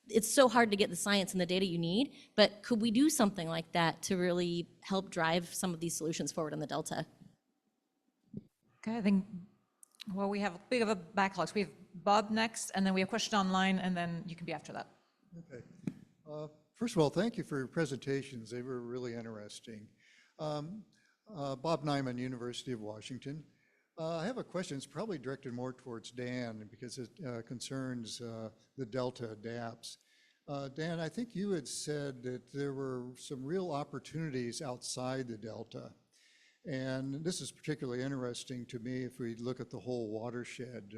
it's so hard to get the science and the data you need, but could we do something like that to really help drive some of these solutions forward in the Delta? Okay, I think, well, we have a bit of a backlog. So we have Bob next, and then we have a question online, and then you can be after that. Okay. First of all, thank you for your presentations. They were really interesting. Bob Nyman, University of Washington. I have a question. It's probably directed more towards Dan because it concerns the Delta adapts. Dan, I think you had said that there were some real opportunities outside the Delta. And this is particularly interesting to me if we look at the whole watershed.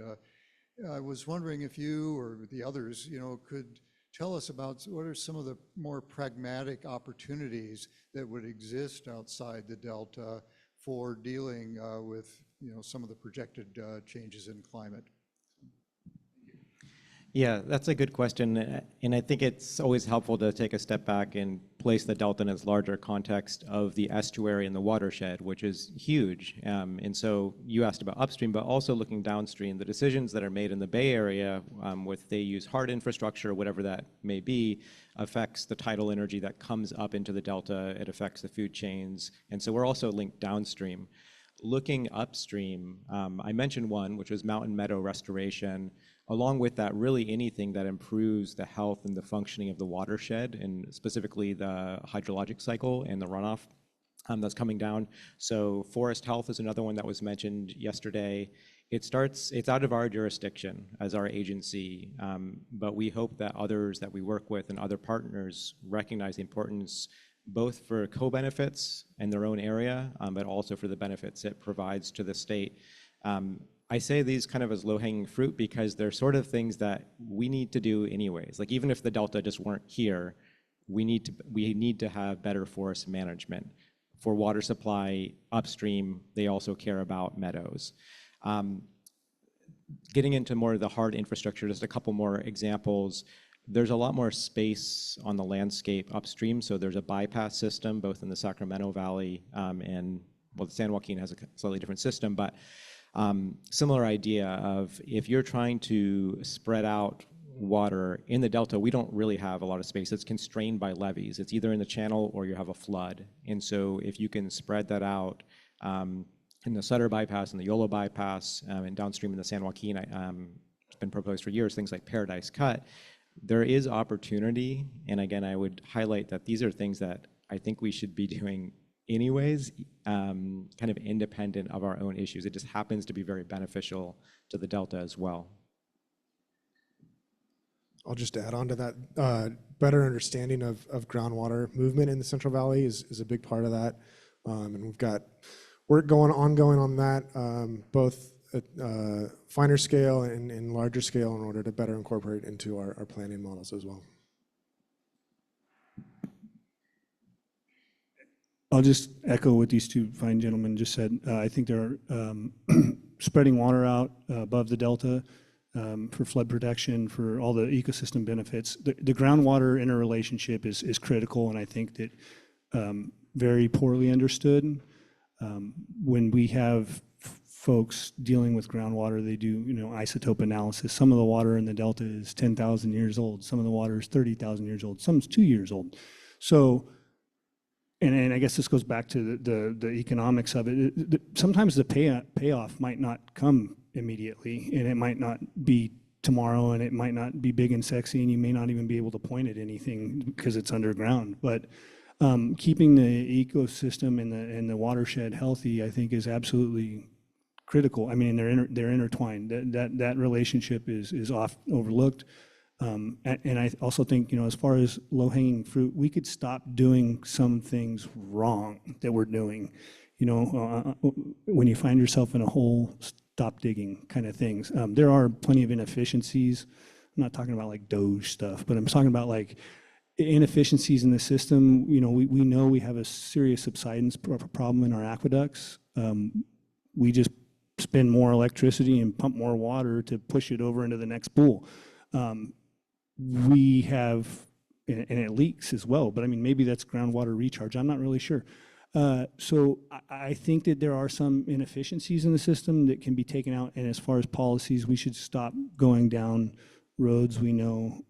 I was wondering if you or the others, could tell us about what are some of the more pragmatic opportunities that would exist outside the Delta for dealing with some of the projected changes in climate. Yeah, that's a good question. And I think it's always helpful to take a step back and place the Delta in its larger context of the estuary and the watershed, which is huge. And so you asked about upstream, but also looking downstream, the decisions that are made in the Bay Area, with they use hard infrastructure, whatever that may be, affects the tidal energy that comes up into the Delta. It affects the food chains. And so we're also linked downstream. Looking upstream, I mentioned one, which was mountain meadow restoration. Along with that, really anything that improves the health and the functioning of the watershed, and specifically the hydrologic cycle and the runoff that's coming down. So forest health is another one that was mentioned yesterday. It's out of our jurisdiction as our agency, but we hope that others that we work with and other partners recognize the importance both for co-benefits in their own area, but also for the benefits it provides to the state. I say these kind of as low-hanging fruit because they're sort of things that we need to do anyways. Like even if the Delta just weren't here, we need to have better forest management. For water supply upstream, they also care about meadows. Getting into more of the hard infrastructure, just a couple more examples. There's a lot more space on the landscape upstream, so there's a bypass system both in the Sacramento Valley and, well, San Joaquin has a slightly different system, but similar idea of if you're trying to spread out water in the Delta, we don't really have a lot of space. It's constrained by levees. It's either in the channel or you have a flood. And so if you can spread that out in the Sutter bypass and the Yolo bypass and downstream in the San Joaquin, it's been proposed for years, things like Paradise Cut, there is opportunity. And again, I would highlight that these are things that I think we should be doing anyways, kind of independent of our own issues. It just happens to be very beneficial to the Delta as well. I'll just add on to that. Better understanding of groundwater movement in the Central Valley is a big part of that. And we've got work ongoing on that, both at finer scale and larger scale in order to better incorporate into our planning models as well. I'll just echo what these two fine gentlemen just said. I think they're spreading water out above the Delta for flood protection, for all the ecosystem benefits. The groundwater interrelationship is critical, and I think that very poorly understood. When we have folks dealing with groundwater, they do isotope analysis. Some of the water in the Delta is 10,000 years old. Some of the water is 30,000 years old. Some is 2 years old. So. And I guess this goes back to the economics of it. Sometimes the payoff might not come immediately, and it might not be tomorrow, and it might not be big and sexy, and you may not even be able to point at anything because it's underground. But keeping the ecosystem and the watershed healthy, I think, is absolutely critical. I mean, they're intertwined. That relationship is overlooked. And I also think, as far as low-hanging fruit, we could stop doing some things wrong that we're doing. When you find yourself in a hole, stop digging kind of things. There are plenty of inefficiencies. I'm not talking about like Doge stuff, but I'm talking about like inefficiencies in the system. We know we have a serious subsidence problem in our aqueducts. We just spend more electricity and pump more water to push it over into the next pool. We have and it leaks as well, but I mean, maybe that's groundwater recharge, I'm not really sure. So I think that there are some inefficiencies in the system that can be taken out, and as far as policies, we should stop going down roads we know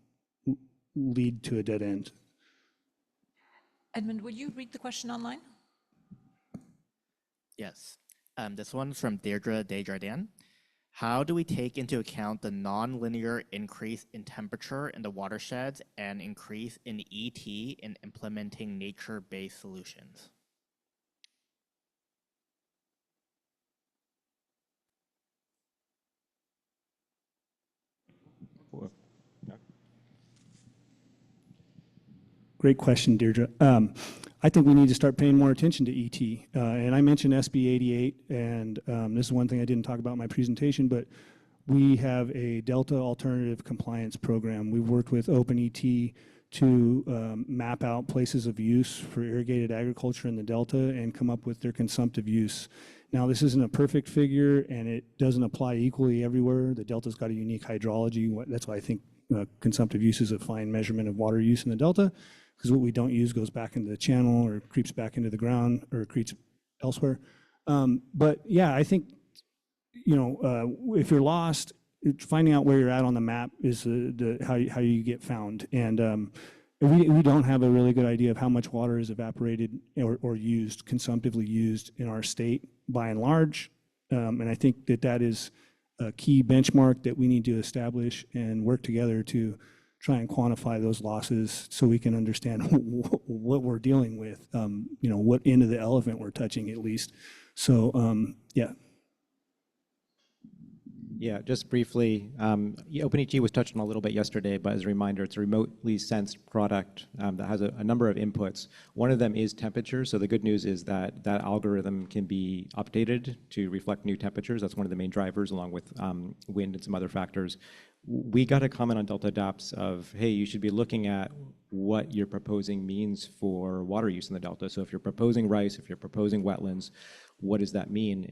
lead to a dead end. Edmund, would you read the question online? Yes. This one's from Deirdre Desjardins. How do we take into account the nonlinear increase in temperature in the watersheds and increase in ET in implementing nature-based solutions? Great question, Deirdre. I think we need to start paying more attention to ET. And I mentioned SB 88, and this is one thing I didn't talk about in my presentation, but we have a Delta Alternative Compliance Program. We've worked with OpenET to map out places of use for irrigated agriculture in the Delta and come up with their consumptive use. Now, this isn't a perfect figure, and it doesn't apply equally everywhere. The Delta's got a unique hydrology. That's why I think consumptive use is a fine measurement of water use in the Delta, because what we don't use goes back into the channel or creeps back into the ground or creeps elsewhere. But yeah, I think, you know, if you're lost, finding out where you're at on the map is how you get found. And we don't have a really good idea of how much water is evaporated or used, consumptively used in our state by and large. And I think that is a key benchmark that we need to establish and work together to try and quantify those losses so we can understand what we're dealing with, you know, what end of the elephant we're touching at least. So, yeah. Yeah, just briefly, OpenET was touched on a little bit yesterday, but as a reminder, it's a remotely sensed product that has a number of inputs. One of them is temperature, so the good news is that that algorithm can be updated to reflect new temperatures. That's one of the main drivers, along with wind and some other factors. We got a comment on Delta Adapts of, hey, you should be looking at what you're proposing means for water use in the Delta. So if you're proposing rice, if you're proposing wetlands, what does that mean?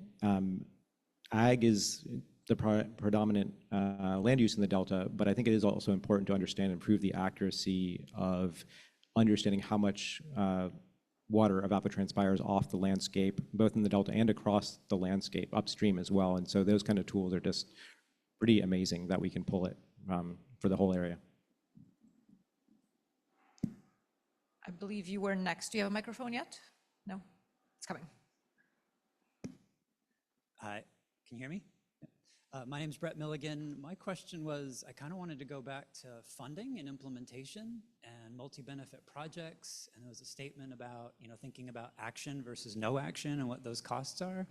Ag is the predominant land use in the Delta, but I think it is also important to understand and improve the accuracy of understanding how much water evapotranspires off the landscape, both in the Delta and across the landscape, upstream as well. And so those kind of tools are just pretty amazing that we can pull it for the whole area. I believe you were next. Do you have a microphone yet? No? It's coming. Hi, can you hear me? My name is Brett Milligan. My question was, I kind of wanted to go back to funding and implementation and multi-benefit projects. And there was a statement about, you know, thinking about action versus no action and what those costs are.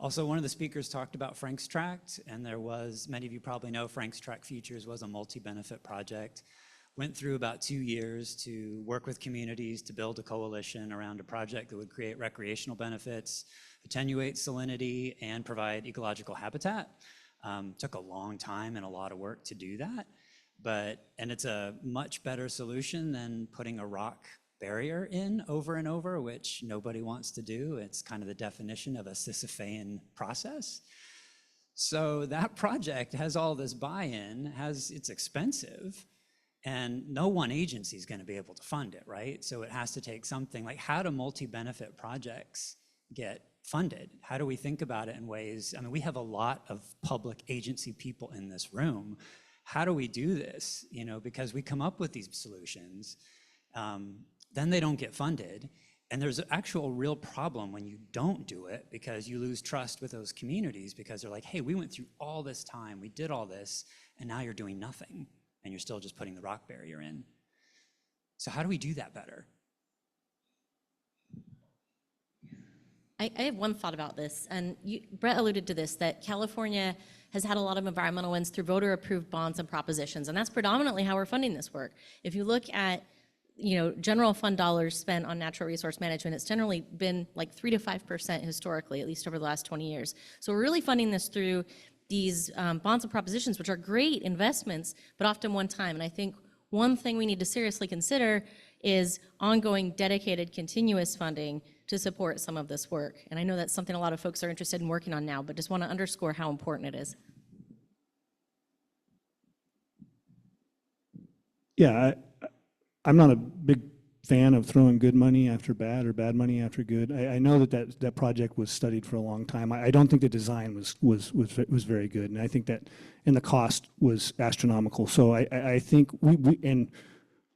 Also, one of the speakers talked about Frank's Tract, and there was, many of you probably know, Frank's Tract Futures was a multi-benefit project. Went through about 2 years to work with communities to build a coalition around a project that would create recreational benefits, attenuate salinity, and provide ecological habitat. Took a long time and a lot of work to do that, and it's a much better solution than putting a rock barrier in over and over, which nobody wants to do. It's kind of the definition of a Sisyphean process. So that project has all this buy-in, it's expensive, and no one agency is going to be able to fund it, right? So it has to take something like, how do multi-benefit projects get funded? How do we think about it in ways, I mean, we have a lot of public agency people in this room. How do we do this? You know, because we come up with these solutions, then they don't get funded. And there's an actual real problem when you don't do it, because you lose trust with those communities, because they're like, hey, we went through all this time, we did all this, and now you're doing nothing, and you're still just putting the rock barrier in. So how do we do that better? I have one thought about this, and Brett alluded to this, that California has had a lot of environmental wins through voter-approved bonds and propositions, and that's predominantly how we're funding this work. If you look at, you know, general fund dollars spent on natural resource management, it's generally been like 3 to 5% historically, at least over the last 20 years. So we're really funding this through these bonds and propositions, which are great investments, but often one time. And I think one thing we need to seriously consider is ongoing, dedicated, continuous funding to support some of this work. And I know that's something a lot of folks are interested in working on now, but just want to underscore how important it is. Yeah, I'm not a big fan of throwing good money after bad or bad money after good. I know that project was studied for a long time. I don't think the design was very good, and I think that, and the cost was astronomical. So I think we and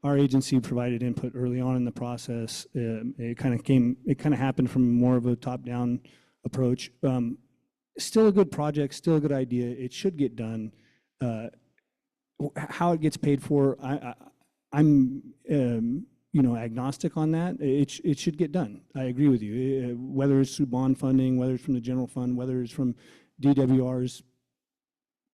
our agency provided input early on in the process. It kind of happened from more of a top-down approach. Still a good project, still a good idea. It should get done. How it gets paid for, I'm agnostic on that. It should get done. I agree with you. Whether it's through bond funding, whether it's from the general fund, whether it's from DWR's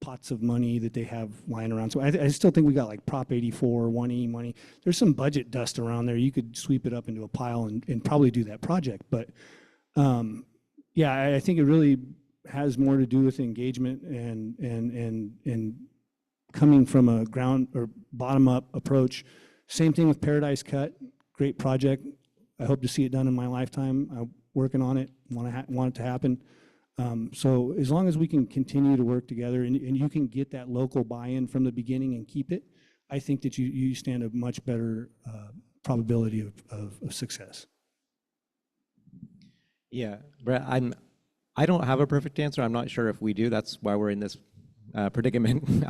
pots of money that they have lying around. So I still think we got like Prop 84, 1E money. There's some budget dust around there. You could sweep it up into a pile and probably do that project. But yeah, I think it really has more to do with engagement and coming from a ground or bottom up approach. Same thing with Paradise Cut, great project. I hope to see it done in my lifetime. I'm working on it, want it to happen. So as long as we can continue to work together and you can get that local buy-in from the beginning and keep it, I think that you stand a much better probability of success. Yeah, Brett, I don't have a perfect answer. I'm not sure if we do. That's why we're in this predicament.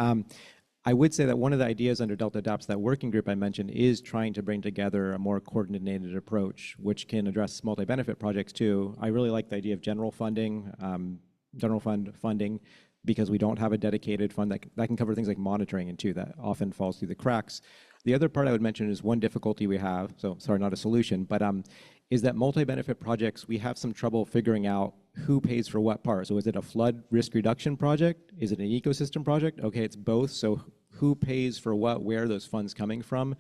I would say that one of the ideas under Delta Adapts, that working group I mentioned, is trying to bring together a more coordinated approach, which can address multi-benefit projects too. I really like the idea of general funding, general fund funding, because we don't have a dedicated fund that can cover things like monitoring and too, that often falls through the cracks. The other part I would mention is one difficulty we have, so sorry, not a solution, but is that multi-benefit projects, we have some trouble figuring out who pays for what part. So is it a flood risk reduction project? Is it an ecosystem project? Okay, it's both. So who pays for what, where are those funds coming from?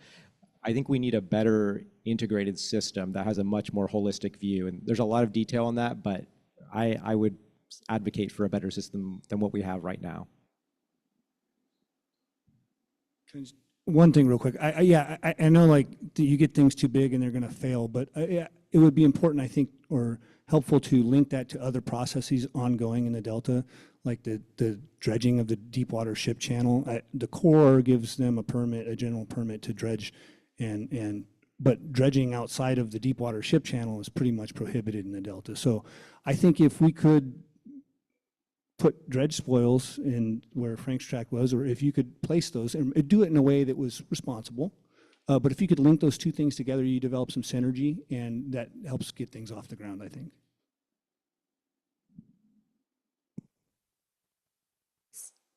I think we need a better integrated system that has a much more holistic view. And there's a lot of detail on that, but I would advocate for a better system than what we have right now. One thing real quick. I know like you get things too big and they're going to fail, but it would be important, I think, or helpful to link that to other processes ongoing in the Delta, like the dredging of the deep water ship channel. The Corps gives them a permit, a general permit to dredge, but dredging outside of the deep water ship channel is pretty much prohibited in the Delta. So I think if we could put dredge spoils in where Frank's track was, or if you could place those and do it in a way that was responsible, but if you could link those two things together, you develop some synergy, and that helps get things off the ground, I think.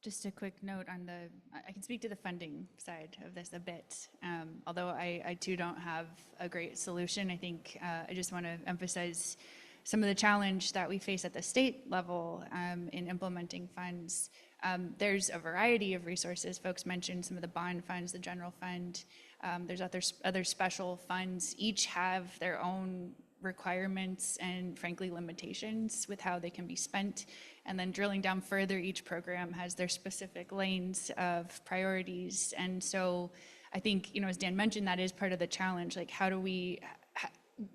Just a quick note on I can speak to the funding side of this a bit. Although I too don't have a great solution, I think I just want to emphasize some of the challenge that we face at the state level in implementing funds. There's a variety of resources. Folks mentioned some of the bond funds, the general fund. There's other special funds. Each have their own requirements and frankly limitations with how they can be spent. And then drilling down further, each program has their specific lanes of priorities. And so I think, as Dan mentioned, that is part of the challenge. Like, how do we,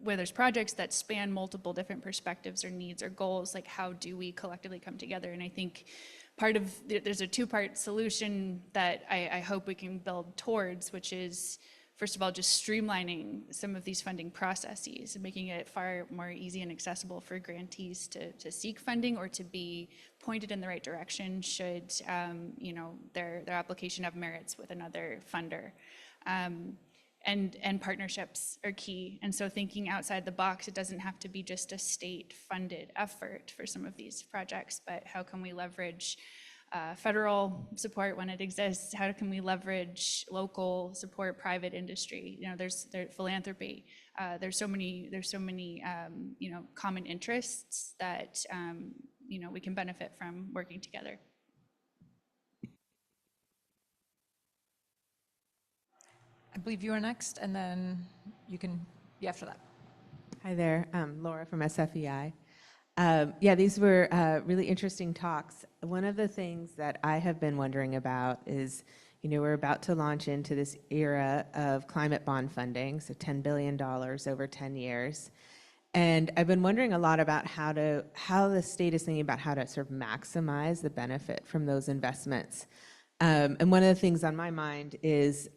where there's projects that span multiple different perspectives or needs or goals, like how do we collectively come together? And I think there's a two-part solution that I hope we can build towards, which is, first of all, just streamlining some of these funding processes and making it far more easy and accessible for grantees to seek funding or to be pointed in the right direction should their application have merits with another funder. And partnerships are key. And so thinking outside the box, it doesn't have to be just a state-funded effort for some of these projects, but how can we leverage federal support when it exists? How can we leverage local support, private industry? There's philanthropy. There's so many common interests that we can benefit from working together. I believe you are next, and then you can be after that. Hi there, Laura from SFEI. These were really interesting talks. One of the things that I have been wondering about is, we're about to launch into this era of climate bond funding, so $10 billion over 10 years. And I've been wondering a lot about how the state is thinking about how to sort of maximize the benefit from those investments. And one of the things on my mind is,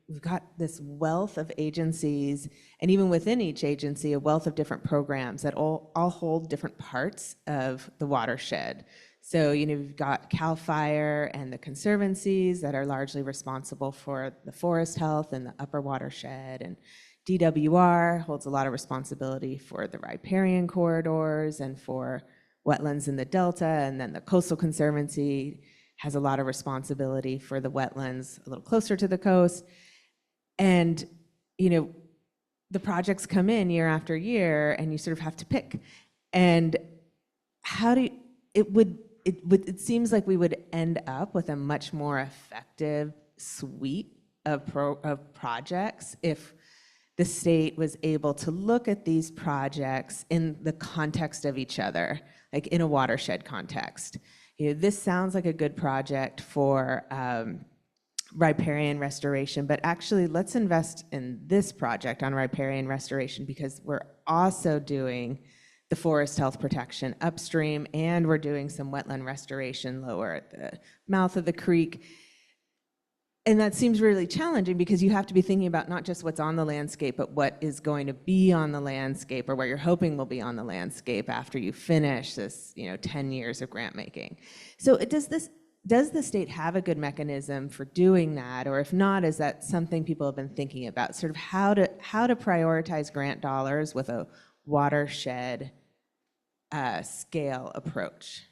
we've got this wealth of agencies, and even within each agency, a wealth of different programs that all hold different parts of the watershed. So, we've got CAL FIRE and the conservancies that are largely responsible for the forest health and the upper watershed, and DWR holds a lot of responsibility for the riparian corridors and for wetlands in the Delta, and then the Coastal Conservancy has a lot of responsibility for the wetlands a little closer to the coast. And, the projects come in year after year and you sort of have to pick. And it seems like we would end up with a much more effective suite of projects if the state was able to look at these projects in the context of each other, like in a watershed context. This sounds like a good project for riparian restoration, but actually let's invest in this project on riparian restoration because we're also doing the forest health protection upstream and we're doing some wetland restoration lower at the mouth of the creek. And that seems really challenging because you have to be thinking about not just what's on the landscape, but what is going to be on the landscape or what you're hoping will be on the landscape after you finish this, 10 years of grant making. So does the state have a good mechanism for doing that? Or if not, is that something people have been thinking about, sort of how to prioritize grant dollars with a watershed scale approach?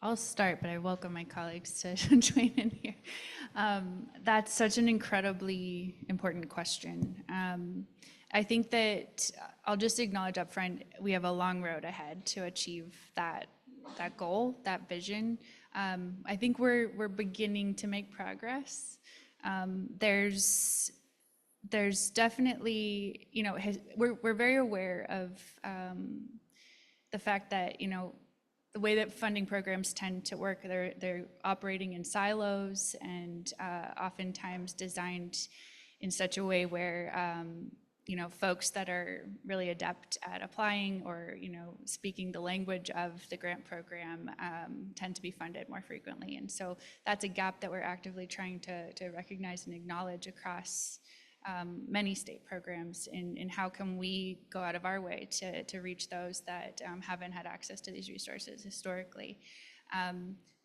I'll start, but I welcome my colleagues to join in here. That's such an incredibly important question. I think that I'll just acknowledge up front, we have a long road ahead to achieve that goal, that vision. I think we're beginning to make progress. There's definitely, we're very aware of the fact that, the way that funding programs tend to work, they're operating in silos and oftentimes designed in such a way where folks that are really adept at applying or speaking the language of the grant program tend to be funded more frequently. And so that's a gap that we're actively trying to recognize and acknowledge across many state programs in how can we go out of our way to reach those that haven't had access to these resources historically.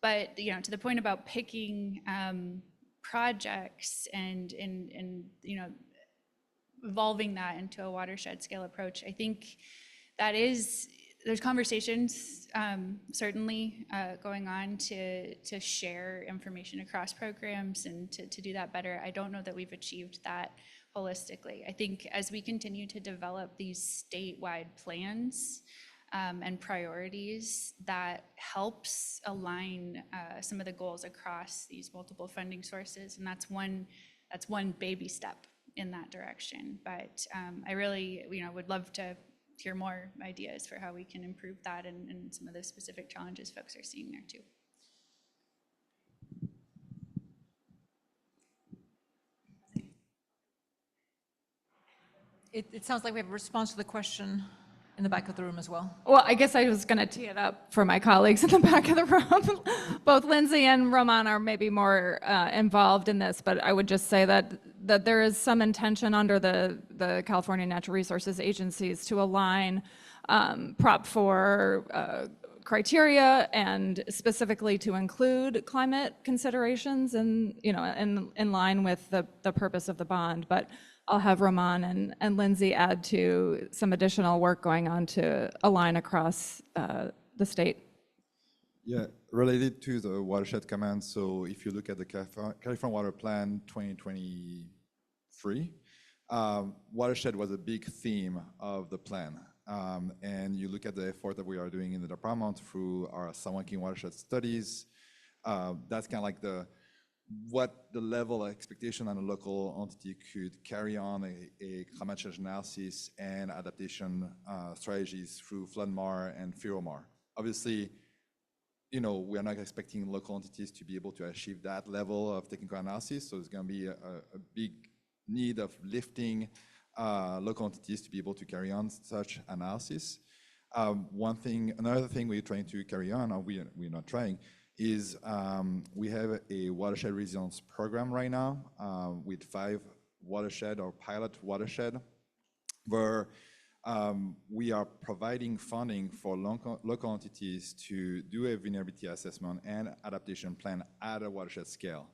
But to the point about picking projects and evolving that into a watershed scale approach, I think there's conversations certainly going on to share information across programs and to do that better. I don't know that we've achieved that holistically. I think as we continue to develop these statewide plans and priorities, that helps align some of the goals across these multiple funding sources, and that's one baby step in that direction. But I really would love to hear more ideas for how we can improve that and some of the specific challenges folks are seeing there too. It sounds like we have a response to the question in the back of the room as well. Well, I guess I was going to tee it up for my colleagues in the back of the room. Both Lindsay and Roman are maybe more involved in this, but I would just say that there is some intention under the California Natural Resources agencies to align Prop 4 criteria and specifically to include climate considerations and in line with the purpose of the bond. But I'll have Roman and Lindsay add to some additional work going on to align across the state. Yeah, related to the watershed command, so if you look at the California Water Plan 2023, watershed was a big theme of the plan. And you look at the effort that we are doing in the department through our San Joaquin watershed studies, that's kind of like what the level of expectation on a local entity could carry on a climate change analysis and adaptation strategies through FloodMAR and FIROMAR. Obviously, we are not expecting local entities to be able to achieve that level of technical analysis, so there's going to be a big need of lifting local entities to be able to carry on such analysis. Another thing we're trying to carry on, or we're not trying, is we have a watershed resilience program right now with 5 watershed or pilot watershed, where we are providing funding for local entities to do a vulnerability assessment and adaptation plan at a watershed scale.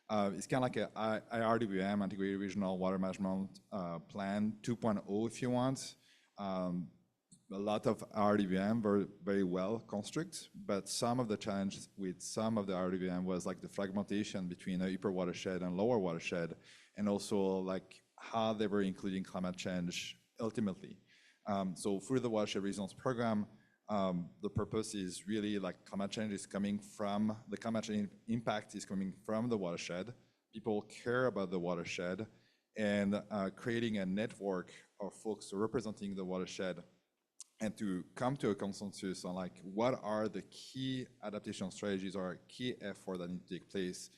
It's kind of like a IRWM, Integrated Regional Water Management Plan 2.0 if you want. A lot of RWM were very well constructed, but some of the challenges with some of the RWM was like the fragmentation between the upper watershed and lower watershed, and also like how they were including climate change ultimately. So through the watershed resilience program, the purpose is really like climate change is coming from, the climate change impact is coming from the watershed. People care about the watershed, and creating a network of folks representing the watershed and to come to a consensus on like what are the key adaptation strategies or key efforts that need to take place.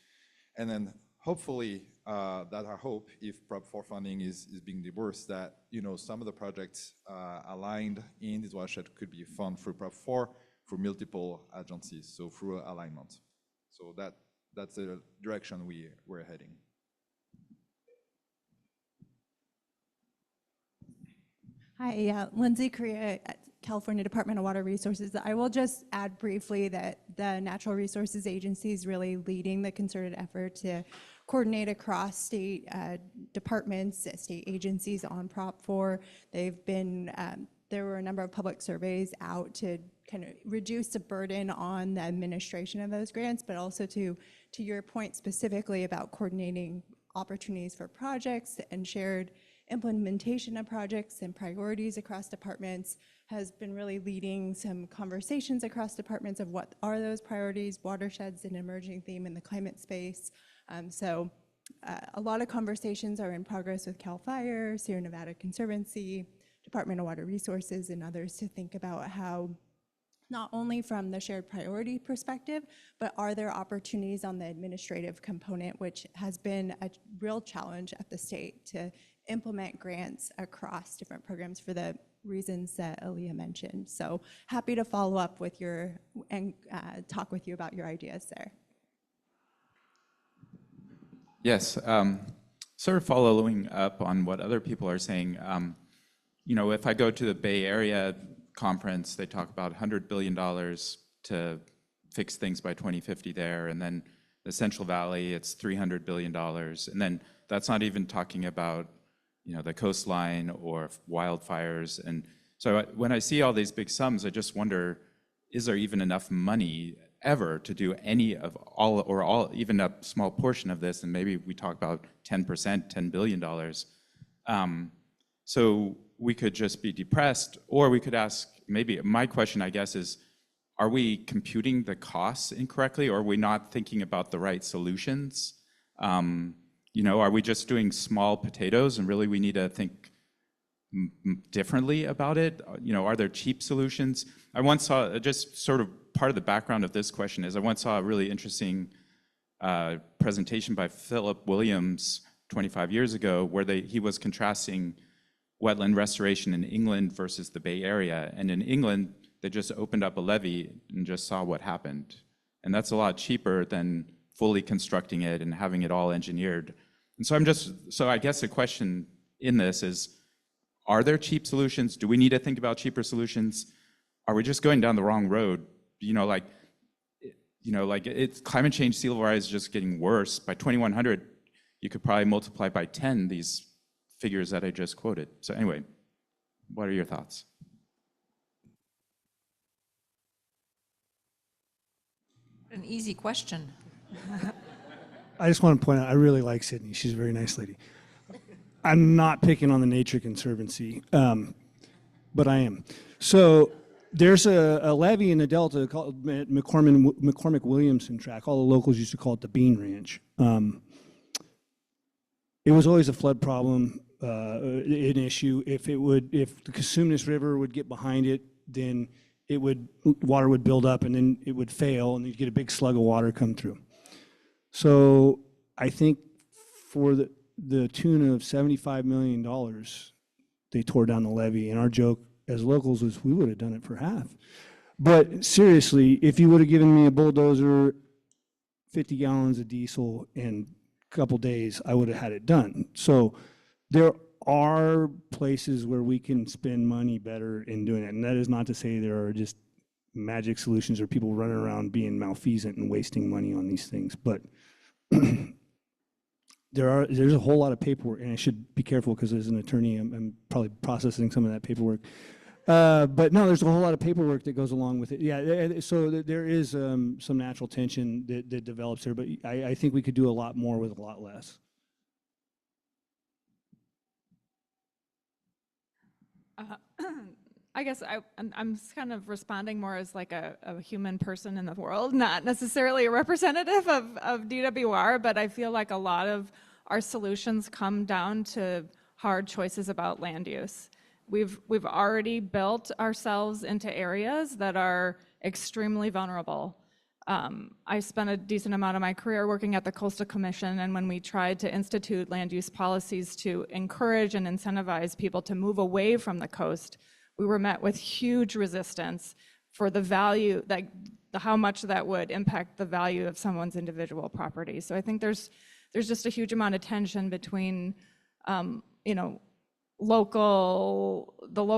And then hopefully, that our hope, if Prop 4 funding is being disbursed, that some of the projects aligned in this watershed could be funded through Prop 4 through multiple agencies, so through alignment. So that's the direction we're heading. Hi, Lindsay Correa at California Department of Water Resources. I will just add briefly that the Natural Resources Agency is really leading the concerted effort to coordinate across state departments, state agencies on Prop 4. They've been, there were a number of public surveys out to kind of reduce the burden on the administration of those grants, but also to your point specifically about coordinating opportunities for projects and shared implementation of projects and priorities across departments, has been really leading some conversations across departments of what are those priorities. Watersheds, an emerging theme in the climate space. So a lot of conversations are in progress with CAL FIRE, Sierra Nevada Conservancy, Department of Water Resources, and others to think about how, not only from the shared priority perspective, but are there opportunities on the administrative component, which has been a real challenge at the state to implement grants across different programs for the reasons that Aaliyah mentioned. So happy to follow up with and talk with you about your ideas there. Yes, sort of following up on what other people are saying, if I go to the Bay Area conference, they talk about $100 billion to fix things by 2050 there, and then the Central Valley, it's $300 billion, and then that's not even talking about the coastline or wildfires. And so when I see all these big sums, I just wonder, is there even enough money ever to do any of all, even a small portion of this? And maybe we talk about 10%, $10 billion. So we could just be depressed, or we could ask, maybe my question, I guess, is, are we computing the costs incorrectly, or are we not thinking about the right solutions? Are we just doing small potatoes and really we need to think differently about it? Are there cheap solutions? I once saw, just sort of part of the background of this question is, I once saw a really interesting presentation by Philip Williams 25 years ago, where he was contrasting wetland restoration in England versus the Bay Area. And in England, they just opened up a levee and just saw what happened. And that's a lot cheaper than fully constructing it and having it all engineered. And so I guess the question in this is, are there cheap solutions? Do we need to think about cheaper solutions? Are we just going down the wrong road? It's climate change, sea level rise is just getting worse. By 2100, you could probably multiply by 10 these figures that I just quoted. So anyway, what are your thoughts? An easy question. I just want to point out, I really like Sydney. She's a very nice lady. I'm not picking on the Nature Conservancy, but I am. So there's a levee in the Delta called McCormick Williamson Tract. All the locals used to call it the Bean Ranch. It was always a flood problem, an issue. If the Cosumnes River would get behind it, then water would build up and then it would fail and you'd get a big slug of water come through. So I think for the tune of $75 million, they tore down the levee. And our joke as locals was we would have done it for half. But seriously, if you would have given me a bulldozer, 50 gallons of diesel in a couple days, I would have had it done. So there are places where we can spend money better in doing it. And that is not to say there are just magic solutions or people running around being malfeasant and wasting money on these things. But there's a whole lot of paperwork, and I should be careful because as an attorney, I'm probably processing some of that paperwork. But no, there's a whole lot of paperwork that goes along with it. Yeah, so there is some natural tension that develops there, but I think we could do a lot more with a lot less. I guess I'm kind of responding more as like a human person in the world, not necessarily a representative of DWR, but I feel like a lot of our solutions come down to hard choices about land use. We've already built ourselves into areas that are extremely vulnerable. I spent a decent amount of my career working at the Coastal Commission, and when we tried to institute land use policies to encourage and incentivize people to move away from the coast, we were met with huge resistance for the value, how much that would impact the value of someone's individual property. So I think there's just a huge amount of tension between, the local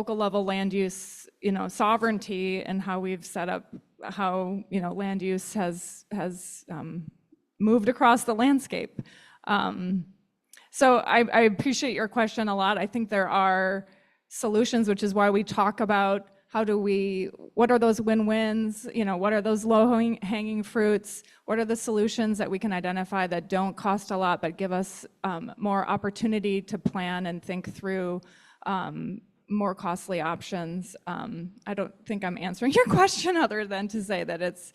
level land use, sovereignty, and how we've set up how land use has moved across the landscape. So I appreciate your question a lot. I think there are solutions, which is why we talk about what are those win-wins, what are those low-hanging fruits, what are the solutions that we can identify that don't cost a lot but give us more opportunity to plan and think through more costly options. I don't think I'm answering your question other than to say that it's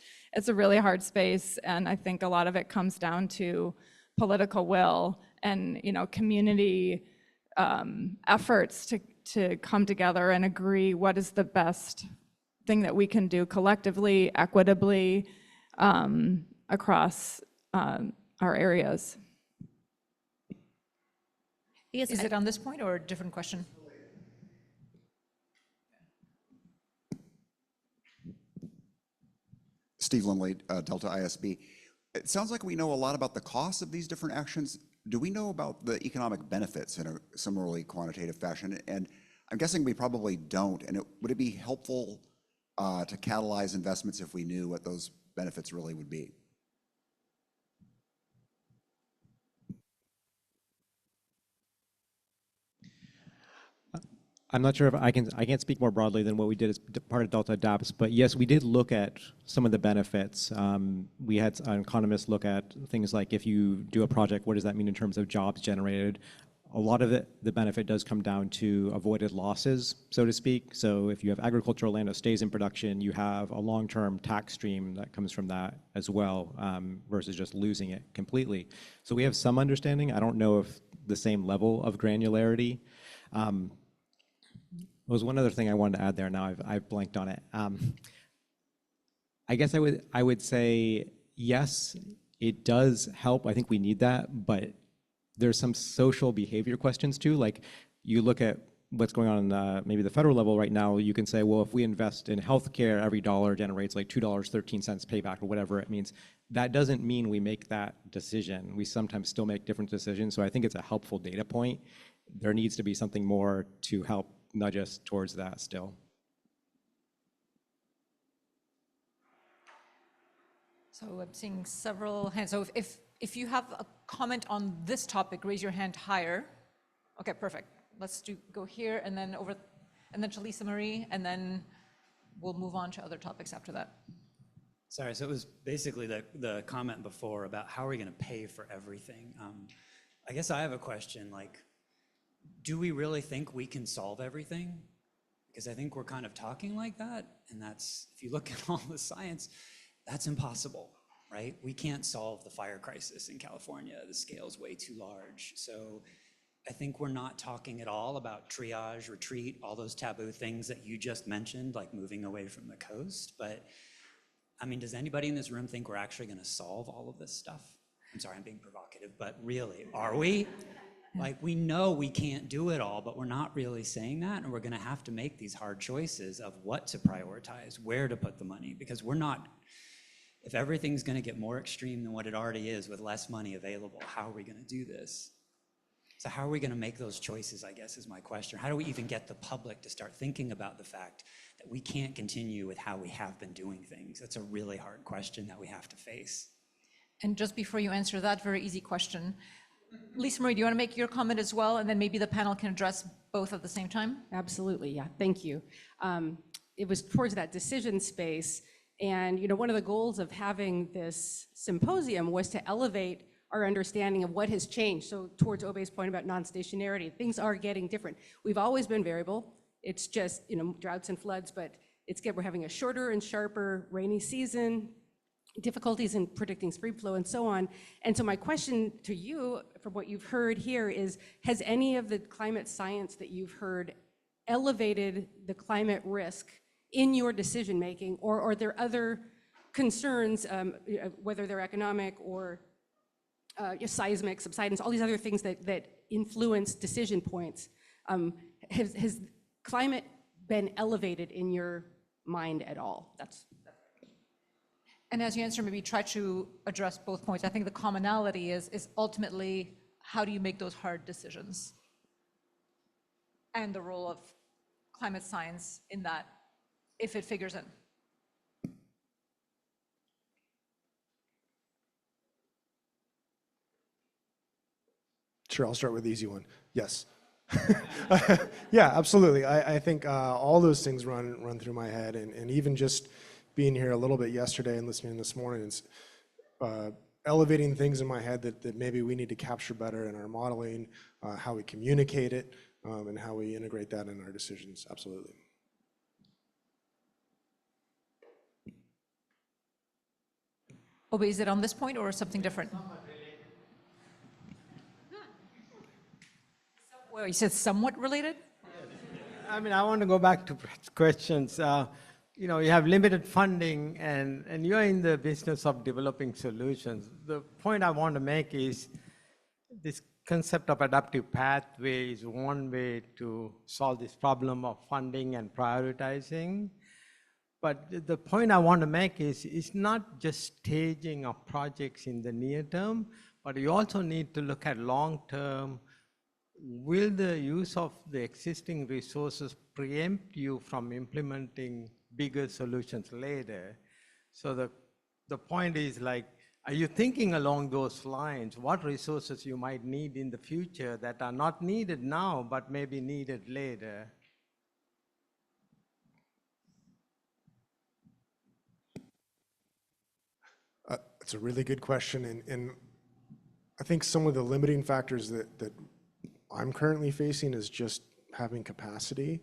a really hard space, and I think a lot of it comes down to political will and community efforts to come together and agree what is the best thing that we can do collectively, equitably, across our areas. Is it on this point or a different question? Steve Lumley, Delta ISB. It sounds like we know a lot about the costs of these different actions. Do we know about the economic benefits in a similarly quantitative fashion? And I'm guessing we probably don't. And would it be helpful to catalyze investments if we knew what those benefits really would be? I'm not sure if I can't speak more broadly than what we did as part of Delta Adapts, but yes, we did look at some of the benefits. We had an economist look at things like if you do a project, what does that mean in terms of jobs generated? A lot of the benefit does come down to avoided losses, so to speak. So if you have agricultural land that stays in production, you have a long-term tax stream that comes from that as well, versus just losing it completely. So we have some understanding. I don't know if the same level of granularity. There was one other thing I wanted to add there. Now I've blanked on it. I guess I would say yes, it does help. I think we need that, but there's some social behavior questions too. Like you look at what's going on maybe the federal level right now. You can say, well, if we invest in healthcare, every dollar generates like $2.13 payback or whatever it means. That doesn't mean we make that decision. We sometimes still make different decisions. So I think it's a helpful data point. There needs to be something more to help nudge us towards that still. So I'm seeing several hands. So if you have a comment on this topic, raise your hand higher. Okay, perfect. Let's go here and then over, and then to Lisa Marie, and then we'll move on to other topics after that. Sorry, so it was basically the comment before about how are we going to pay for everything. I guess I have a question, like, do we really think we can solve everything? Because I think we're kind of talking like that, and that's, if you look at all the science, that's impossible, right? We can't solve the fire crisis in California. The scale's way too large. So I think we're not talking at all about triage, retreat, all those taboo things that you just mentioned, like moving away from the coast. But I mean, does anybody in this room think we're actually going to solve all of this stuff? I'm sorry, I'm being provocative, but really, are we? Like, we know we can't do it all, but we're not really saying that, and we're gonna have to make these hard choices of what to prioritize, where to put the money, because we're not, if everything's gonna get more extreme than what it already is with less money available, how are we gonna do this? So how are we gonna make those choices, I guess, is my question. How do we even get the public to start thinking about the fact that we can't continue with how we have been doing things? That's a really hard question that we have to face. And just before you answer that very easy question, Lisa Marie, do you want to make your comment as well? And then maybe the panel can address both at the same time? Absolutely, yeah, thank you. It was towards that decision space, and one of the goals of having this symposium was to elevate our understanding of what has changed. So towards Obe's point about non-stationarity, things are getting different. We've always been variable. It's just, droughts and floods, but we're having a shorter and sharper rainy season, difficulties in predicting spring flow and so on. And so my question to you, from what you've heard here, is has any of the climate science that you've heard elevated the climate risk in your decision making, or are there other concerns, whether they're economic or seismic, subsidence, all these other things that influence decision points? Has climate been elevated in your mind at all? And as you answer, maybe try to address both points. I think the commonality is ultimately, how do you make those hard decisions? And the role of climate science in that, if it figures in. Sure, I'll start with the easy one. Yes. Yeah, absolutely. I think all those things run through my head, and even just being here a little bit yesterday and listening this morning, it's elevating things in my head that maybe we need to capture better in our modeling, how we communicate it, and how we integrate that in our decisions. Absolutely. Obe, is it on this point or something different? Well, you said somewhat related? I mean, I want to go back to Brett's questions. You have limited funding, and you're in the business of developing solutions. The point I want to make is this concept of adaptive pathway is one way to solve this problem of funding and prioritizing. But the point I want to make is it's not just staging of projects in the near term, but you also need to look at long term. Will the use of the existing resources preempt you from implementing bigger solutions later? So the point is, like, are you thinking along those lines? What resources you might need in the future that are not needed now, but maybe needed later? It's a really good question, and I think some of the limiting factors that I'm currently facing is just having capacity.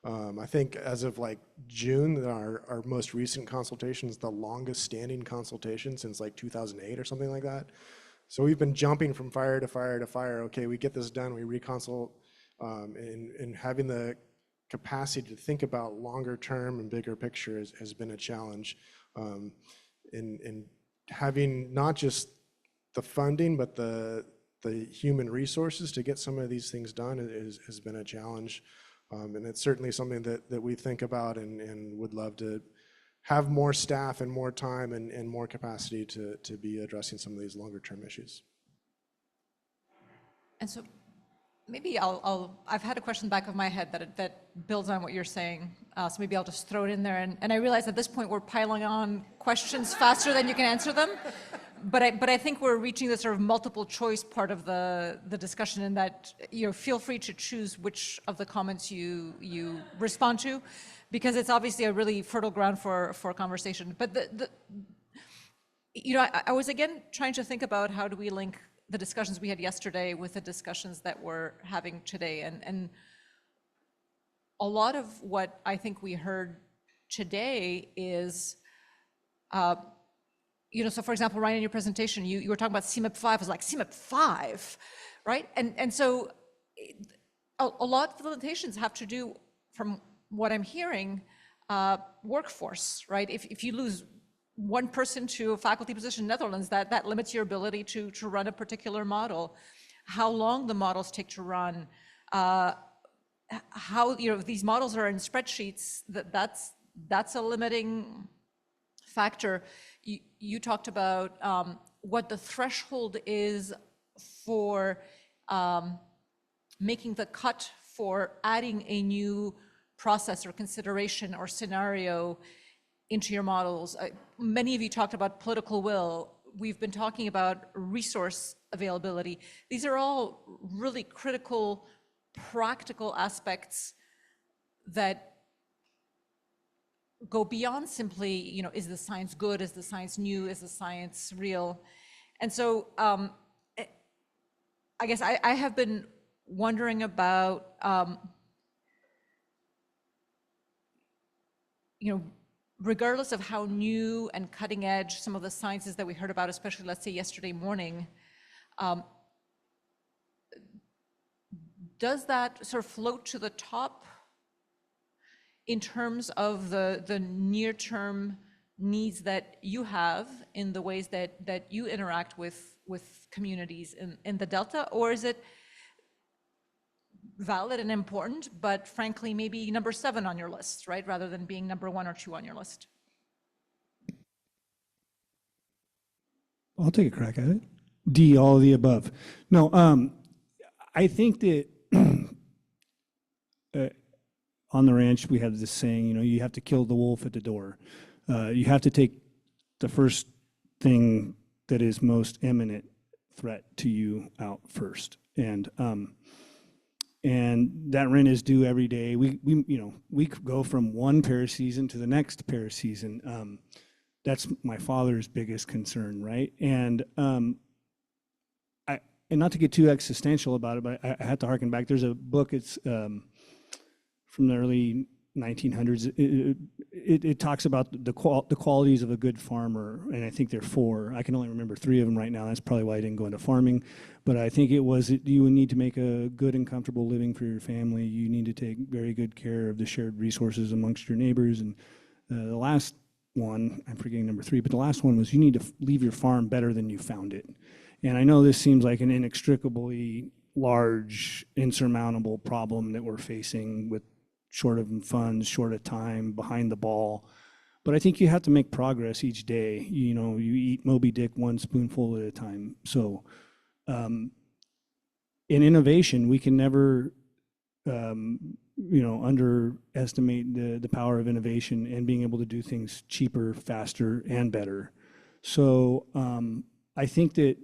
I think as of like June, our most recent consultation is the longest standing consultation since like 2008 or something like that. So we've been jumping from fire to fire to fire. Okay, we get this done, we reconsult, and having the capacity to think about longer term and bigger picture has been a challenge. In having not just the funding, but the human resources to get some of these things done has been a challenge. And it's certainly something that we think about and would love to have more staff and more time and more capacity to be addressing some of these longer term issues. And so maybe I've had a question back of my head that builds on what you're saying. So maybe I'll just throw it in there. And I realize at this point we're piling on questions faster than you can answer them. But I think we're reaching the sort of multiple choice part of the discussion, in that feel free to choose which of the comments you respond to, because it's obviously a really fertile ground for conversation. But I was again trying to think about how do we link the discussions we had yesterday with the discussions that we're having today, and a lot of what I think we heard today is. So for example, Ryan, in your presentation, you were talking about CMIP 5. I was like, CMIP 5, right? And so a lot of the limitations have to do, from what I'm hearing, workforce, right? If you lose one person to a faculty position in Netherlands, that limits your ability to run a particular model. how long the models take to run, how, if these models are in spreadsheets, that's a limiting factor. You talked about what the threshold is for making the cut for adding a new process or consideration or scenario into your models. Many of you talked about political will. We've been talking about resource availability. These are all really critical, practical aspects that go beyond simply, is the science good? Is the science new? Is the science real? And so I guess I have been wondering about, regardless of how new and cutting edge some of the sciences that we heard about, especially let's say yesterday morning, does that sort of float to the top in terms of the near-term needs that you have in the ways that you interact with communities in the Delta? Or is it valid and important, but frankly, maybe number 7 on your list, right? Rather than being number 1 or 2 on your list? I'll take a crack at it. D, all of the above. No, I think that on the ranch, we have this saying, you have to kill the wolf at the door. You have to take the first thing that is most imminent threat to you out first. And that rent is due every day. We go from one paraseason to the next paraseason. That's my father's biggest concern, right? And not to get too existential about it, but I had to harken back. There's a book. It's from the early 1900s. It talks about the qualities of a good farmer, and I think there are 4. I can only remember 3 of them right now. That's probably why I didn't go into farming. But I think it was you would need to make a good and comfortable living for your family. You need to take very good care of the shared resources amongst your neighbors. And the last one, I'm forgetting number 3, but the last one was you need to leave your farm better than you found it. And I know this seems like an inextricably large, insurmountable problem that we're facing with short of funds, short of time, behind the ball. But I think you have to make progress each day. You eat Moby Dick one spoonful at a time. So in innovation, we can never underestimate the power of innovation and being able to do things cheaper, faster, and better. So I think that,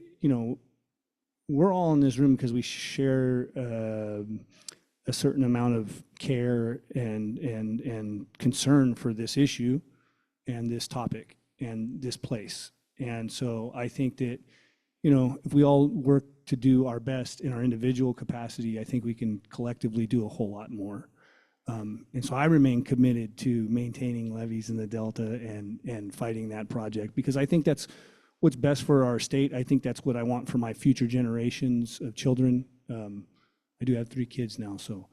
we're all in this room because we share a certain amount of care and concern for this issue and this topic and this place. And so I think that, if we all work to do our best in our individual capacity, I think we can collectively do a whole lot more. And so I remain committed to maintaining levees in the Delta and fighting that project, because I think that's what's best for our state. I think that's what I want for my future generations of children. I do have 3 kids now, so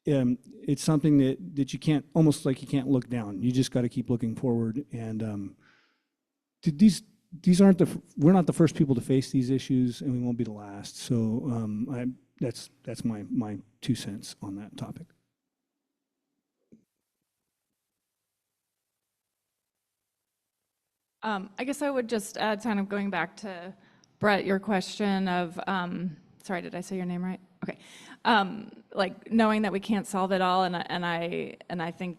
it's something that you can't, almost like you can't look down. You just got to keep looking forward. And these aren't we're not the first people to face these issues, and we won't be the last. So that's my 2 cents on that topic. I guess I would just add, kind of going back to Brett, your question of, sorry, did I say your name right? Okay. Like knowing that we can't solve it all, and I think,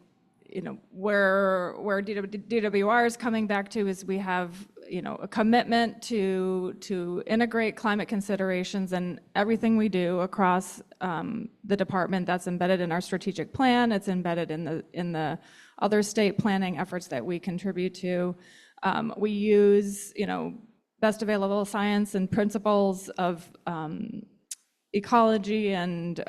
where DWR is coming back to is we have, a commitment to integrate climate considerations in everything we do across the department. That's embedded in our strategic plan. It's embedded in the other state planning efforts that we contribute to. We use, best available science and principles of ecology and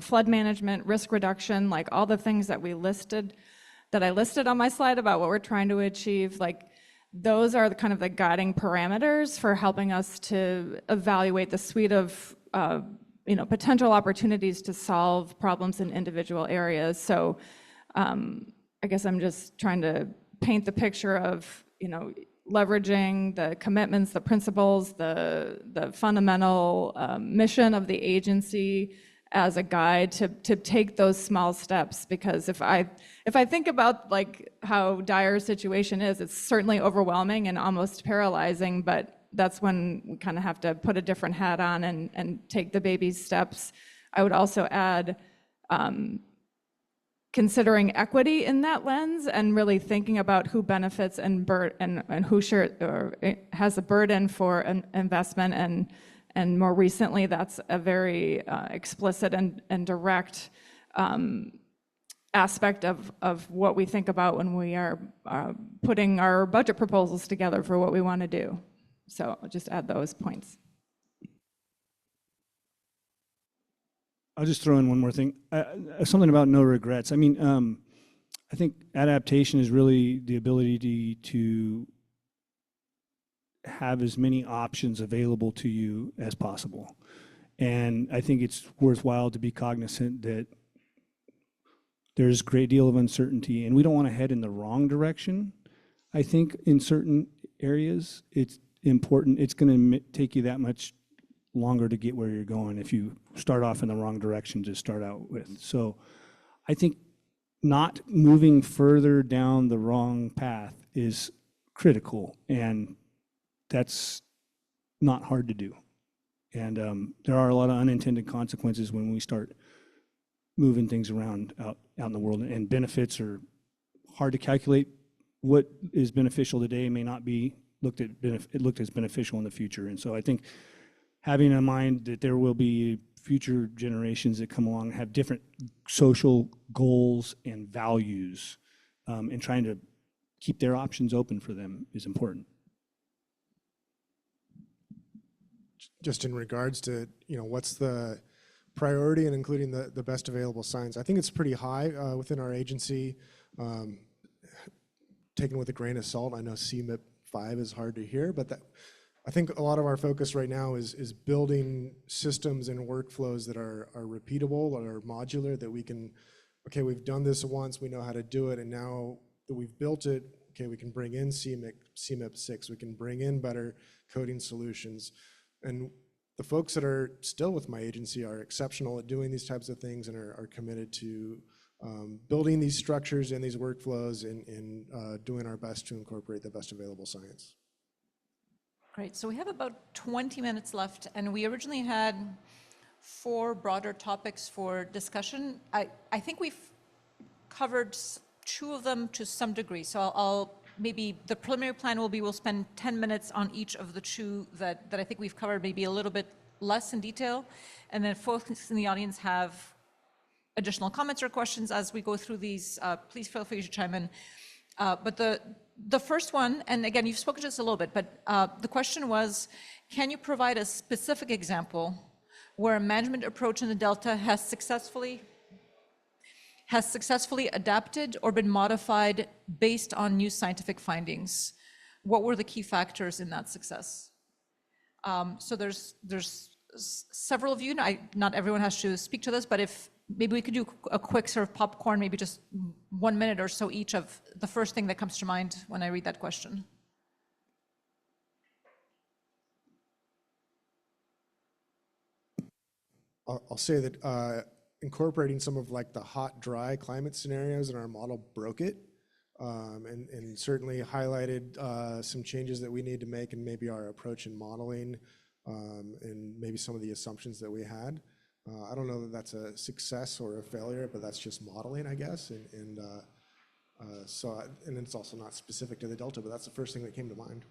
flood management, risk reduction, like all the things that I listed on my slide about what we're trying to achieve. Like those are the guiding parameters for helping us to evaluate the suite of potential opportunities to solve problems in individual areas. So I guess I'm just trying to paint the picture of, leveraging the commitments, the principles, the fundamental mission of the agency as a guide to take those small steps. Because if I think about like how dire a situation is, it's certainly overwhelming and almost paralyzing, but that's when we kind of have to put a different hat on and take the baby steps. I would also add considering equity in that lens and really thinking about who benefits and who has a burden for an investment, and more recently that's a very explicit and direct aspect of what we think about when we are putting our budget proposals together for what we want to do. So I'll just add those points. I'll just throw in one more thing. Something about no regrets. I mean, I think adaptation is really the ability to have as many options available to you as possible. And I think it's worthwhile to be cognizant that there's a great deal of uncertainty, and we don't want to head in the wrong direction. I think in certain areas, it's important. It's going to take you that much longer to get where you're going if you start off in the wrong direction to start out with. So I think not moving further down the wrong path is critical, and that's not hard to do. And there are a lot of unintended consequences when we start moving things around out in the world, and benefits are hard to calculate. What is beneficial today may not be looked as beneficial in the future. And so I think having in mind that there will be future generations that come along, have different social goals and values, and trying to keep their options open for them is important. Just in regards to, what's the priority and including the best available science, I think it's pretty high within our agency. Taken with a grain of salt, I know CMIP 5 is hard to hear, but I think a lot of our focus right now is building systems and workflows that are repeatable, that are modular, that we can, okay, we've done this once, we know how to do it, and now that we've built it, okay, we can bring in CMIP 6, we can bring in better coding solutions. And the folks that are still with my agency are exceptional at doing these types of things and are committed to building these structures and these workflows and doing our best to incorporate the best available science. Great, so we have about 20 minutes left, and we originally had 4 broader topics for discussion. I think we've covered 2 of them to some degree, so I'll maybe the preliminary plan will be we'll spend 10 minutes on each of the 2 that I think we've covered, maybe a little bit less in detail, and then folks in the audience have additional comments or questions as we go through these. Please feel free to chime in. But the first one, and again, you've spoken to this a little bit, but the question was, can you provide a specific example where a management approach in the Delta has successfully adapted or been modified based on new scientific findings? What were the key factors in that success? So there's several of you, not everyone has to speak to this, but if maybe we could do a quick sort of popcorn, maybe just 1 minute or so each of the first thing that comes to mind when I read that question. I'll say that incorporating some of like the hot, dry climate scenarios in our model broke it, and certainly highlighted some changes that we need to make in maybe our approach in modeling, and maybe some of the assumptions that we had. I don't know that that's a success or a failure, but that's just modeling, I guess. And it's also not specific to the Delta, but that's the first thing that came to mind.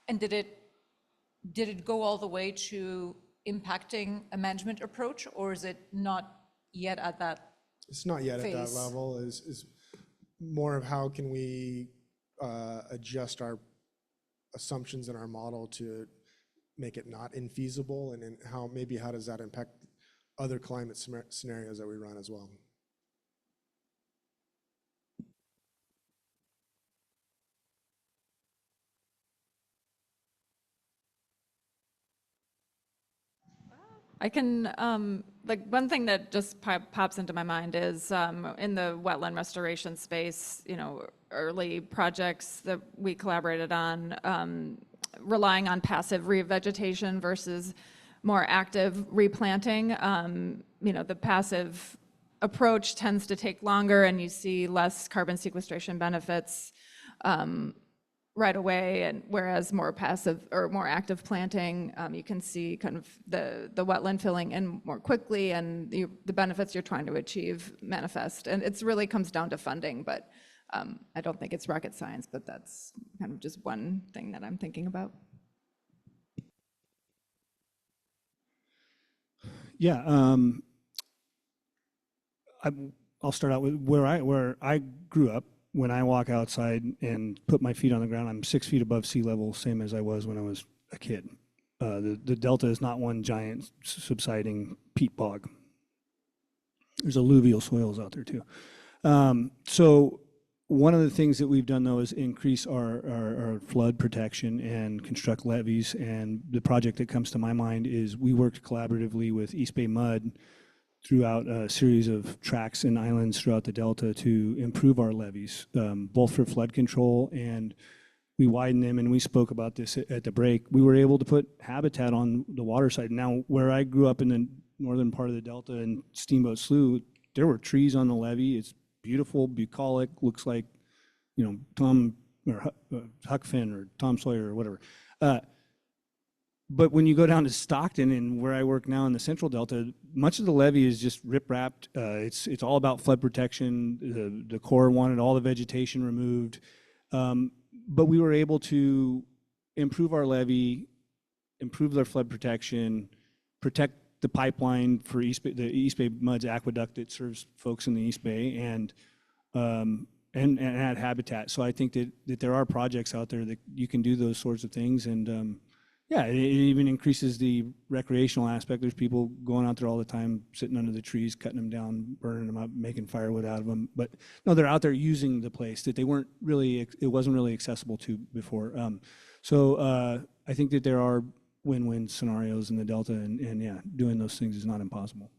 And did it go all the way to impacting a management approach, or is it not yet at that? It's not yet phase? At that level. Is more of how can we adjust our assumptions in our model to make it not infeasible, and how does that impact other climate scenarios that we run as well. I can, like, one thing that just pops into my mind is in the wetland restoration space, you know, early projects that we collaborated on, relying on passive revegetation versus more active replanting. You know, the passive approach tends to take longer and you see less carbon sequestration benefits right away, and whereas more passive or more active planting, you can see kind of the wetland filling in more quickly, and the benefits you're trying to achieve manifest. And it really comes down to funding, but I don't think it's rocket science, but that's kind of just one thing that I'm thinking about. Yeah, I'll start out with where I grew up. When I walk outside and put my feet on the ground, I'm 6 feet above sea level, same as I was when I was a kid. The delta is not one giant subsiding peat bog. There's alluvial soils out there too. So one of the things that we've done though is increase our flood protection and construct levees. And the project that comes to my mind is we worked collaboratively with East Bay Mud throughout a series of tracks and islands throughout the Delta to improve our levees, both for flood control, and we widened them, and we spoke about this at the break. We were able to put habitat on the water side. Now, where I grew up in the northern part of the Delta and Steamboat Slough, there were trees on the levee. It's beautiful, bucolic, looks like, you know, Tom or Huck Finn or Tom Sawyer or whatever. But when you go down to Stockton and where I work now in the Central Delta, much of the levee is just rip-wrapped. It's all about flood protection. The Corps wanted all the vegetation removed. But we were able to improve our levee, improve their flood protection, protect the pipeline for the East Bay Mud's aqueduct that serves folks in the East Bay, and add habitat. So I think that there are projects out there that you can do those sorts of things, and yeah, it even increases the recreational aspect. There's people going out there all the time, sitting under the trees, cutting them down, burning them up, making firewood out of them. But no, they're out there using the place that they weren't really, it wasn't really accessible to before. So I think that there are win-win scenarios in the Delta, and yeah, doing those things is not impossible.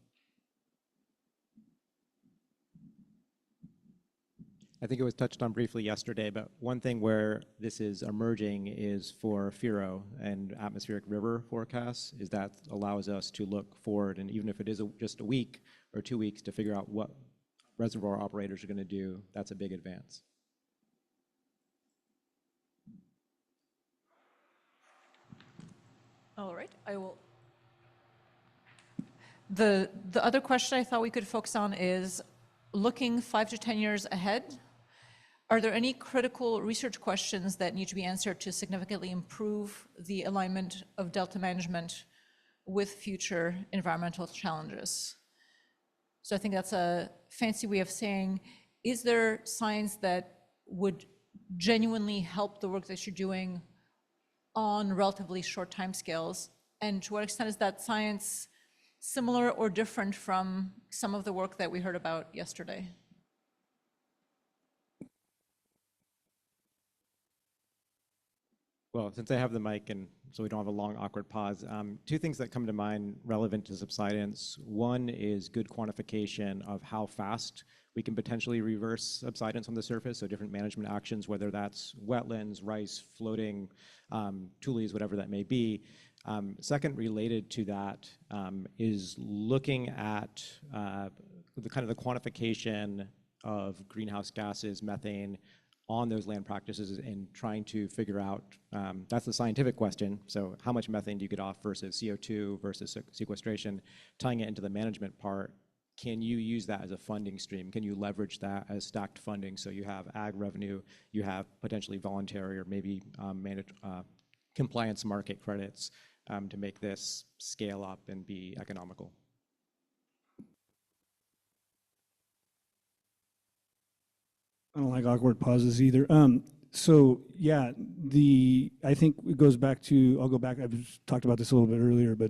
I think it was touched on briefly yesterday, but one thing where this is emerging is for FIRO and atmospheric river forecasts, is that allows us to look forward, and even if it is just a week or 2 weeks, to figure out what reservoir operators are going to do. That's a big advance. All right, I will. The other question I thought we could focus on is looking 5 to 10 years ahead. Are there any critical research questions that need to be answered to significantly improve the alignment of Delta management with future environmental challenges? So I think that's a fancy way of saying, is there science that would genuinely help the work that you're doing on relatively short timescales? And to what extent is that science similar or different from some of the work that we heard about yesterday? Well, since I have the mic and so we don't have a long, awkward pause, 2 things that come to mind relevant to subsidence. One is good quantification of how fast we can potentially reverse subsidence on the surface, so different management actions, whether that's wetlands, rice, floating, tules, whatever that may be. Second, related to that, is looking at the kind of the quantification of greenhouse gases, methane, on those land practices, and trying to figure out, that's the scientific question, so how much methane do you get off versus CO2 versus sequestration, tying it into the management part. Can you use that as a funding stream? Can you leverage that as stacked funding, so you have ag revenue, you have potentially voluntary or maybe compliance market credits to make this scale up and be economical? I don't like awkward pauses either. So yeah, I think it goes back to, I'll go back, I've talked about this a little bit earlier, but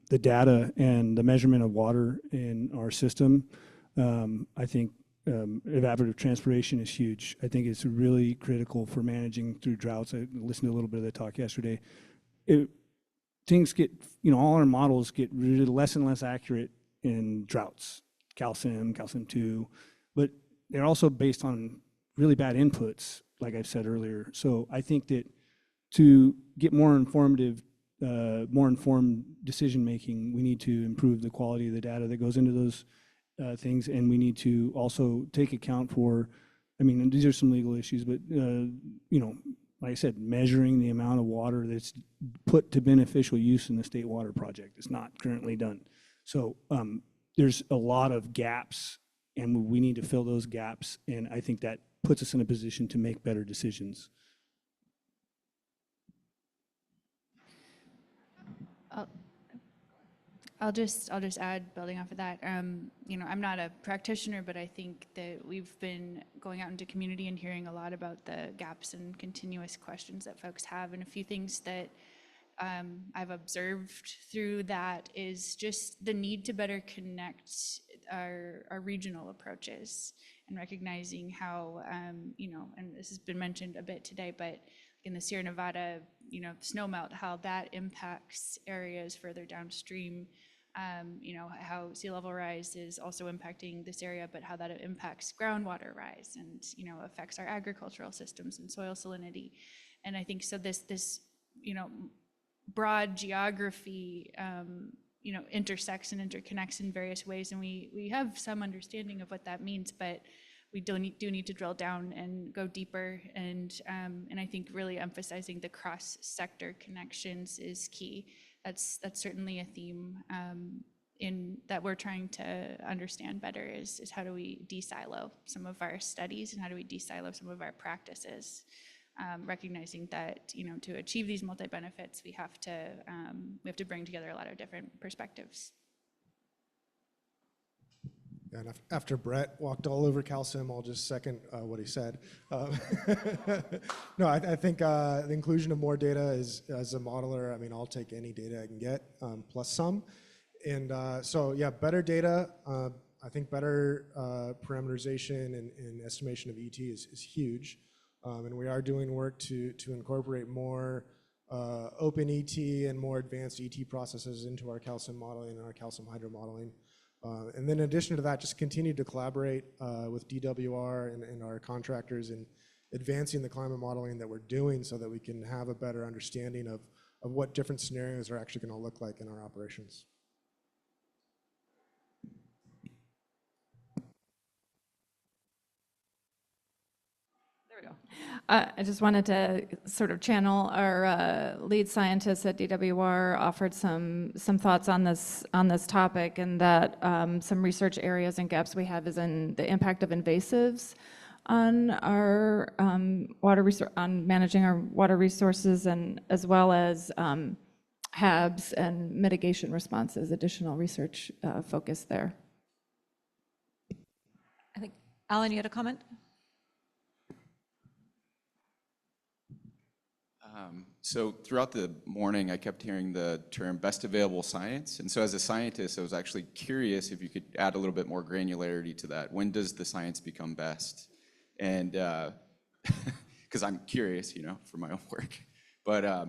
the data and the measurement of water in our system, I think evaporative transpiration is huge. I think it's really critical for managing through droughts. I listened to a little bit of the talk yesterday. things get, you know, all our models get really less and less accurate in droughts, calcium, calcium 2, but they're also based on really bad inputs, like I said earlier. So I think that to get more informative, more informed decision-making, we need to improve the quality of the data that goes into those things, and we need to also take account for, I mean, and these are some legal issues, but, you know, like I said, measuring the amount of water that's put to beneficial use in the state water project is not currently done. So there's a lot of gaps, and we need to fill those gaps, and I think that puts us in a position to make better decisions. I'll just add, building off of that, you know, I'm not a practitioner, but I think that we've been going out into community and hearing a lot about the gaps and continuous questions that folks have. And a few things that I've observed through that is just the need to better connect our regional approaches and recognizing how, you know, and this has been mentioned a bit today, but in the Sierra Nevada, you know, snowmelt, how that impacts areas further downstream. You know, how sea level rise is also impacting this area, but how that impacts groundwater rise and, you know, affects our agricultural systems and soil salinity. And I think so this, you know, broad geography, you know, intersects and interconnects in various ways. And we have some understanding of what that means, but we do need to drill down and go deeper. And I think really emphasizing the cross-sector connections is key. That's certainly a theme in that we're trying to understand better is how do we de-silo some of our studies and how do we de-silo some of our practices, recognizing that, you know, to achieve these multi-benefits, we have to bring together a lot of different perspectives. Yeah, and after Brett walked all over calcium, I'll just second what he said. No, I think the inclusion of more data is, as a modeler, I mean, I'll take any data I can get, plus some. And so, yeah, better data, I think better parameterization and estimation of ET is huge. And we are doing work to incorporate more open ET and more advanced ET processes into our calcium modeling and our calcium hydro modeling. And then in addition to that, just continue to collaborate with DWR and our contractors in advancing the climate modeling that we're doing so that we can have a better understanding of what different scenarios are actually going to look like in our operations. I just wanted to sort of channel our lead scientists at DWR offered some thoughts on this topic, and that some research areas and gaps we have is in the impact of invasives on our on managing our water resources, and as well as HABs and mitigation responses. Additional research focus there. I think Alan, you had a comment. So throughout the morning, I kept hearing the term best available science. And so as a scientist, I was actually curious if you could add a little bit more granularity to that. When does the science become best? And because I'm curious, you know, for my own work. But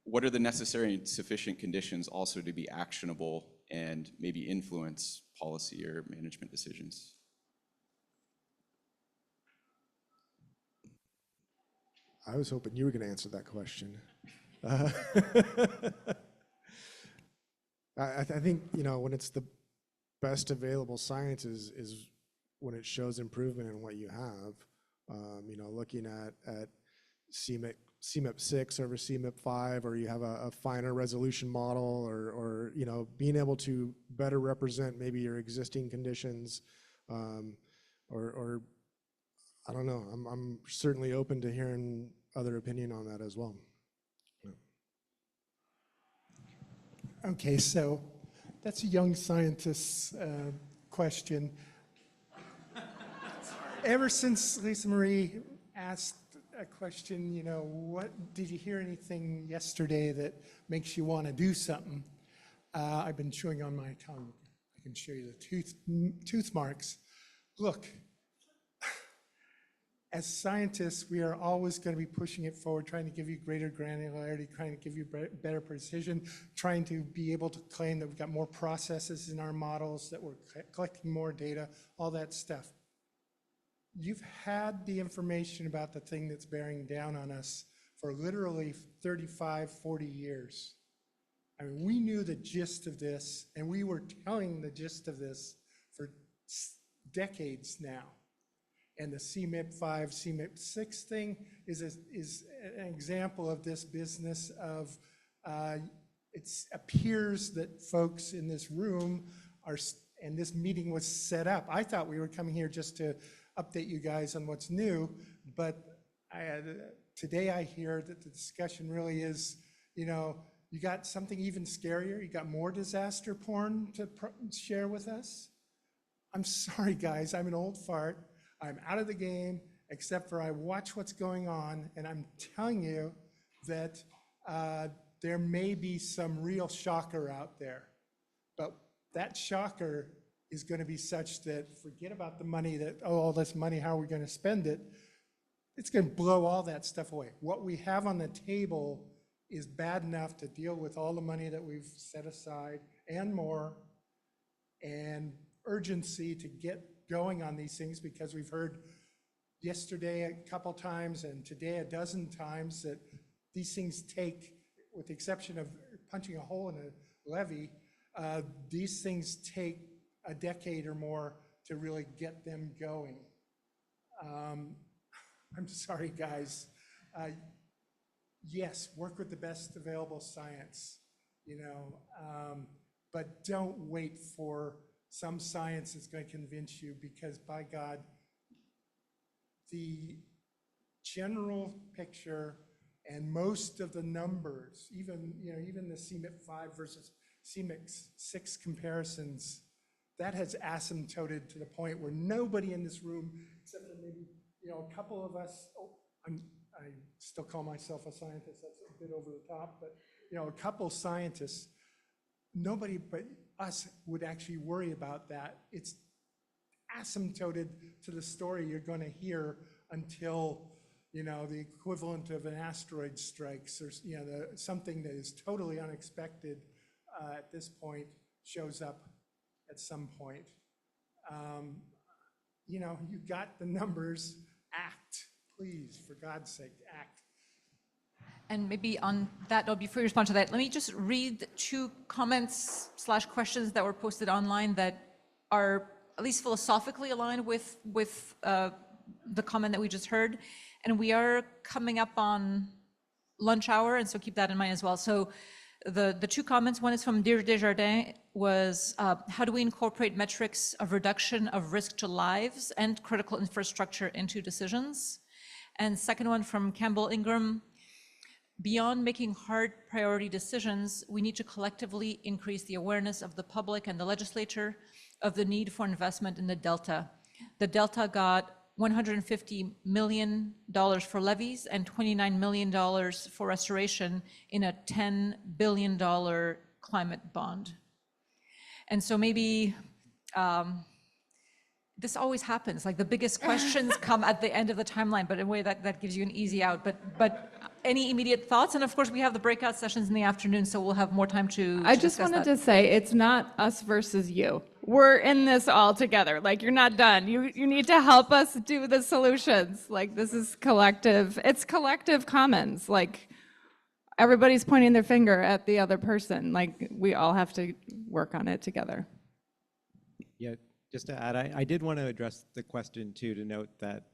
what are the necessary and sufficient conditions also to be actionable and maybe influence policy or management decisions? I was hoping you were going to answer that question. I think, you know, when it's the best available science is when it shows improvement in what you have. You know, looking at CMIP 6 over CMIP 5, or you have a finer resolution model, or you know, being able to better represent maybe your existing conditions, or I don't know. I'm certainly open to hearing other opinion on that as well. Okay, so that's a young scientist's question. Ever since Lisa Marie asked a question, you know, what did you hear anything yesterday that makes you want to do something? I've been chewing on my tongue. I can show you the tooth marks. Look, as scientists, we are always going to be pushing it forward, trying to give you greater granularity, trying to give you better precision, trying to be able to claim that we've got more processes in our models, that we're collecting more data, all that stuff. You've had the information about the thing that's bearing down on us for literally 35, 40 years. I mean, we knew the gist of this, and we were telling the gist of this for decades now. And the CMIP-5, CMIP-6 thing is an example of this business of, it appears that folks in this room are, and this meeting was set up. I thought we were coming here just to update you guys on what's new, but today I hear that the discussion really is, you know, you got something even scarier, you got more disaster porn to share with us? I'm sorry, guys, I'm an old fart. I'm out of the game, except for I watch what's going on, and I'm telling you that there may be some real shocker out there. But that shocker is going to be such that forget about the money that, oh, all this money, how are we going to spend it? It's going to blow all that stuff away. What we have on the table is bad enough to deal with all the money that we've set aside and more, and urgency to get going on these things, because we've heard yesterday a couple times and today a dozen times that these things take, with the exception of punching a hole in a levee, these things take a decade or more to really get them going. I'm sorry, guys. Yes, work with the best available science, you know, but don't wait for some science that's going to convince you, because by God, the general picture and most of the numbers, even the CMIP-5 versus CMIP-6 comparisons, that has asymptoted to the point where nobody in this room, except for maybe a couple of us, I still call myself a scientist, that's a bit over the top, but a couple scientists, nobody but us would actually worry about that. It's asymptoted to the story you're going to hear until the equivalent of an asteroid strikes, or something that is totally unexpected at this point shows up at some point. You got the numbers. Act, please, for God's sake, act. And maybe on that note, before you respond to that, let me just read 2 comments / questions that were posted online that are at least philosophically aligned with the comment that we just heard. And we are coming up on lunch hour, and so keep that in mind as well. So the 2 comments, one is from Deirdre Desjardins, was how do we incorporate metrics of reduction of risk to lives and critical infrastructure into decisions? And second one from Campbell Ingram, beyond making hard priority decisions, we need to collectively increase the awareness of the public and the legislature of the need for investment in the Delta. The Delta got $150 million for levees and $29 million for restoration in a $10 billion climate bond. And so maybe this always happens, like the biggest questions come at the end of the timeline, but in a way that gives you an easy out. But any immediate thoughts? And of course, we have the breakout sessions in the afternoon, so we'll have more time to I just wanted to say, it's not us versus you. We're in this all together. Like, you're not done. You need to help us do the solutions. Like, this is collective. It's collective commons. Like, everybody's pointing their finger at the other person. Like, we all have to work on it together. Yeah, just to add, I did want to address the question too, to note that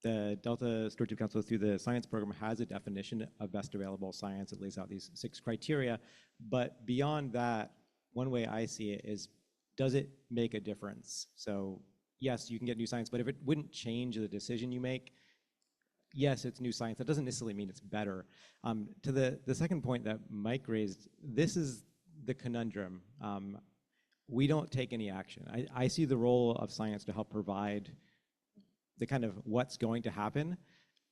the Delta Stewardship Council, through the science program, has a definition of best available science. It lays out these 6 criteria. But beyond that, one way I see it is, does it make a difference? So yes, you can get new science, but if it wouldn't change the decision you make, yes, it's new science. That doesn't necessarily mean it's better. To the second point that Mike raised, this is the conundrum. We don't take any action. I see the role of science to help provide the kind of what's going to happen.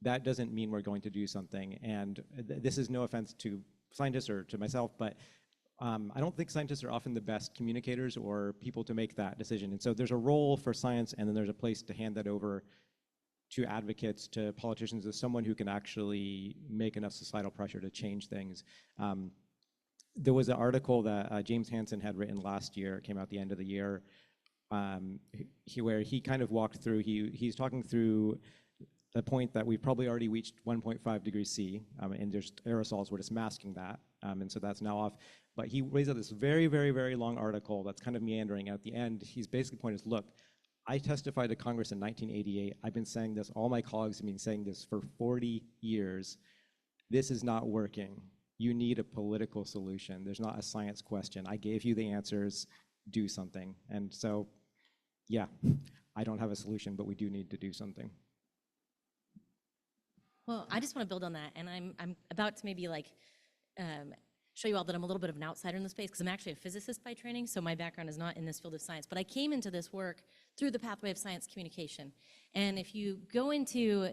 That doesn't mean we're going to do something. And this is no offense to scientists or to myself, but I don't think scientists are often the best communicators or people to make that decision. And so there's a role for science, and then there's a place to hand that over to advocates, to politicians, as someone who can actually make enough societal pressure to change things. There was an article that James Hansen had written last year, it came out at the end of the year, where he kind of walked through, he's talking through the point that we've probably already reached 1.5 degrees C, and there's aerosols, we're just masking that, and so that's now off. But he raised up this very, very, very long article that's kind of meandering. At the end, he's basically pointing is, look, I testified to Congress in 1988. I've been saying this, all my colleagues have been saying this for 40 years. This is not working. You need a political solution. There's not a science question. I gave you the answers, do something. And so, yeah, I don't have a solution, but we do need to do something. Well, I just want to build on that, and I'm about to maybe like show you all that I'm a little bit of an outsider in the space, because I'm actually a physicist by training, so my background is not in this field of science, but I came into this work through the pathway of science communication. And if you go into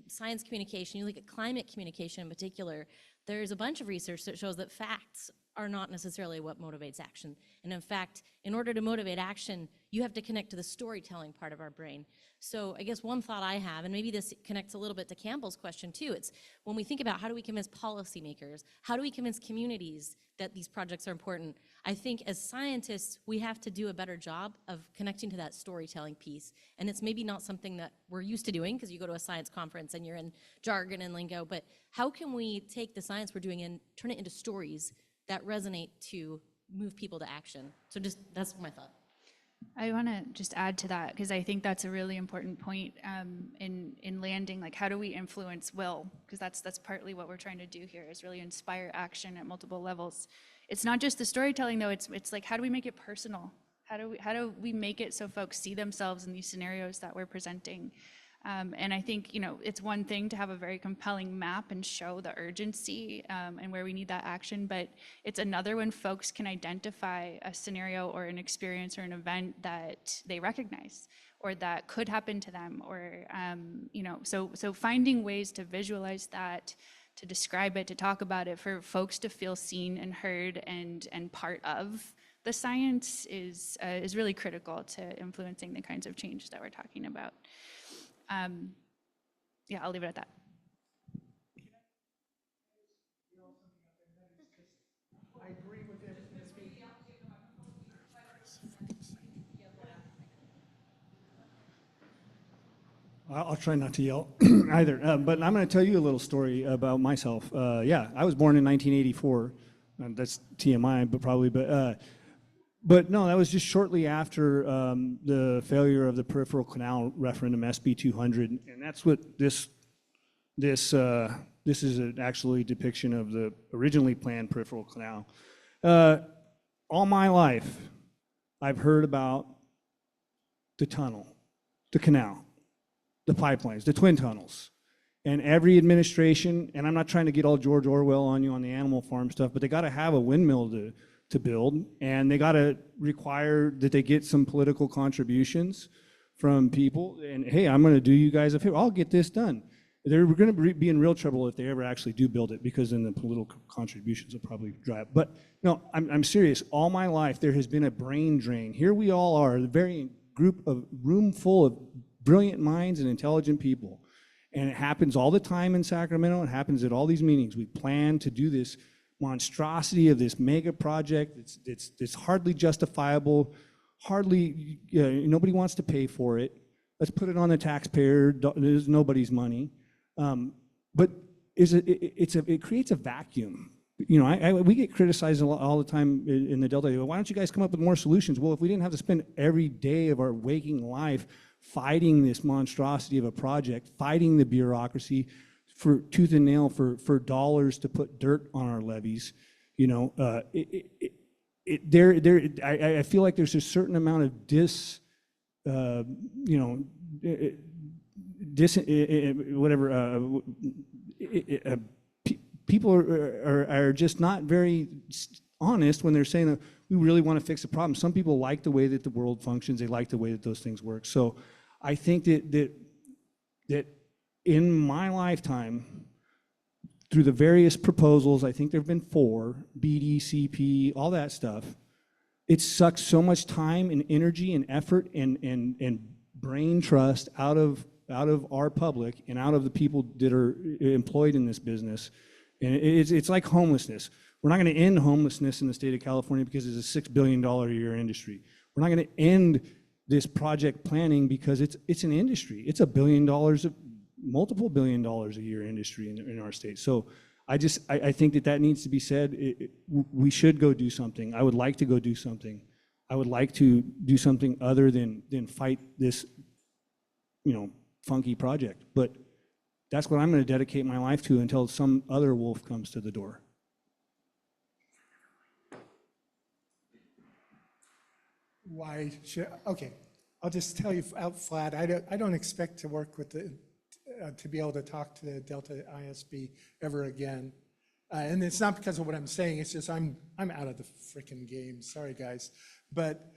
science communication, you look at climate communication in particular, there's a bunch of research that shows that facts are not necessarily what motivates action. And in fact, in order to motivate action, you have to connect to the storytelling part of our brain. So I guess one thought I have, and maybe this connects a little bit to Campbell's question too, it's when we think about how do we convince policymakers, how do we convince communities that these projects are important, I think as scientists, we have to do a better job of connecting to that storytelling piece. And it's maybe not something that we're used to doing, because you go to a science conference and you're in jargon and lingo, but how can we take the science we're doing and turn it into stories that resonate to move people to action? So just, that's my thought. I want to just add to that, because I think that's a really important point in landing, like how do we influence will? Because that's partly what we're trying to do here, is really inspire action at multiple levels. It's not just the storytelling though, it's like how do we make it personal? How do we make it so folks see themselves in these scenarios that we're presenting? And I think, you know, it's one thing to have a very compelling map and show the urgency and where we need that action, but it's another when folks can identify a scenario or an experience or an event that they recognize or that could happen to them, or, you know, so finding ways to visualize that, to describe it, to talk about it, for folks to feel seen and heard and part of the science is really critical to influencing the kinds of change that we're talking about. Yeah, I'll leave it at that. I agree with everything that's being. I'll try not to yell either, but I'm going to tell you a little story about myself. Yeah, I was born in 1984. That's TMI, but probably, but no, that was just shortly after the failure of the peripheral canal referendum, SB 200, and that's what this is actually a depiction of the originally planned peripheral canal. All my life, I've heard about the tunnel, the canal, the pipelines, the twin tunnels, and every administration, and I'm not trying to get all George Orwell on you on the animal farm stuff, but they got to have a windmill to build, and they got to require that they get some political contributions from people, and hey, I'm going to do you guys a favor, I'll get this done. They're going to be in real trouble if they ever actually do build it, because then the political contributions will probably dry up. But no, I'm serious. All my life, there has been a brain drain. Here we all are, a very room full of brilliant minds and intelligent people. And it happens all the time in Sacramento. It happens at all these meetings. We plan to do this monstrosity of this mega project. It's hardly justifiable. Hardly, nobody wants to pay for it. Let's put it on the taxpayer. There's nobody's money. But it creates a vacuum. You know, we get criticized all the time in the Delta. Why don't you guys come up with more solutions? Well, if we didn't have to spend every day of our waking life fighting this monstrosity of a project, fighting the bureaucracy for tooth and nail for dollars to put dirt on our levees, you know, I feel like there's a certain amount of people are just not very honest when they're saying that we really want to fix the problem. Some people like the way that the world functions. They like the way that those things work. So I think that in my lifetime, through the various proposals, I think there have been 4, BD, CP, all that stuff, it sucks so much time and energy and effort and brain trust out of out of our public and out of the people that are employed in this business. And it's like homelessness. We're not going to end homelessness in the state of California because it's a $6 billion a year industry. We're not going to end this project planning because it's an industry. It's $1 billion, multiple $1 billion a year industry in our state. So I think that needs to be said. We should go do something. I would like to go do something. I would like to do something other than fight this, funky project. But that's what I'm going to dedicate my life to until some other wolf comes to the door. Why should, okay, I'll just tell you out flat, I don't expect to work with to be able to talk to the Delta ISB ever again. And it's not because of what I'm saying, it's just I'm out of the frickin' game, sorry guys. But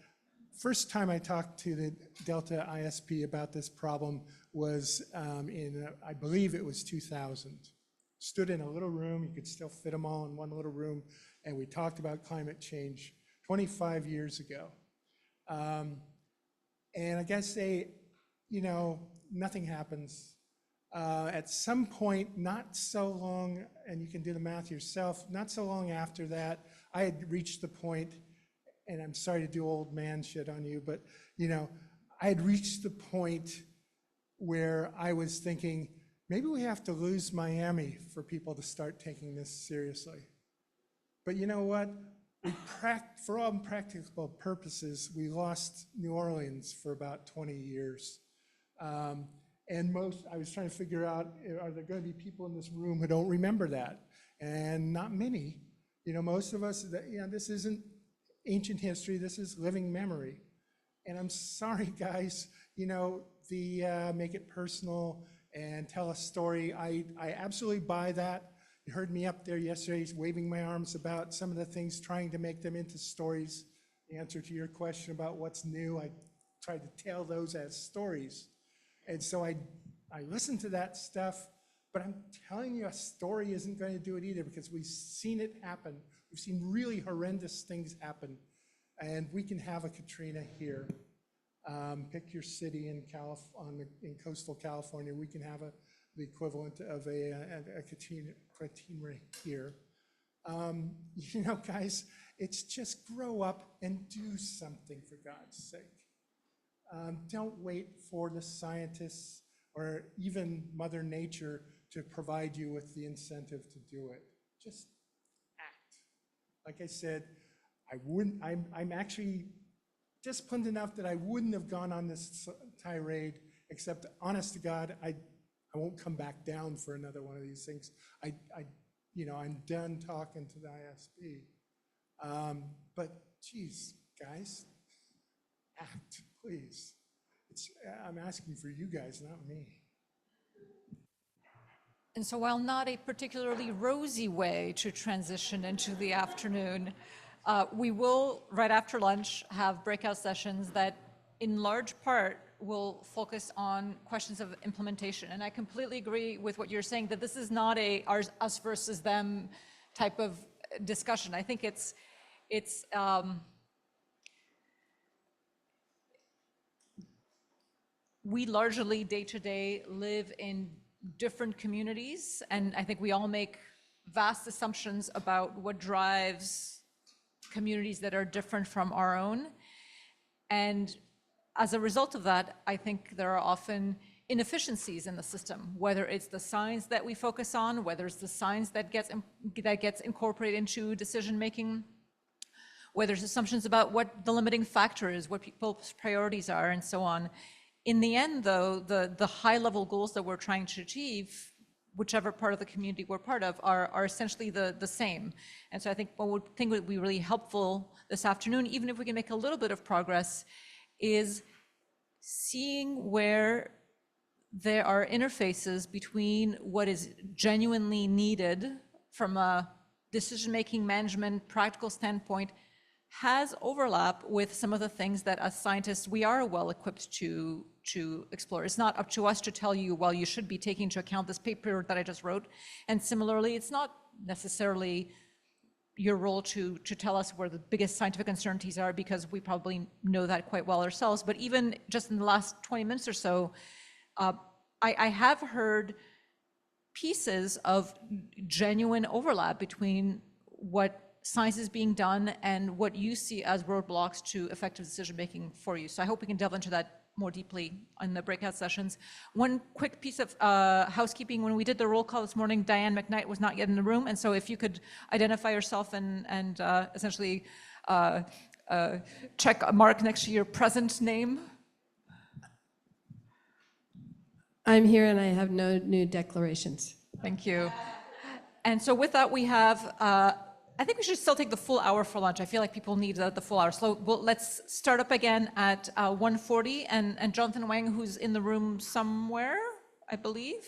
first time I talked to the Delta ISB about this problem was I believe it was 2000. Stood in a little room, you could still fit them all in one little room, and we talked about climate change 25 years ago. And I guess nothing happens. At some point, not so long, and you can do the math yourself, not so long after that, I had reached the point, and I'm sorry to do old man shit on you, but I had reached the point where I was thinking, maybe we have to lose Miami for people to start taking this seriously. But you know what? For all practical purposes, we lost New Orleans for about 20 years. And I was trying to figure out, are there going to be people in this room who don't remember that? And not many. Most of us, this isn't ancient history, this is living memory. And I'm sorry, guys, the make it personal and tell a story. I absolutely buy that. You heard me up there yesterday waving my arms about some of the things, trying to make them into stories. The answer to your question about what's new, I tried to tell those as stories. And so I listened to that stuff, but I'm telling you, a story isn't going to do it either, because we've seen it happen. We've seen really horrendous things happen, and we can have a Katrina here. Pick your city in coastal California. We can have the equivalent of a Katrina here. Guys, it's just grow up and do something, for God's sake. Don't wait for the scientists or even Mother Nature to provide you with the incentive to do it. Just act. Like I said, I'm actually disciplined enough that I wouldn't have gone on this tirade, except, honest to God, I won't come back down for another one of these things. I'm done talking to the ISB. But geez, guys, act, please. I'm asking for you guys, not me. And so while not a particularly rosy way to transition into the afternoon, we will, right after lunch, have breakout sessions that in large part will focus on questions of implementation. And I completely agree with what you're saying, that this is not a us versus them type of discussion. I think it's we largely day-to-day live in different communities, and I think we all make vast assumptions about what drives communities that are different from our own. And as a result of that, I think there are often inefficiencies in the system, whether it's the science that we focus on, whether it's the science that gets incorporated into decision-making, whether it's assumptions about what the limiting factor is, what people's priorities are, and so on. In the end, though, the high-level goals that we're trying to achieve, whichever part of the community we're part of, are essentially the same. And so I think what would be really helpful this afternoon, even if we can make a little bit of progress, is seeing where there are interfaces between what is genuinely needed from a decision-making, management, practical standpoint, has overlap with some of the things that as scientists we are well equipped to explore. It's not up to us to tell you, well, you should be taking into account this paper that I just wrote. And similarly, it's not necessarily your role to tell us where the biggest scientific uncertainties are, because we probably know that quite well ourselves. But even just in the last 20 minutes or so, I have heard pieces of genuine overlap between what science is being done and what you see as roadblocks to effective decision-making for you. So I hope we can delve into that more deeply in the breakout sessions. One quick piece of housekeeping: when we did the roll call this morning, Diane McKnight was not yet in the room, and so if you could identify yourself and essentially check a mark next to your present name. I'm here and I have no new declarations. Thank you. And so with that, we have, I think we should still take the full hour for lunch. I feel like people need the full hour. So let's start up again at 1:40, and Jonathan Wang, who's in the room somewhere, I believe,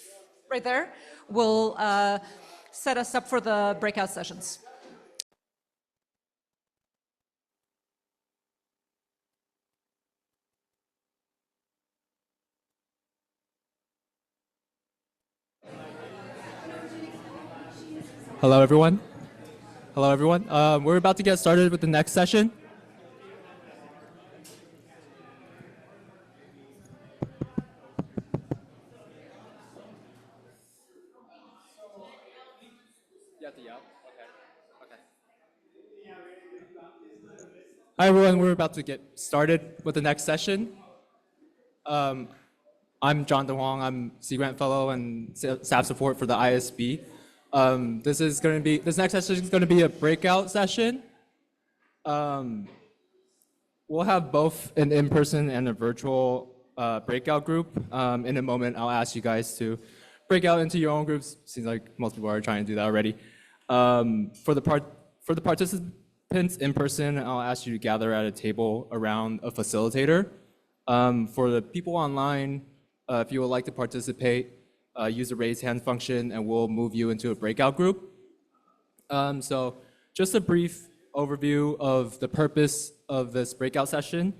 right there, will set us up for the breakout sessions. Hello, everyone. Hello, everyone. We're about to get started with the next session. Hi, everyone. We're about to get started with the next session. I'm Jonathan Huang. I'm Sea Grant Fellow and staff support for the ISB. This next session is going to be a breakout session. We'll have both an in-person and a virtual breakout group. In a moment, I'll ask you guys to break out into your own groups. Seems like most people are trying to do that already. For the participants in person, I'll ask you to gather at a table around a facilitator. For the people online, if you would like to participate, use the raise hand function and we'll move you into a breakout group. So just a brief overview of the purpose of this breakout session.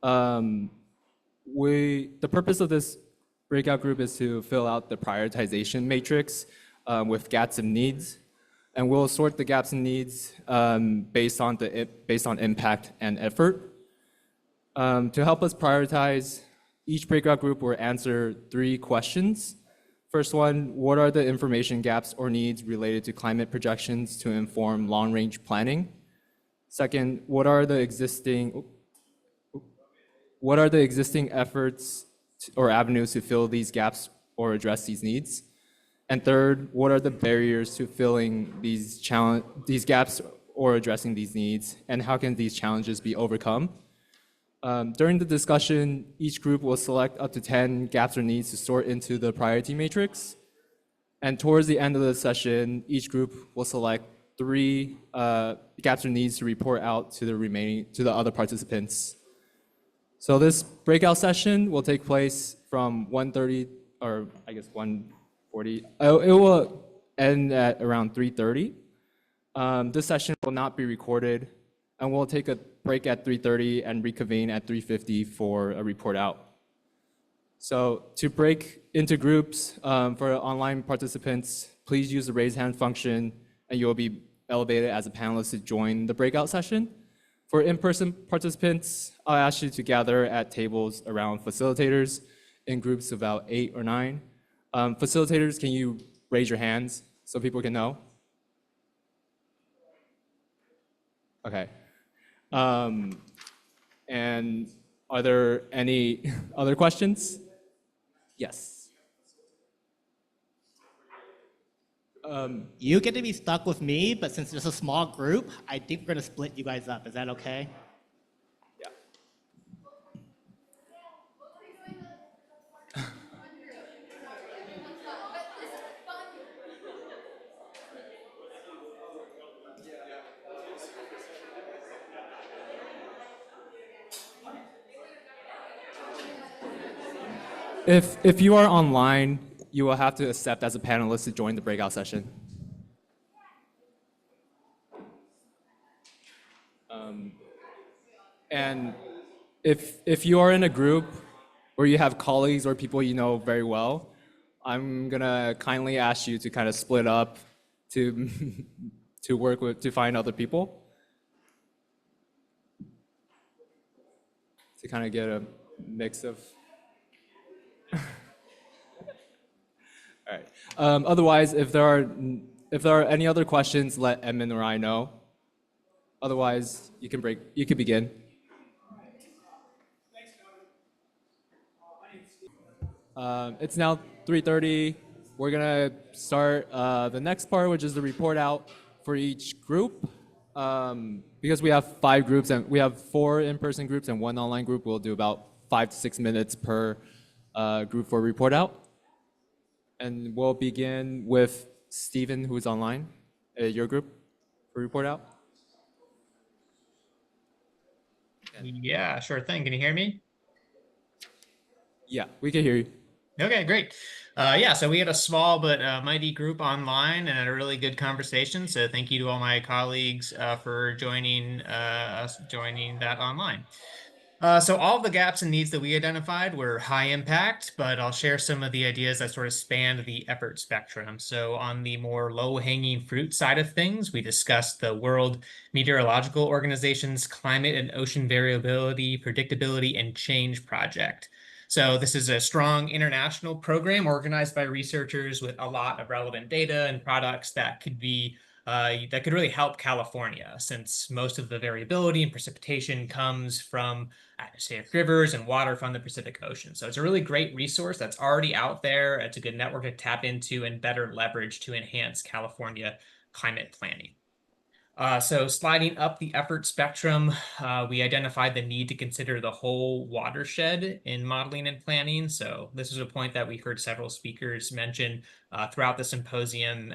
The purpose of this breakout group is to fill out the prioritization matrix with gaps and needs. And we'll sort the gaps and needs based on impact and effort. To help us prioritize, each breakout group will answer 3 questions. First one, what are the information gaps or needs related to climate projections to inform long-range planning? Second, what are the existing efforts or avenues to fill these gaps or address these needs? And third, what are the barriers to filling these gaps or addressing these needs, and how can these challenges be overcome? During the discussion, each group will select up to 10 gaps or needs to sort into the priority matrix. And towards the end of the session, each group will select 3 gaps or needs to report out to the other participants. So this breakout session will take place from 1:30, or I guess 1:40. It will end at around 3:30. This session will not be recorded, and we'll take a break at 3:30 and reconvene at 3:50 for a report out. So to break into groups for online participants, please use the raise hand function and you'll be elevated as a panelist to join the breakout session. For in-person participants, I'll ask you to gather at tables around facilitators in groups of about 8 or 9. Facilitators, can you raise your hands so people can know? Okay. And are there any other questions? Yes. You get to be stuck with me, but since there's a small group, I think we're going to split you guys up. Is that okay? Yeah. If you are online, you will have to accept as a panelist to join the breakout session. And if you are in a group where you have colleagues or people you know very well, I'm gonna kindly ask you to kind of split up to to find other people to kind of get a mix of. All right. Otherwise, if there are any other questions, let Edmund or I know. Otherwise, you can begin. It's now 3:30. We're gonna start the next part, which is the report out for each group. Because we have 5 groups and we have 4 in-person groups and 1 online group, we'll do about 5 to 6 minutes per group for report out. And we'll begin with Stephen, who's online, your group for report out. Yeah, sure thing. Can you hear me? Yeah, we can hear you. Okay, great. Yeah, so we had a small but mighty group online and had a really good conversation. So thank you to all my colleagues for joining us that online. So all the gaps and needs that we identified were high impact, but I'll share some of the ideas that sort of spanned the effort spectrum. So on the more low-hanging fruit side of things, we discussed the World Meteorological Organization's Climate and Ocean Variability, Predictability, and Change Project. So this is a strong international program organized by researchers with a lot of relevant data and products that could be that could really help California, since most of the variability and precipitation comes from atmospheric rivers and water from the Pacific Ocean. So it's a really great resource that's already out there. It's a good network to tap into and better leverage to enhance California climate planning. So sliding up the effort spectrum, we identified the need to consider the whole watershed in modeling and planning. So this is a point that we heard several speakers mention throughout the symposium.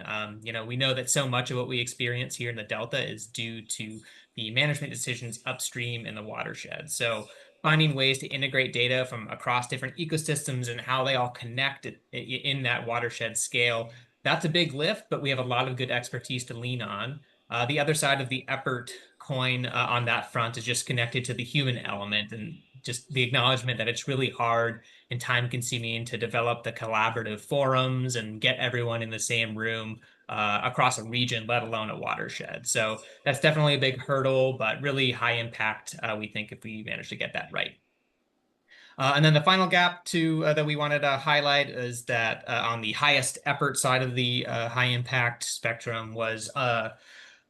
We know that so much of what we experience here in the Delta is due to the management decisions upstream in the watershed. So finding ways to integrate data from across different ecosystems and how they all connect in that watershed scale, that's a big lift, but we have a lot of good expertise to lean on. The other side of the effort coin on that front is just connected to the human element and just the acknowledgement that it's really hard and time-consuming to develop the collaborative forums and get everyone in the same room across a region, let alone a watershed. So that's definitely a big hurdle, but really high impact, we think, if we manage to get that right. And then the final gap that we wanted to highlight is that on the highest effort side of the high impact spectrum was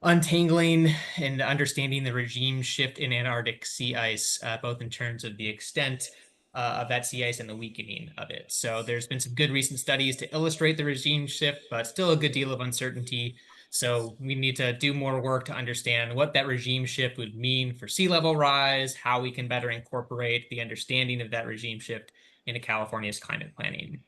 untangling and understanding the regime shift in Antarctic sea ice, both in terms of the extent of that sea ice and the weakening of it. So there's been some good recent studies to illustrate the regime shift, but still a good deal of uncertainty. So we need to do more work to understand what that regime shift would mean for sea level rise, how we can better incorporate the understanding of that regime shift into California's climate planning.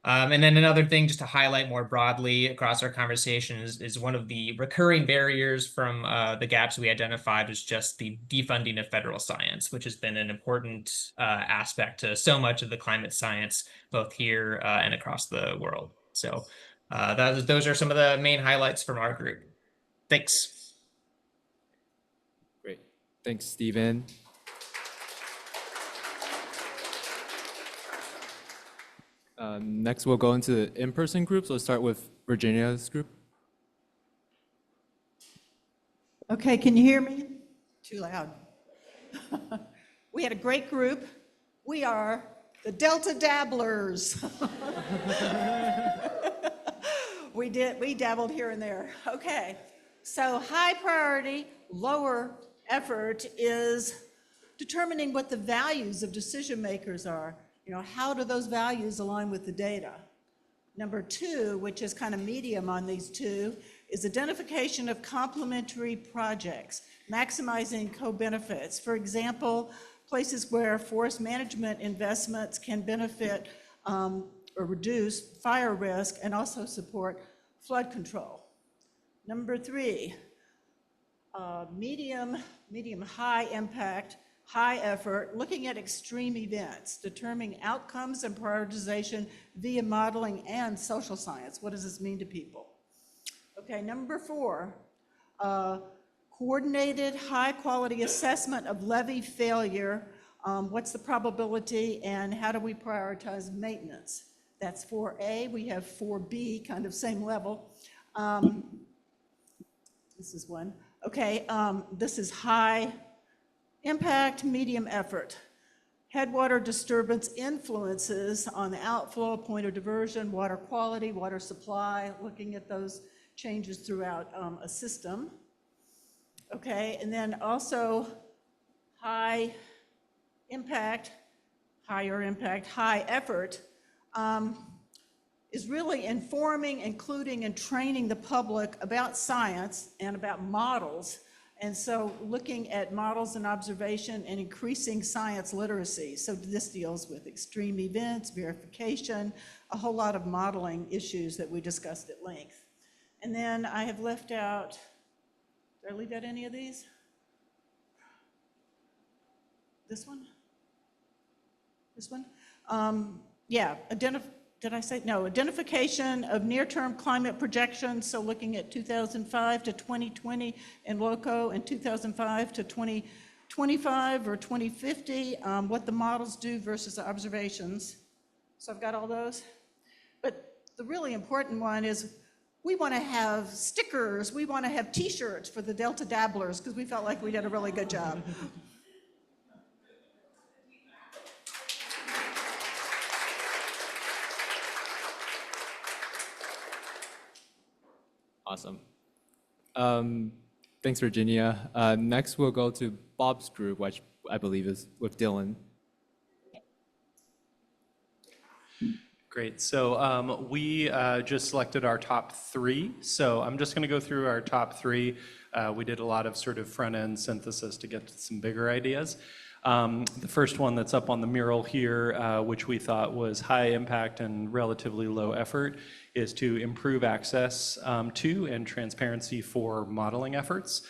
And then another thing just to highlight more broadly across our conversation is one of the recurring barriers from the gaps we identified was just the defunding of federal science, which has been an important aspect to so much of the climate science, both here and across the world. So those are some of the main highlights from our group. Thanks. Great. Thanks, Stephen. Next, we'll go into the in-person groups. Let's start with Virginia's group. Okay, can you hear me? Too loud. We had a great group. We are the Delta Dabblers. We dabbled here and there. Okay, so high priority, lower effort is determining what the values of decision makers are. How do those values align with the data? Number 2, which is kind of medium on these 2, is identification of complementary projects, maximizing co-benefits. For example, places where forest management investments can benefit or reduce fire risk and also support flood control. Number 3, medium high impact, high effort, looking at extreme events, determining outcomes and prioritization via modeling and social science. What does this mean to people? Okay, number 4, coordinated high quality assessment of levee failure. What's the probability and how do we prioritize maintenance? That's 4A. We have 4B, kind of same level. This is one. Okay, this is high impact, medium effort. headwater disturbance influences on the outflow, point of diversion, water quality, water supply, looking at those changes throughout a system. Okay, and then also high impact, higher impact, high effort is really informing, including, and training the public about science and about models. And so looking at models and observation and increasing science literacy. So this deals with extreme events, verification, a whole lot of modeling issues that we discussed at length. And then I have left out, did I leave out any of these? This one? This one? Yeah, did I say, no, identification of near-term climate projections, so looking at 2005 to 2020 in LOCO and 2005 to 2025 or 2050, what the models do versus the observations. So I've got all those. But the really important one is we want to have stickers, we want to have t-shirts for the Delta dabblers because we felt like we did a really good job. Awesome. Thanks, Virginia. Next, we'll go to Bob's group, which I believe is with Dylan. Great. So we just selected our top 3. So I'm just going to go through our top 3. We did a lot of sort of front-end synthesis to get to some bigger ideas. The first one that's up on the mural here, which we thought was high impact and relatively low effort, is to improve access to and transparency for modeling efforts.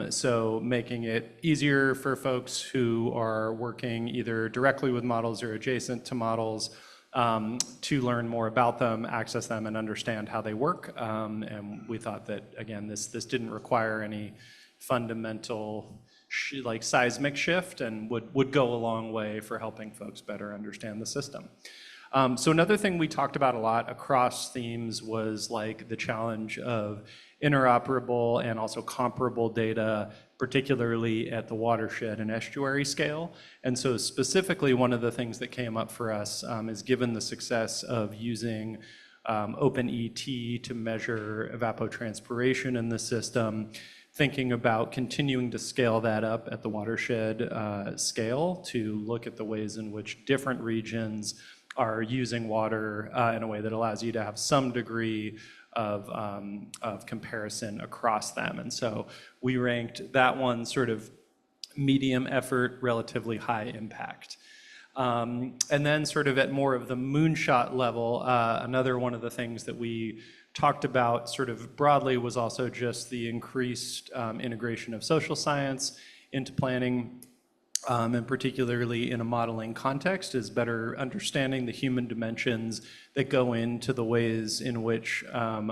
So making it easier for folks who are working either directly with models or adjacent to models to learn more about them, access them, and understand how they work. And we thought that, again, this didn't require any fundamental like seismic shift and would go a long way for helping folks better understand the system. So another thing we talked about a lot across themes was like the challenge of interoperable and also comparable data, particularly at the watershed and estuary scale. And so specifically, one of the things that came up for us is given the success of using OpenET to measure evapotranspiration in the system, thinking about continuing to scale that up at the watershed scale to look at the ways in which different regions are using water in a way that allows you to have some degree of comparison across them. And so we ranked that one sort of medium effort, relatively high impact. And then sort of at more of the moonshot level, another one of the things that we talked about sort of broadly was also just the increased integration of social science into planning, and particularly in a modeling context, is better understanding the human dimensions that go into the ways in which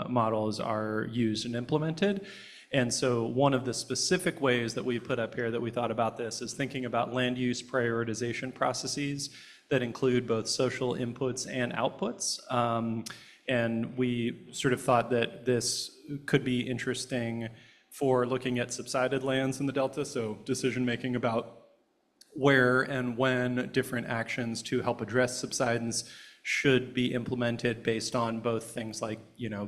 models are used and implemented. And so one of the specific ways that we put up here that we thought about this is thinking about land use prioritization processes that include both social inputs and outputs. And we sort of thought that this could be interesting for looking at subsided lands in the Delta, so decision-making about where and when different actions to help address subsidence should be implemented based on both things like, you know,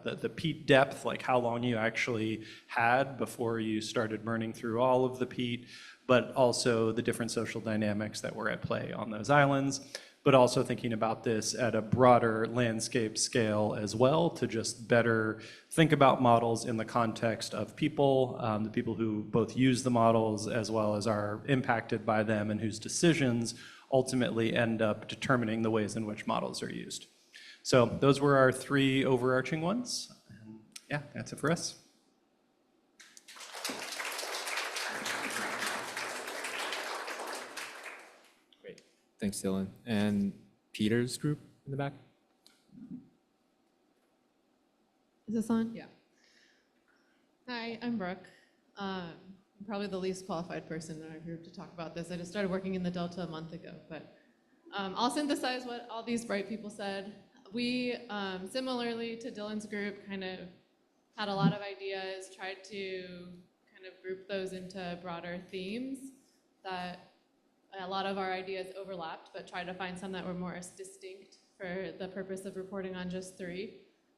the peat depth, like how long you actually had before you started burning through all of the peat, but also the different social dynamics that were at play on those islands, but also thinking about this at a broader landscape scale as well to just better think about models in the context of people, the people who both use the models as well as are impacted by them and whose decisions ultimately end up determining the ways in which models are used. So those were our 3 overarching ones. And yeah, that's it for us. Thanks, Dylan. And Peter's group in the back? Is this on? Yeah. Hi, I'm Brooke. I'm probably the least qualified person in our group to talk about this. I just started working in the Delta a month ago, but I'll synthesize what all these bright people said. We, similarly to Dylan's group, kind of had a lot of ideas, tried to kind of group those into broader themes that a lot of our ideas overlapped, but tried to find some that were more distinct for the purpose of reporting on just 3.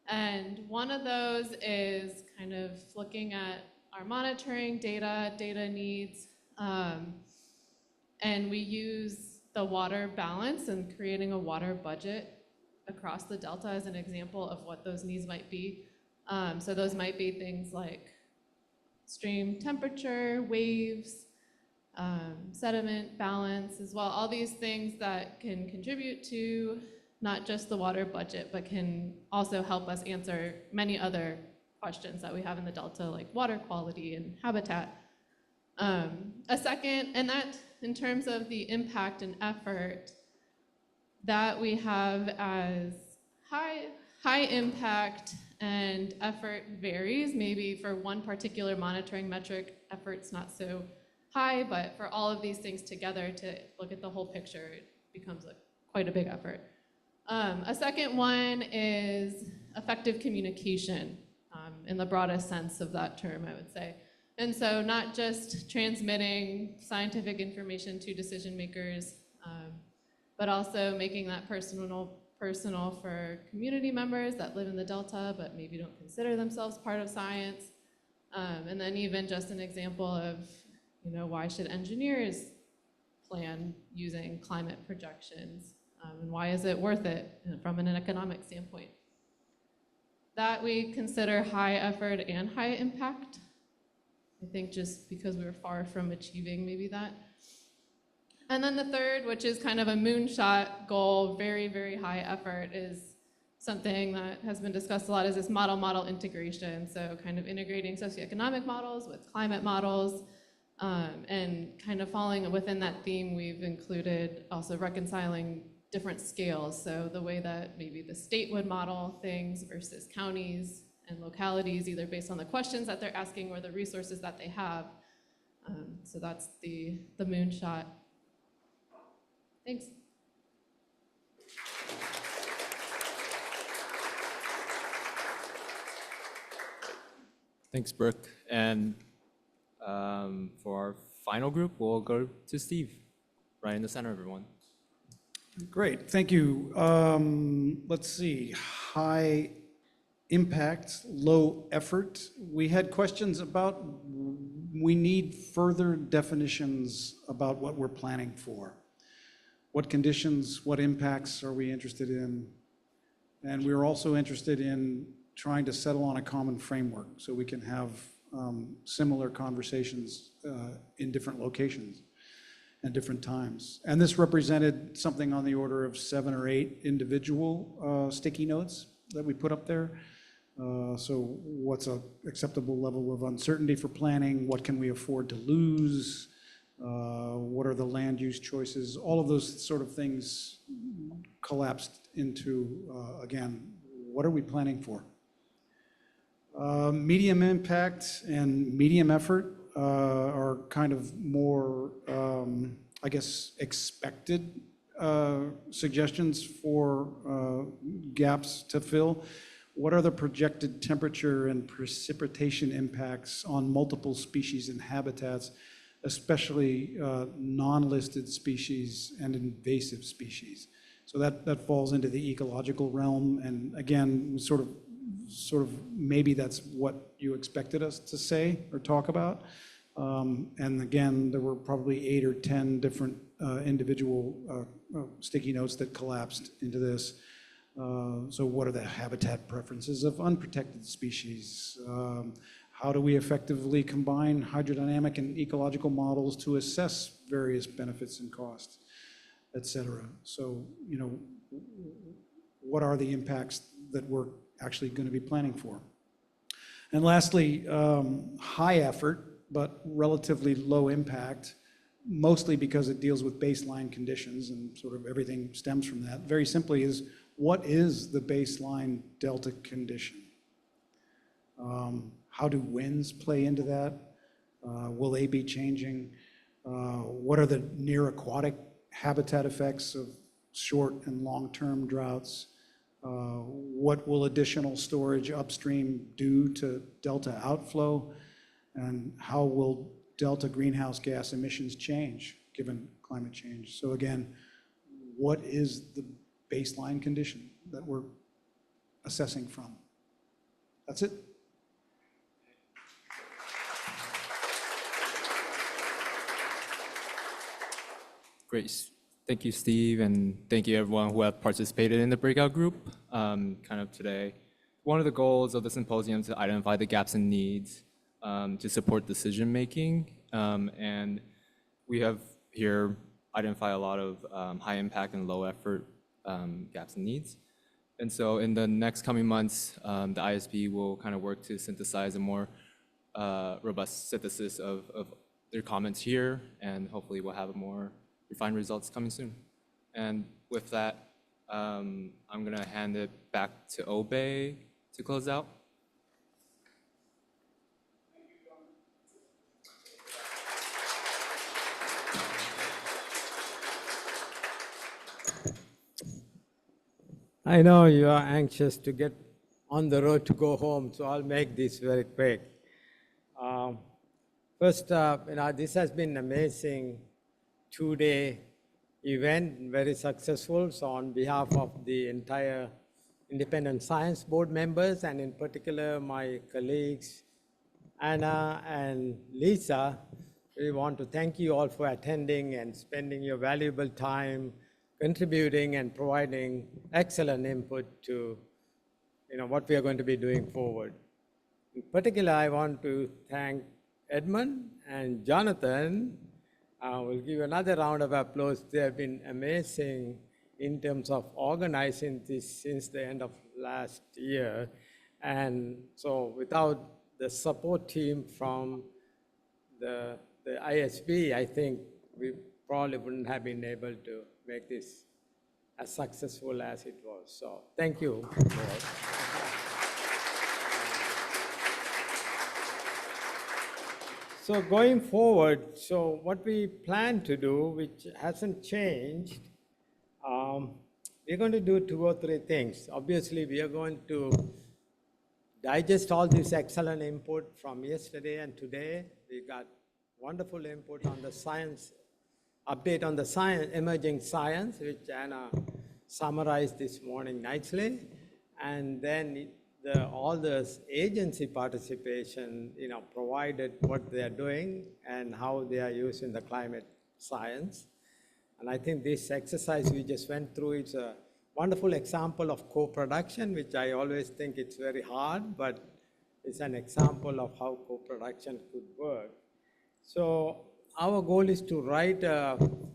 And one of those is kind of looking at our monitoring data needs, and we use the water balance and creating a water budget across the Delta as an example of what those needs might be. So those might be things like stream temperature, waves, sediment balance as well, all these things that can contribute to not just the water budget, but can also help us answer many other questions that we have in the Delta, like water quality and habitat. A second, and that in terms of the impact and effort, that we have as high impact and effort varies. Maybe for one particular monitoring metric, effort's not so high, but for all of these things together to look at the whole picture, it becomes quite a big effort. A second one is effective communication in the broadest sense of that term, I would say. And so not just transmitting scientific information to decision makers, but also making that personal for community members that live in the Delta but maybe don't consider themselves part of science. And then even just an example of, why should engineers plan using climate projections? And why is it worth it from an economic standpoint? That we consider high effort and high impact. I think just because we were far from achieving maybe that. And then the third, which is kind of a moonshot goal, very, very high effort, is something that has been discussed a lot, is this model integration. So kind of integrating socioeconomic models with climate models, and kind of falling within that theme, we've included also reconciling different scales. So the way that maybe the state would model things versus counties and localities, either based on the questions that they're asking or the resources that they have. So that's the moonshot. Thanks. Thanks, Brooke. And for our final group, we'll go to Steve, right in the center, everyone. Great, thank you. Let's see, high impact, low effort. We had questions about, we need further definitions about what we're planning for. What conditions, what impacts are we interested in? And we're also interested in trying to settle on a common framework so we can have similar conversations in different locations and different times. And this represented something on the order of 7 or 8 individual sticky notes that we put up there. So what's an acceptable level of uncertainty for planning? What can we afford to lose? What are the land use choices? All of those sort of things collapsed into, again, what are we planning for? Medium impact and medium effort are kind of more, I guess, expected suggestions for gaps to fill. What are the projected temperature and precipitation impacts on multiple species and habitats, especially non-listed species and invasive species? So that falls into the ecological realm, and again, sort of maybe that's what you expected us to say or talk about. And again, there were probably 8 or 10 different individual sticky notes that collapsed into this. So what are the habitat preferences of unprotected species? How do we effectively combine hydrodynamic and ecological models to assess various benefits and costs, et cetera? So, what are the impacts that we're actually going to be planning for? And lastly, high effort, but relatively low impact, mostly because it deals with baseline conditions and sort of everything stems from that. Very simply is, what is the baseline delta condition? How do winds play into that? Will they be changing? What are the near aquatic habitat effects of short and long-term droughts? What will additional storage upstream do to delta outflow? And how will delta greenhouse gas emissions change given climate change. So again, what is the baseline condition that we're assessing from? That's it. Great. Thank you, Steve, and thank you everyone who have participated in the breakout group kind of today. One of the goals of the symposium is to identify the gaps and needs to support decision-making. And we have here identified a lot of high impact and low effort gaps and needs. And so in the next coming months, the ISB will kind of work to synthesize a more robust synthesis of their comments here, and hopefully we'll have a more refined results coming soon. And with that, I'm gonna hand it back to Obey to close out. I know you are anxious to get on the road to go home, so I'll make this very quick. First, this has been an amazing two-day event, very successful. So on behalf of the entire Independent Science Board members, and in particular my colleagues, Anna and Lisa, we want to thank you all for attending and spending your valuable time contributing and providing excellent input to what we are going to be doing forward. In particular, I want to thank Edmund and Jonathan. We'll give you another round of applause. They have been amazing in terms of organizing this since the end of last year. And so without the support team from the ISB, I think we probably wouldn't have been able to make this as successful as it was. So thank you. So going forward, so what we plan to do, which hasn't changed, we're going to do 2 or 3 things. Obviously, we are going to digest all this excellent input from yesterday and today. We got wonderful input on the science, update on the science, emerging science, which Anna summarized this morning nicely. And then all the agency participation, provided what they are doing and how they are using the climate science. And I think this exercise we just went through, it's a wonderful example of co-production, which I always think it's very hard, but it's an example of how co-production could work. So our goal is to write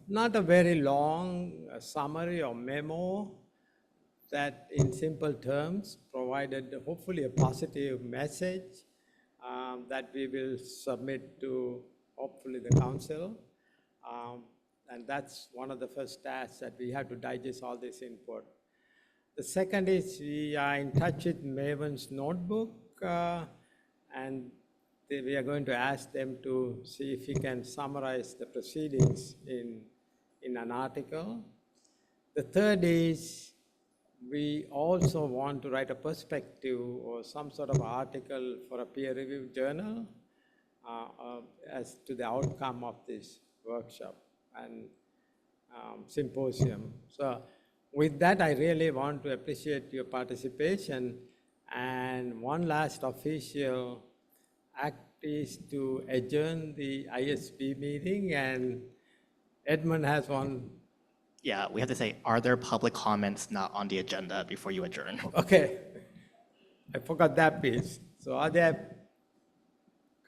not a very long summary or memo that in simple terms provided hopefully a positive message that we will submit to hopefully the council. And that's one of the first tasks, that we have to digest all this input. The second is we are in touch with Maven's notebook, and we are going to ask them to see if we can summarize the proceedings in an article. The third is we also want to write a perspective or some sort of article for a peer-reviewed journal as to the outcome of this workshop and symposium. So with that, I really want to appreciate your participation. And one last official act is to adjourn the ISB meeting, and Edmund has one. Yeah, we have to say, are there public comments not on the agenda before you adjourn? Okay, I forgot that piece. So are there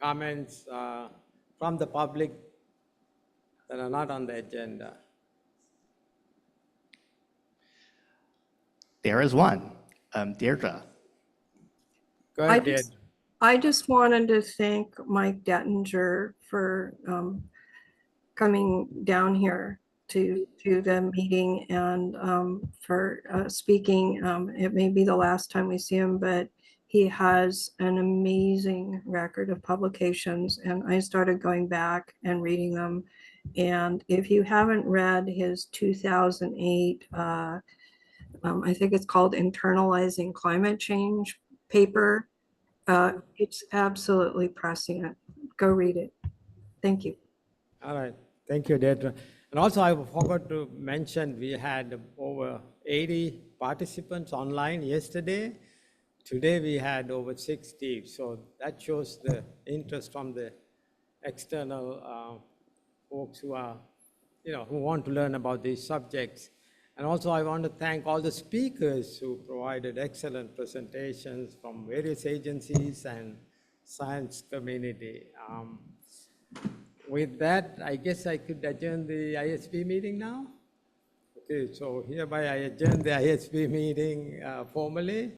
comments from the public that are not on the agenda? There is one. Deirdre. Go ahead, Deirdre. I just wanted to thank Mike Dettinger for coming down here to the meeting and for speaking. It may be the last time we see him, but he has an amazing record of publications, and I started going back and reading them. And if you haven't read his 2008, I think it's called Internalizing Climate Change paper, it's absolutely prescient. Go read it. Thank you. All right. Thank you, Deirdre. And also, I forgot to mention, we had over 80 participants online yesterday. Today, we had over 60. So that shows the interest from the external folks who are, who want to learn about these subjects. And also, I want to thank all the speakers who provided excellent presentations from various agencies and science community. With that, I guess I could adjourn the ISB meeting now. Okay, so hereby I adjourn the ISB meeting formally.